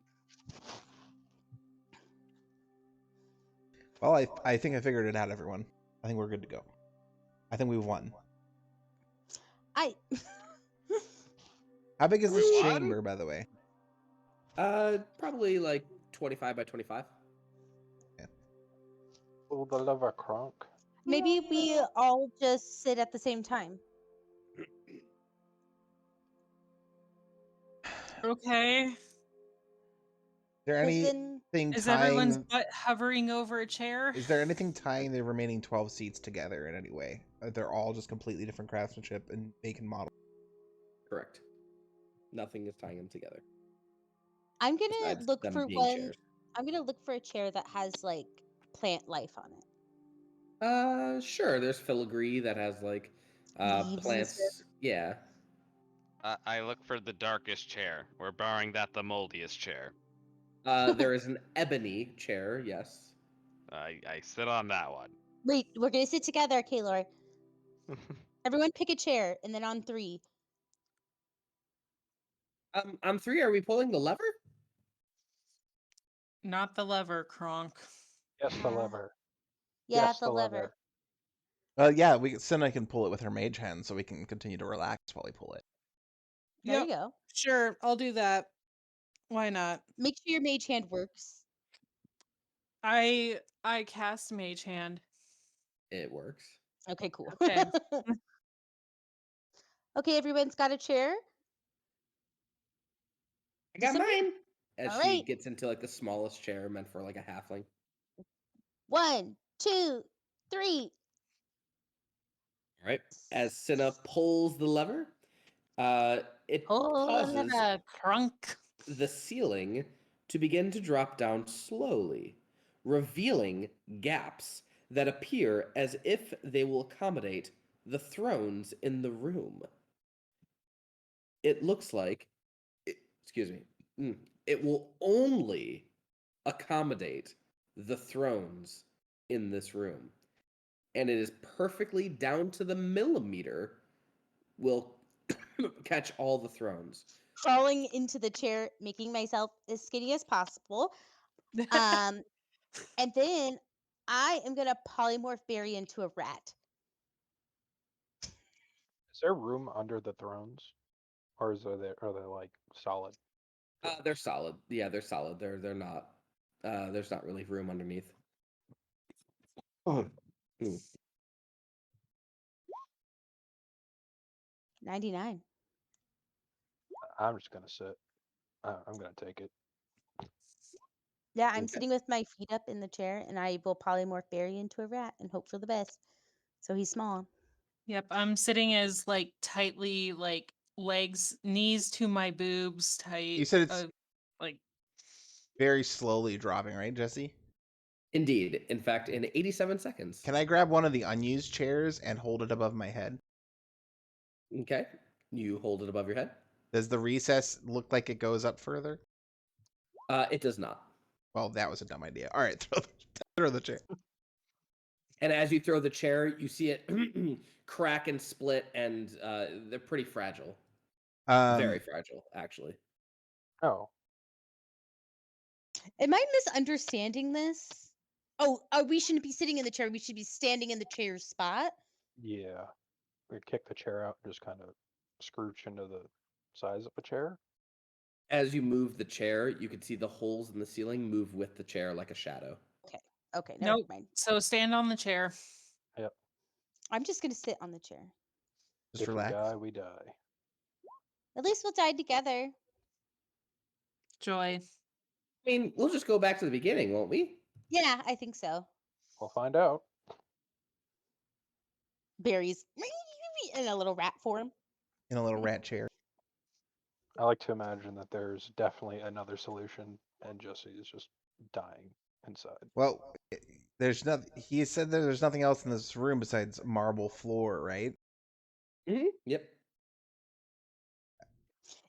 Well, I think I figured it out, everyone. I think we're good to go. I think we've won. I How big is this What? chamber, by the way? Probably like 25 by 25. Oh, the lover crunk. maybe we all just sit at the same time. Okay. Is there 'Cause anything then Is everyone's tying? butt hovering over a chair? Is there anything tying the remaining 12 seats together in any way? They're all just completely different craftsmanship and make and model. Correct. Nothing is tying them together. I'm gonna besides look them for being one. chairs. I'm gonna look for a chair that has like plant life on it. Sure. There's filigree that has like Leaves and plants. stuff. Yeah. I look for the darkest chair. We're barring that the moldiest chair. There is an ebony chair. Yes. I sit on that one. Wait, we're gonna sit together, Kaelor. Everyone pick a chair, and then on 3. On 3, are we pulling the lever? Not the lever, Kronk. Yes, the Yeah. lever. Yeah, Yes, the the lever. Yeah, Cinna can pull it with her mage hand, so we can continue to relax while we pull it. There Yep. you go. Sure, I'll do that. Why not? Make sure your mage hand works. I cast Mage Hand. It works. Okay, cool. Okay. Okay, everyone's got a chair. I got Somebody- mine. As All she right. gets into like the smallest chair meant for like a halfling. 1, 2, 3. All right. As Cinna pulls the lever, it Pull the causes lever, Kronk. the ceiling to begin to drop down slowly, revealing gaps that appear as if they will accommodate the thrones in the room. It looks like, excuse me, it will only accommodate the thrones in this room. And it is perfectly down to the millimeter will catch all the thrones. Crawling into the chair, making myself as skinny as possible. And then I am gonna polymorph Barry into a rat. Is there room under the thrones, or are they like solid? They're solid. Yeah, they're solid. They're not. There's not really room underneath. Oh. 99. I'm just gonna sit. I'm gonna take it. Yeah, I'm Okay. sitting with my feet up in the chair, and I will polymorph Barry into a rat and hope for the best. So he's small. Yep, I'm sitting as like tightly like legs, knees to my boobs, tight. You said it's like very slowly dropping, right, Jesse? Indeed. In fact, in 87 seconds. Can I grab one of the unused chairs and hold it above my head? Okay. You hold it above your head. Does the recess look like it goes up further? It does not. Well, that was a dumb idea. All right, throw the chair. And as you throw the chair, you see it crack and split, and they're pretty fragile. Very fragile, actually. Oh, Am I misunderstanding this? Oh, we shouldn't be sitting in the chair. We should be standing in the chair's spot. yeah. We kick the chair out and just kind of scrooge into the size of a chair. As you move the chair, you can see the holes in the ceiling move with the chair like a shadow. Okay, never nope. mind. So stand on the chair. I'm just gonna sit on the chair. Just If we relax. die, we die. At least we'll die together. Joy. I mean, we'll just go back to the beginning, won't we? Yeah, I think so. We'll find out. Barry's in a little rat form. In a little rat chair. I like to imagine that there's definitely another solution, and Jesse is just dying inside. Well, there's nothing. He said that there's nothing else in this room besides marble floor, right? Mm-hmm. Yep.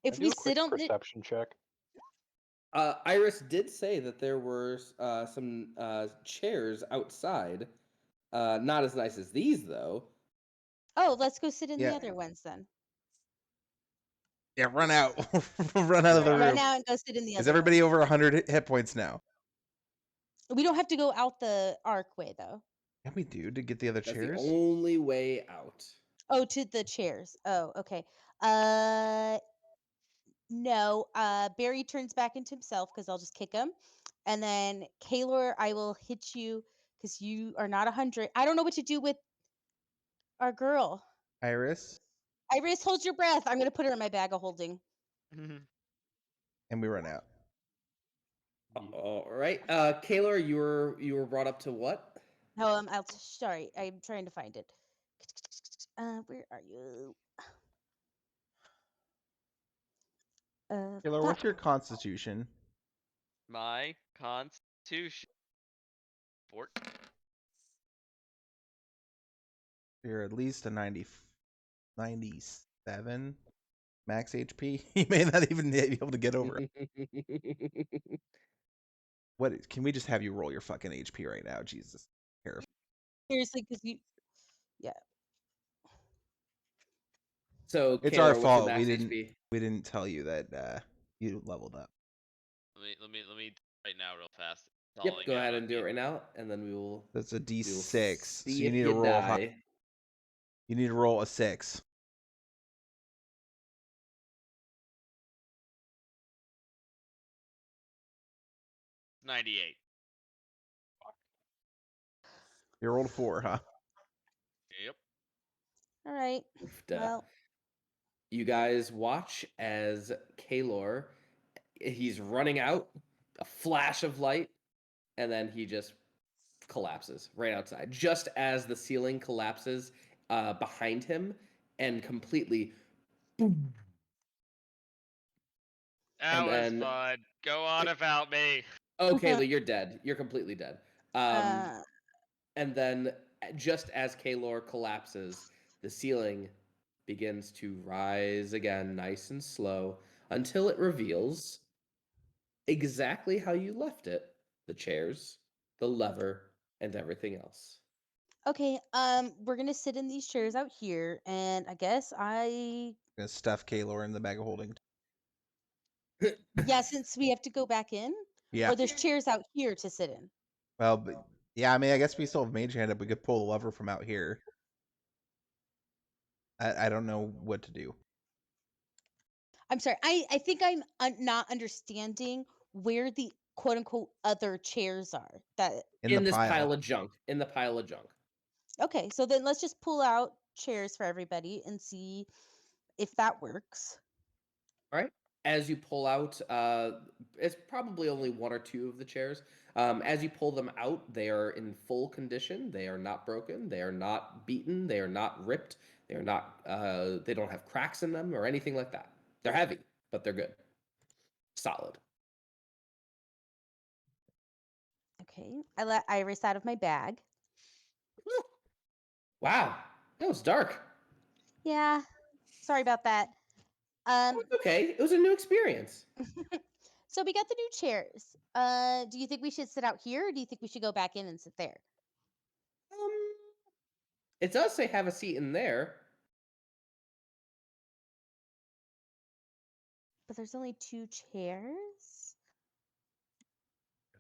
If Can I we do a quick sit on the perception check. Iris did say that there were some chairs outside. Not as nice as these, though. Oh, let's go sit in Yeah. the other ones then. Yeah, run out. Run out of the Yeah. room. Run out and go sit in the other Is everybody ones. over 100 hit points now? We don't have to go out the archway though. Yeah, we do to get the other That's the chairs. only way out. Oh, to the chairs. Oh, okay. No. Barry turns back into himself because I'll just kick him, and then Kaelor, I will hit you because you are not 100. I don't know what to do with our girl. Iris, Iris, hold your breath. I'm gonna put her in my bag of holding. and we run out. All right. Kaelor, you were brought up to what? No, sorry. I'm trying to find it. Where are you? Taylor, what's your constitution? My constitution. 14. You're at least a 97 max HP. You may not even be able to get over it. What? Can we just have you roll your fucking HP right now? Jesus. Seriously, because you. Yeah. So It's Kaelor, our what's your fault. max We HP? didn't tell you that you leveled up. Let me right now real fast. Yep. Stalling Go out ahead on and do me. it right now, and then we will. That's a we will D6. So see you if need to roll high. die. You need to roll a 6. 98. You rolled a 4, huh? Yep. All right. Duh. Well, You guys watch as Kaelor, he's running out, a flash of light, and then he just collapses right outside. Just as the ceiling collapses behind him and completely. Boom. That And was then, fun. Go on about me. oh, Kaelor, you're dead. You're completely dead. uh, And then, just as Kaelor collapses, the ceiling begins to rise again, nice and slow, until it reveals exactly how you left it: the chairs, the lever, and everything else. okay. We're gonna sit in these chairs out here, and I guess Gonna stuff Kaelor in the bag of holding. yeah, since we have to go back in, Yeah. or there's chairs out here to sit in. Well, but yeah, I mean, I guess we still have Mage Hand up. We could pull the lever from out here. I don't know what to do. I'm sorry. I think I'm not understanding where the quote unquote other chairs are. That In this pile of junk. In the pile of junk. okay. So then let's just pull out chairs for everybody and see if that works. All right. As you pull out, it's probably only one or two of the chairs. As you pull them out, they are in full condition. They are not broken. They are not beaten. They are not ripped. They are not. They don't have cracks in them or anything like that. They're heavy, but they're good. Solid. Okay. I let Iris out of my bag. Wow, that was dark. Yeah. Sorry about that. Okay, it was a new experience. So we got the new chairs. Do you think we should sit out here, or do you think we should go back in and sit there? It does say have a seat in there. But there's only 2 chairs.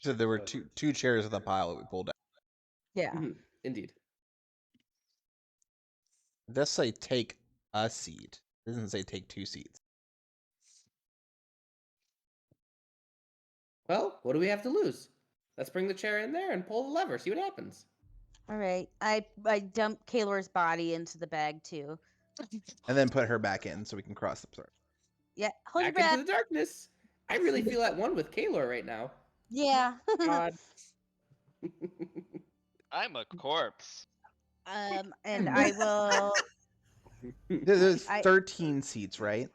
So there were two chairs in the pile that we pulled out. Yeah. Mhm, indeed. It does say take a seat. It doesn't say take 2 seats. Well, what do we have to lose? Let's bring the chair in there and pull the lever. See what happens. All right. I dumped Kaelor's body into the bag too. And then put her back in so we can cross the start. Yeah. Hold your Back into breath. the darkness. I really feel at one with Kaelor right now. Yeah. God. I'm a corpse. And I will. There's 13 seats, right?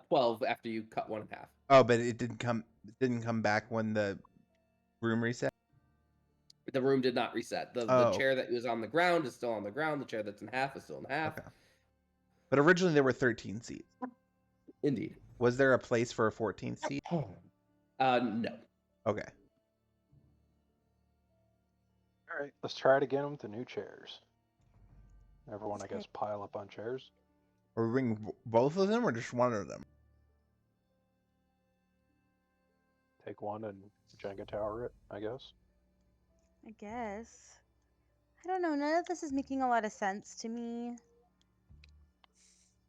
12 after you cut one in half. Oh, but it didn't come back when the room reset. The room did not reset. The chair that was on the ground is still on the ground. The chair that's in half is still in half. Okay. But originally there were 13 seats. Indeed. Was there a place for a 14th seat? No. Okay. All right, let's try it again with the new chairs. Everyone, I guess, pile up on chairs. Or bring both of them, or just one of them? take one and Jenga tower it, I guess. I guess. I don't know. None of this is making a lot of sense to me.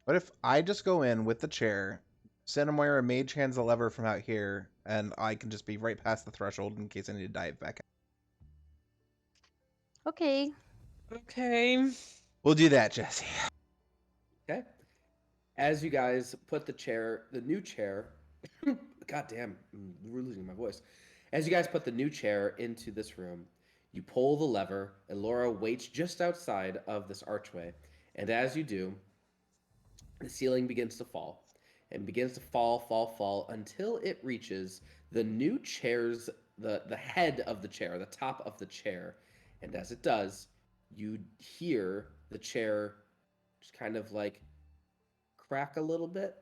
What if I just go in with the chair, Cinnamoira mage hands the lever from out here, and I can just be right past the threshold in case I need to dive back out? Okay. Okay. We'll do that, Jesse. Okay. As you guys put the new chair, God damn, we're losing my voice. As you guys put the new chair into this room, you pull the lever, and Elora waits just outside of this archway. And as you do, the ceiling begins to fall, and begins to fall until it reaches the new chair's, the head of the chair, the top of the chair. And as it does, you hear the chair just kind of like crack a little bit,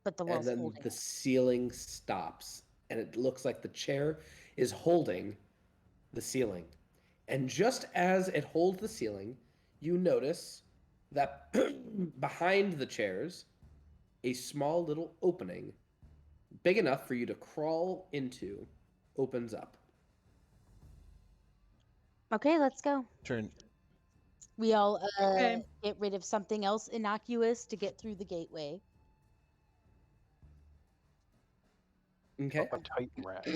But the and wall's then holding the it. ceiling stops, and it looks like the chair is holding the ceiling. And just as it holds the ceiling, you notice that behind the chairs, a small little opening, big enough for you to crawl into, opens up. Okay, let's go. Turn. We all Okay. get rid of something else innocuous to get through the gateway. Okay. Up a Titan rat.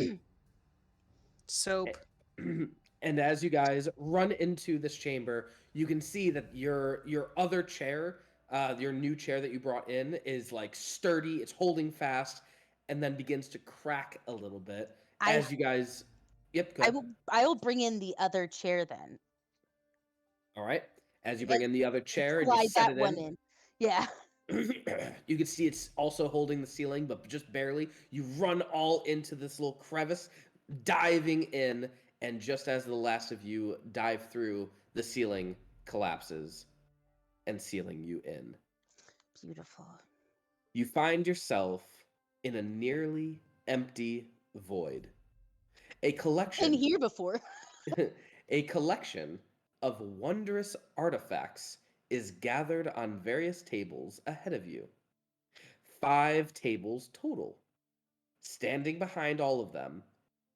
Soap. And as you guys run into this chamber, you can see that your other chair, your new chair that you brought in, is like sturdy. It's holding fast, and then begins to crack a little bit as you guys. Yep. Go ahead. I will bring in the other chair then. All right. As you bring in the other chair and you Slide set that it one in. Yeah. you can see it's also holding the ceiling, but just barely. You run all into this little crevice, diving in, and just as the last of you dive through, the ceiling collapses and sealing you in. Beautiful. You find yourself in a nearly empty void. A collection. Been here before. A collection of wondrous artifacts is gathered on various tables ahead of you. 5 tables total. Standing behind all of them,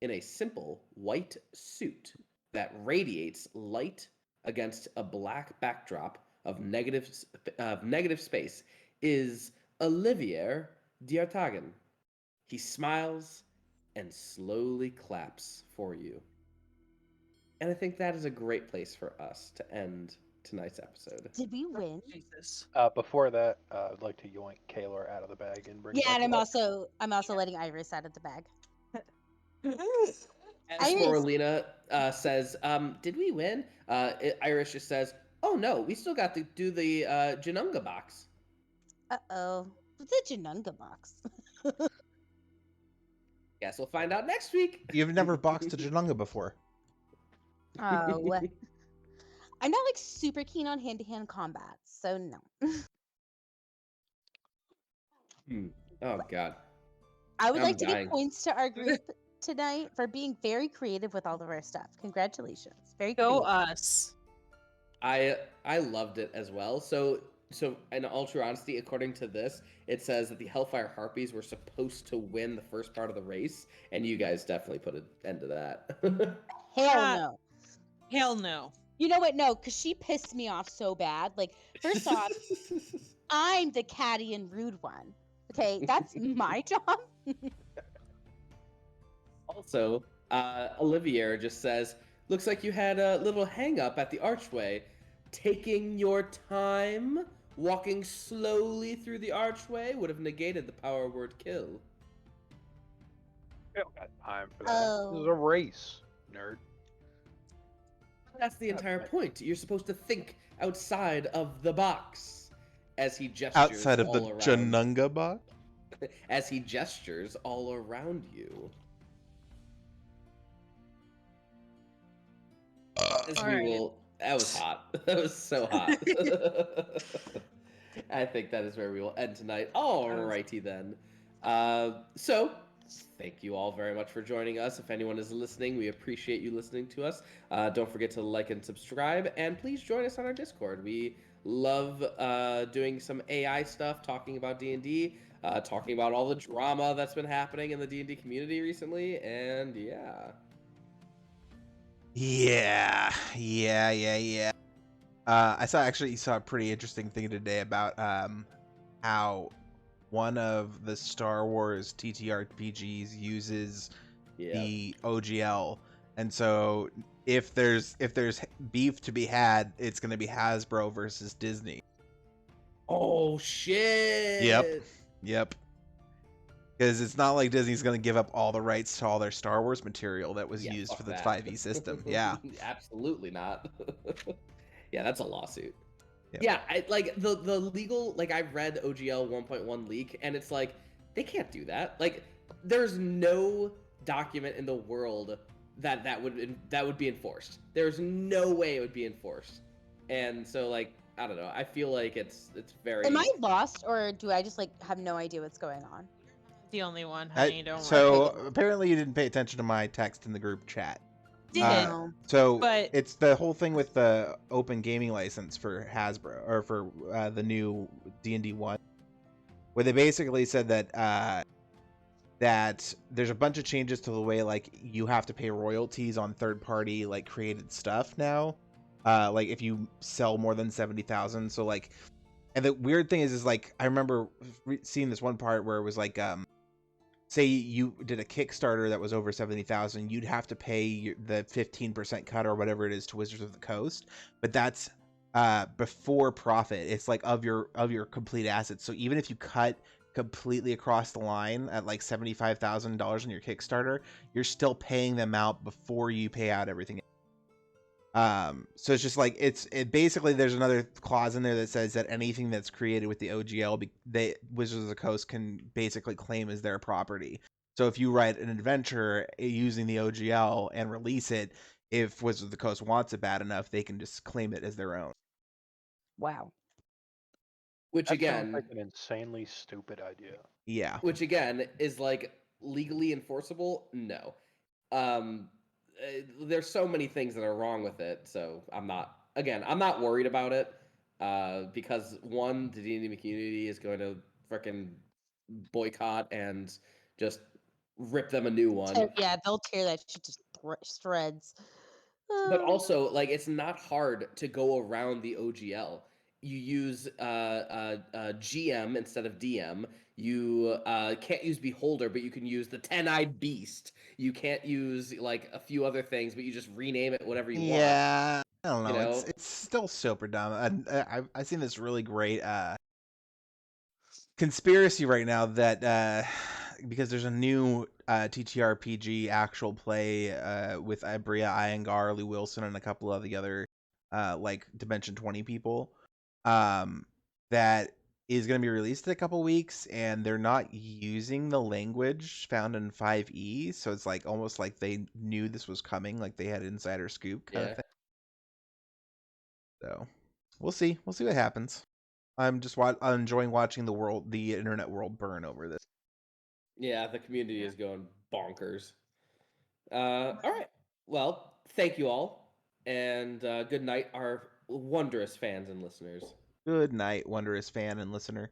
in a simple white suit that radiates light against a black backdrop of negative space, is Olivier D'Artagan. He smiles and slowly claps for you. And I think that is a great place for us to end tonight's episode. Did we win? Jesus. Before that, I'd like to yoink Kaelor out of the bag and bring it Yeah, back and to life. I'm also letting Iris out of the bag. As Sporelina says, did we win? Iris just says, oh no, we still got to do the Janunga box. Uh-oh. What's a Janunga box? Guess we'll find out next week. You've never boxed a Janunga before. Oh. I'm not like super keen on hand-to-hand combat, so no. Oh god. I would I'm like to dying. give points to our group tonight for being very creative with all of our stuff. Congratulations. Very Go creative. us. I loved it as well. So in all true honesty, according to this, it says that the Hellfire Harpies were supposed to win the first part of the race, and you guys definitely put an end to that. Hell no. Hell no. You know what? No, because she pissed me off so bad. Like, first off, I'm the catty and rude one. Okay, that's my job. Also, Olivier just says, looks like you had a little hang up at the archway. Taking your time, walking slowly through the archway would have negated the power word kill. We don't got time for that. This is a race, nerd. That's the entire point. You're supposed to think outside of the box. As he gestures Outside of the all around. Janunga box? As he gestures all around you. As All we right. will. That was hot. That was so hot. I think that is where we will end tonight. Alrighty then. So, thank you all very much for joining us. If anyone is listening, we appreciate you listening to us. Don't forget to like and subscribe, and please join us on our Discord. We love doing some AI stuff, talking about D&D. talking about all the drama that's been happening in the D&D community recently, and yeah. Yeah. I saw a pretty interesting thing today about how one of the Star Wars TTRPGs uses the OGL, and so if there's beef to be had, it's going to be Hasbro versus Disney. Oh shit! Yep. Because it's not like Disney's going to give up all the rights to all their Star Wars material that was used fuck for the that. 5e system. Yeah. Absolutely not. Yeah, that's a lawsuit. Yep. Yeah, like the legal, like I've read OGL 1.1 leak, and it's like they can't do that. Like there's no document in the world that would be enforced. There's no way it would be enforced. And so like I don't know. I feel like it's very. Am I lost, or do I just like have no idea what's going on? The only one, honey. Don't So worry. apparently you didn't pay attention to my text in the group chat. Did. So But- it's the whole thing with the open gaming license for Hasbro, or for the new D&D 1, where they basically said that that there's a bunch of changes to the way like you have to pay royalties on third-party like created stuff now, like if you sell more than 70,000. So like, and the weird thing is like I remember seeing this one part where it was like say you did a Kickstarter that was over 70,000, you'd have to pay the 15% cut or whatever it is to Wizards of the Coast, but that's before profit. It's like of your complete assets. So even if you cut completely across the line at like $75,000 on your Kickstarter, you're still paying them out before you pay out everything. So it's just like it basically there's another clause in there that says that anything that's created with the OGL, Wizards of the Coast can basically claim as their property. So if you write an adventure using the OGL and release it, if Wizards of the Coast wants it bad enough, they can just claim it as their own. Wow. Which That again, sounds like an insanely stupid idea. Yeah. Which again is like legally enforceable? No. There's so many things that are wrong with it, so I'm not worried about it, because one, the D&D community is going to freaking boycott and just rip them a new one. Yeah, they'll tear that shit to shreds. But also, like, it's not hard to go around the OGL. You use GM instead of DM. You can't use Beholder, but you can use the 10-eyed beast. You can't use like a few other things, but you just rename it whatever you want. Yeah, I don't know. You know? It's still super dumb. And I've seen this really great conspiracy right now that because there's a new TTRPG actual play with Ibria Iyengar, Lou Wilson, and a couple of the other like Dimension 20 people that is going to be released in a couple weeks, and they're not using the language found in 5e, so it's like almost like they knew this was coming, like they had insider scoop kind of thing. So we'll see what happens. I'm just enjoying watching the internet world burn over this. Yeah, the community is going bonkers. All right. Well, thank you all, and good night, our wondrous fans and listeners. Good night, wondrous fan and listener.